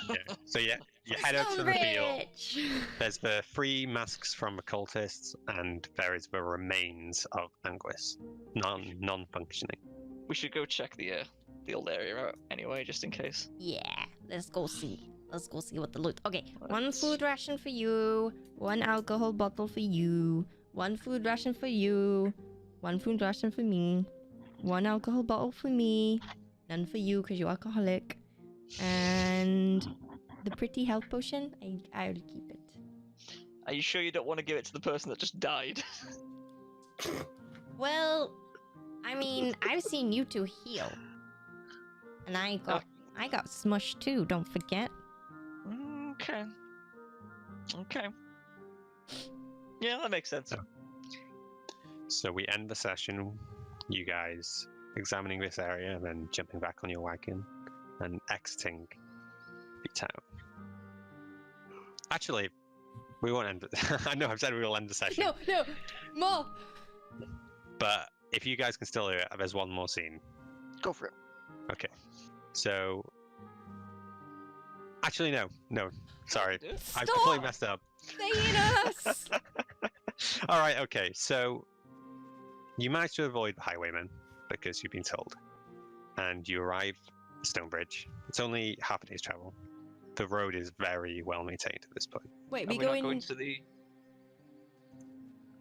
Yeah. So yeah, you head out to the field. Stonebridge! There's the 3 masks from the cultists, and there is the remains of Anguis, non-functioning. We should go check the old area out anyway, just in case. Yeah, let's go see. Let's go see what the loot. Okay, one Let's- food ration for you, 1 alcohol bottle for you, 1 food ration for you, 1 food ration for me, 1 alcohol bottle for me, none for you because you're alcoholic, and the pretty health potion, I'll keep it. Are you sure you don't want to give it to the person that just died? Well, I mean, I've seen you 2 heal, and I got smushed too. Don't forget. Okay. Okay. Yeah, that makes sense. So we end the session, you guys examining this area and then jumping back on your wagon and exiting the town. Actually, we won't end it. I know I've said we will end the session. No, more. But if you guys can still do it, there's one more scene. Go for it. Okay. So. Actually, no. Sorry. Do it. I Stop! completely messed up. Stay in us. All right, okay. So you managed to avoid the highwaymen because you've been told. And you arrive at Stonebridge. It's only half a day's travel. The road is very well maintained at this point. Wait, Are we we not going. going to the?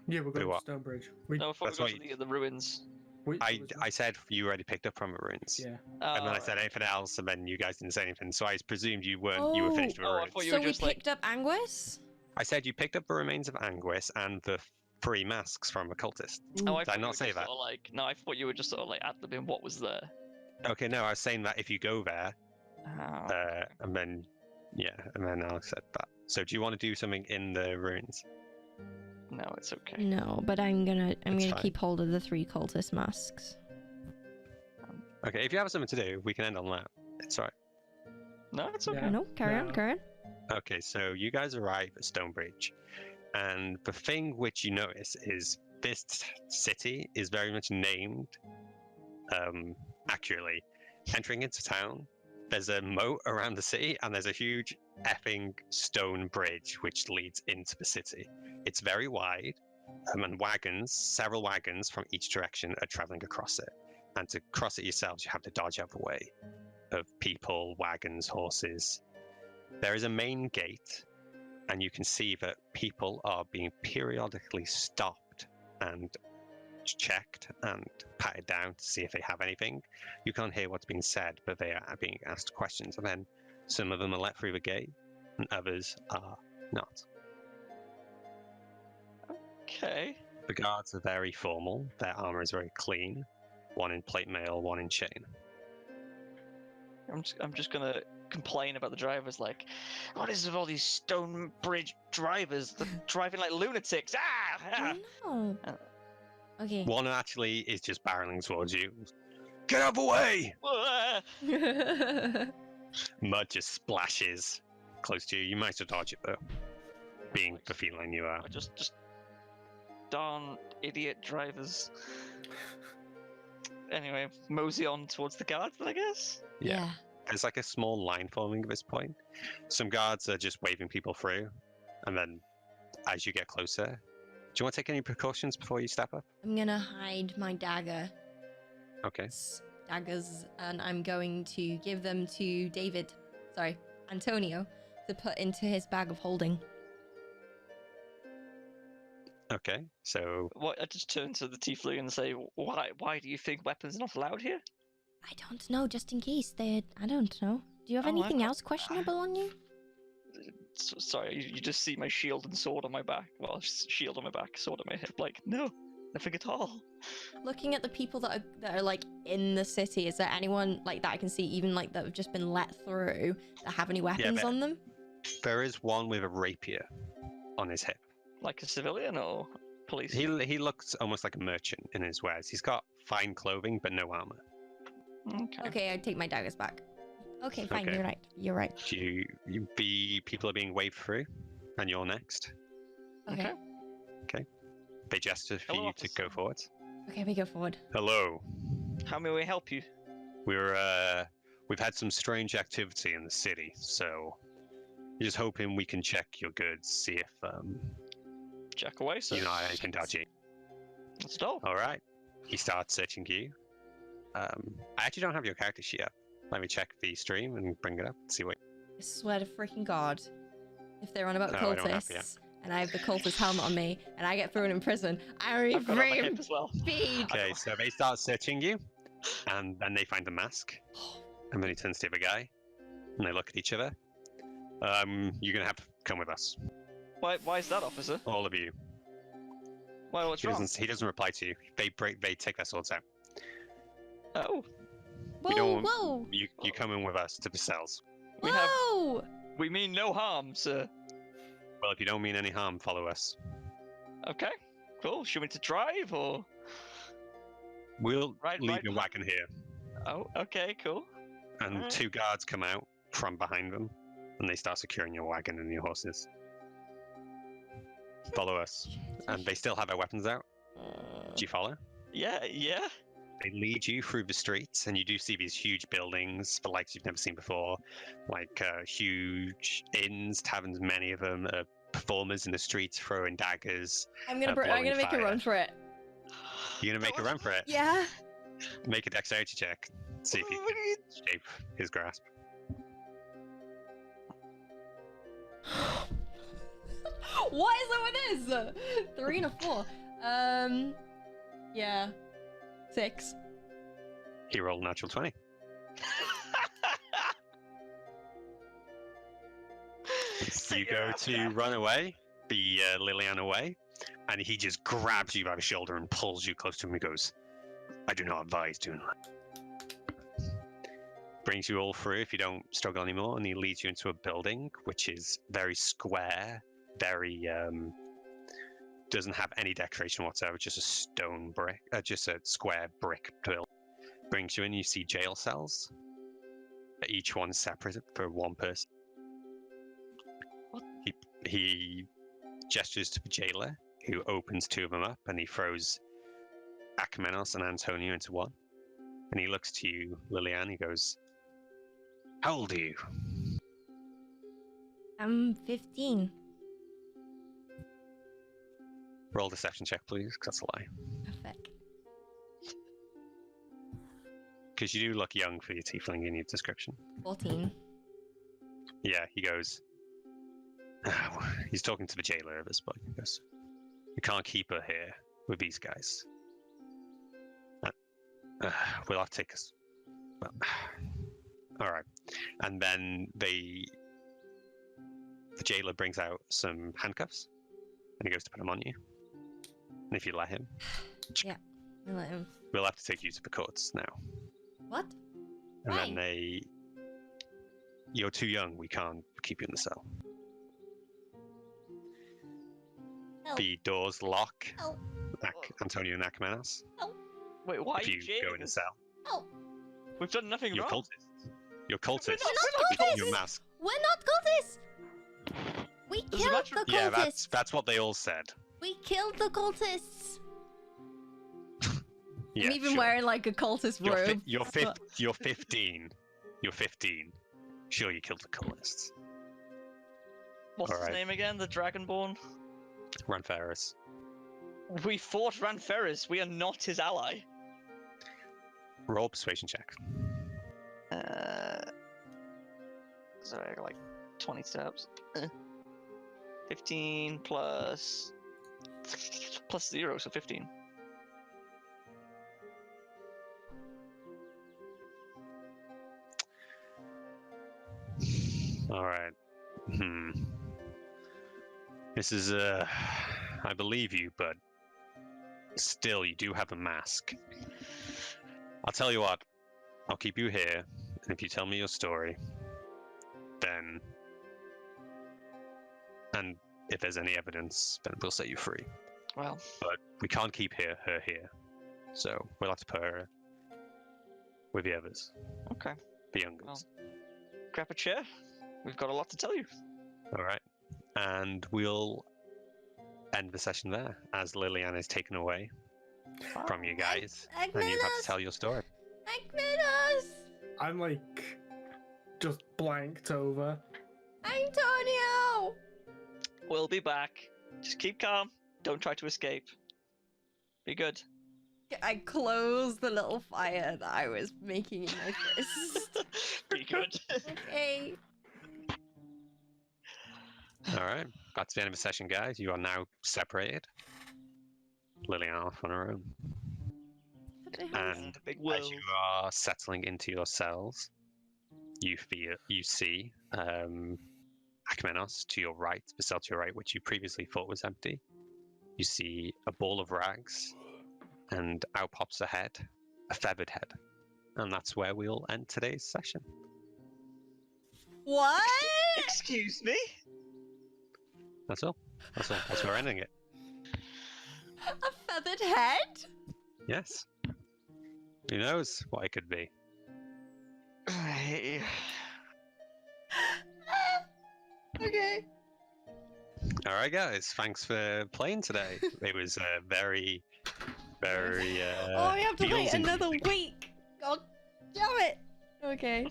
Yeah, we're going to what? Stonebridge. No, I thought That's we what were going to the ruins. I said you already picked up from the ruins. Yeah. And then I said anything else, and then you guys didn't say anything. So I presumed you weren't. You were finished with the Oh, I ruins. thought you So were we just like. picked up Anguis. I said you picked up the remains of Anguis and the 3 masks from the cultist. Oh, I Did I thought you not were say just that? Sort of like, no, I thought you were just sort of like ad-libbing what was there. Okay, no, I was saying that if you go there, Oh, and then Alex said that. So do you want to do something in the ruins? no, it's okay. No, but I'm It's gonna fine. keep hold of the 3 cultist masks. Okay, if you have something to do, we can end on that. It's alright. No, it's okay. Yeah. No, carry on, No. carry on. Okay, so you guys arrive at Stonebridge, and the thing which you notice is this city is very much named accurately. Entering into town, there's a moat around the city, and there's a huge effing stone bridge which leads into the city. It's very wide, and several wagons from each direction are traveling across it. And to cross it yourselves, you have to dodge out the way of people, wagons, horses. There is a main gate, and you can see that people are being periodically stopped and checked and patted down to see if they have anything. You can't hear what's being said, but they are being asked questions, and then some of them are let through the gate, and others are not. Okay. The guards are very formal. Their armor is very clean. One in plate mail, one in chain. I'm just gonna complain about the drivers. Like, what is with all these Stonebridge drivers? They're driving like lunatics. Ah! Oh no. Okay. One actually is just barreling towards you. Get out of the way! Ah! Mud just splashes close to you. You might have dodged it though, being the feline you are. Just darn idiot drivers. Anyway, mosey on towards the guards, I guess. Yeah. There's like a small line forming at this point. Some guards are just waving people through, and then as you get closer, do you want to take any precautions before you step up? I'm gonna hide my dagger. Okay. Daggers, and I'm going to give them to Antonio, to put into his bag of holding. Okay, so What? I just turn to the tiefling and say, Why do you think weapons are not allowed here? I don't know, just in case I don't know. Do you have Oh, anything else questionable on you? Sorry, you just see my shield and sword on my back. Well, shield on my back, sword on my hip. Like, no, nothing at all. Looking at the people that are like in the city, is there anyone like that I can see, even like that have just been let through, that have any weapons on them? there is one with a rapier on his hip. Like a civilian or police? He looks almost like a merchant in his wares. He's got fine clothing but no armor. Okay. Okay, I take my daggers back. Okay, fine, Okay. you're right. You're right. People are being waved through, and you're next. Okay. They gesture for Hello, you to go officer. forward. Okay, we go forward. Hello. How may we help you? We've had some strange activity in the city, so just hoping we can check your goods, see if Check away, sir. you know anything dodgy. Let's go. All right. He starts searching you. I actually don't have your character sheet up. Let me check the stream and bring it up and see what. I swear to freaking God, if they're on about No, I don't have it yet. cultists, and I have the cultist helmet on me, and I get thrown in prison, I I've got it on my reframe hip as well. speed. Okay, so they start searching you, and then they find the mask, and then he turns to the other guy, and they look at each other. You're gonna have to come with us, Why is that, officer? all of you. Why? What's He wrong? doesn't reply to you. They take their swords out. Oh, We Whoa, don't- whoa, You come in with us to the cells. We have- whoa! we mean no harm, sir. Well, if you don't mean any harm, follow us. Okay, cool. Should we to drive or? We'll Right, leave right. the wagon here, Oh, okay, cool. and Alright. 2 guards come out from behind them, and they start securing your wagon and your horses. Follow us, and they still have their weapons out. Do you follow? Yeah. They lead you through the streets, and you do see these huge buildings, the likes you've never seen before, like huge inns, taverns, many of them, performers in the streets throwing daggers. I'm gonna blowing make a fire. run for it. You're gonna make a run for it. Yeah. Make a dexterity check. See if you can escape his grasp. What is up with this? 3 and a 4. Yeah. 6. He rolled a natural 20. You go to run away, the Liliana away, and he just grabs you by the shoulder and pulls you close to him and goes, I do not advise doing that. Brings you all through if you don't struggle anymore, and he leads you into a building which is very square, very doesn't have any decoration whatsoever, just a stone brick, just a square brick build. Brings you in, you see jail cells. Each one separate for one person. He gestures to the jailer, who opens 2 of them up, and he throws Akmenos and Antonio into one. And he looks to you, Liliane, he goes, how old are you? I'm 15. Roll deception check, please, because that's a lie. Perfect. Because you do look young for your tiefling in your description. 14. Yeah, he goes, he's talking to the jailer of this, but he goes, you can't keep her here with these guys. We'll have to take us. Well, all right, and then the jailer brings out some handcuffs, and he goes to put them on you. And if you let him, I'll let him. we'll have to take you to the courts now. What? And Why? then you're too young. We can't keep you in the cell. Help. The doors lock. Help. Antonio and Akmenos. Wait, why are If you you go jailing in the us? cell, Help. We've done nothing you're wrong. cultists. You're cultists. We're not With cultists. your mask. We're not cultists. We There's a killed matter the of- Yeah, cultists. that's what they all said. We killed the cultists. Yeah, I'm even sure. wearing like a cultist You're, robe. you're But- 15. You're 15. Sure, you killed the cultists. What's his Alright. name again? The Dragonborn? Ranferris. We fought Ranferris. We are not his ally. Roll persuasion check. So I got like 20 steps. 15 plus 0, so 15. All right. This is I believe you, but still, you do have a mask. I'll tell you what. I'll keep you here, and if you tell me your story, then, and if there's any evidence, then we'll set you free. Well, But we can't keep her here, so we'll have to put her with the others, okay. the young ones. Grab a chair. We've got a lot to tell you. All right, and we'll end the session there as Liliana is taken away from you guys, and you have to tell your story. Agmenos! I'm like just blanked over. Antonio! We'll be back. Just keep calm. Don't try to escape. Be good. I closed the little fire that I was making in my fist. Be good. Okay. All right, that's the end of the session, guys. You are now separated. Liliana off on her own. And The big as world. you are settling into your cells, you see Akmenos to your right, the cell to your right, which you previously thought was empty. You see a ball of rags, and out pops a head, a feathered head. And that's where we'll end today's session. What? Excuse me? That's all. That's all. That's where we're ending it. A feathered head? Yes. Who knows what it could be? Okay. All right, guys. Thanks for playing today. It was very, very. Oh, we have to wait feels another increasing. week. God damn it. Okay.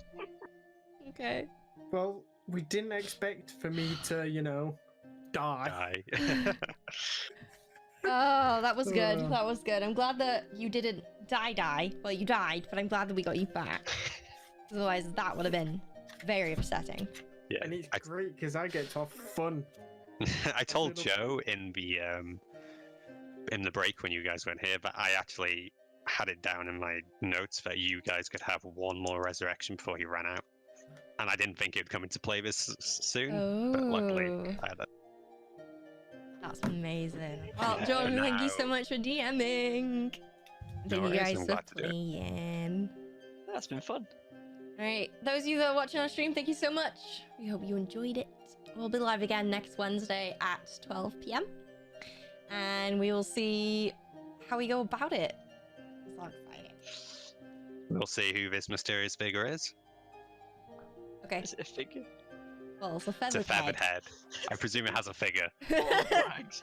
Okay. Well, we didn't expect for me to, die. Die. Oh, that was good. That was good. I'm glad that you didn't die. Well, you died, but I'm glad that we got you back. Otherwise, that would have been very upsetting. Yeah. And it's great because I get to have fun. I told Joe in the break when you guys weren't here, but I actually had it down in my notes that you guys could have one more resurrection before he ran out, and I didn't think it would come into play this soon. But luckily, I had that. That's amazing. Well, Jordan, thank you so much for DMing. No Thank you worries, guys I'm for glad to do it. playing. That's been fun. Alright, those of you that are watching on stream, thank you so much. We hope you enjoyed it. We'll be live again next Wednesday at 12 p.m. And we will see how we go about it. I'm so excited. We'll see who this mysterious figure is. Okay, Is it a figure? well, it's a It's feathered a feathered head. I presume it has a figure. Rags.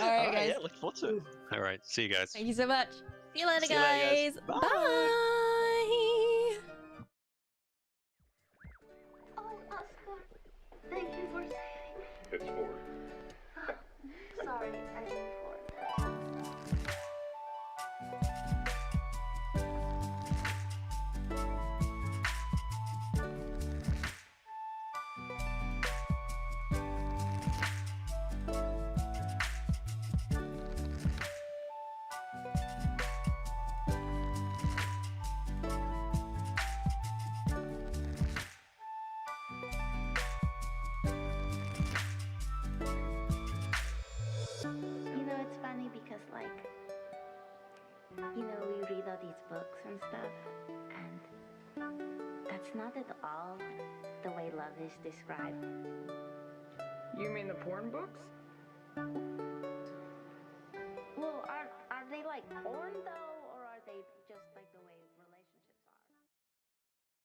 Alright, guys. Yeah, look forward to it. All right, see you guys. Thank you so much. See you later, See you later, guys. guys. Bye. Oh, Oscar, thank you for saving. It's forward. Sorry, I didn't for You know, we read all these books and stuff, and that's not at all the way love is described. You mean the porn books? Well, are they like porn though?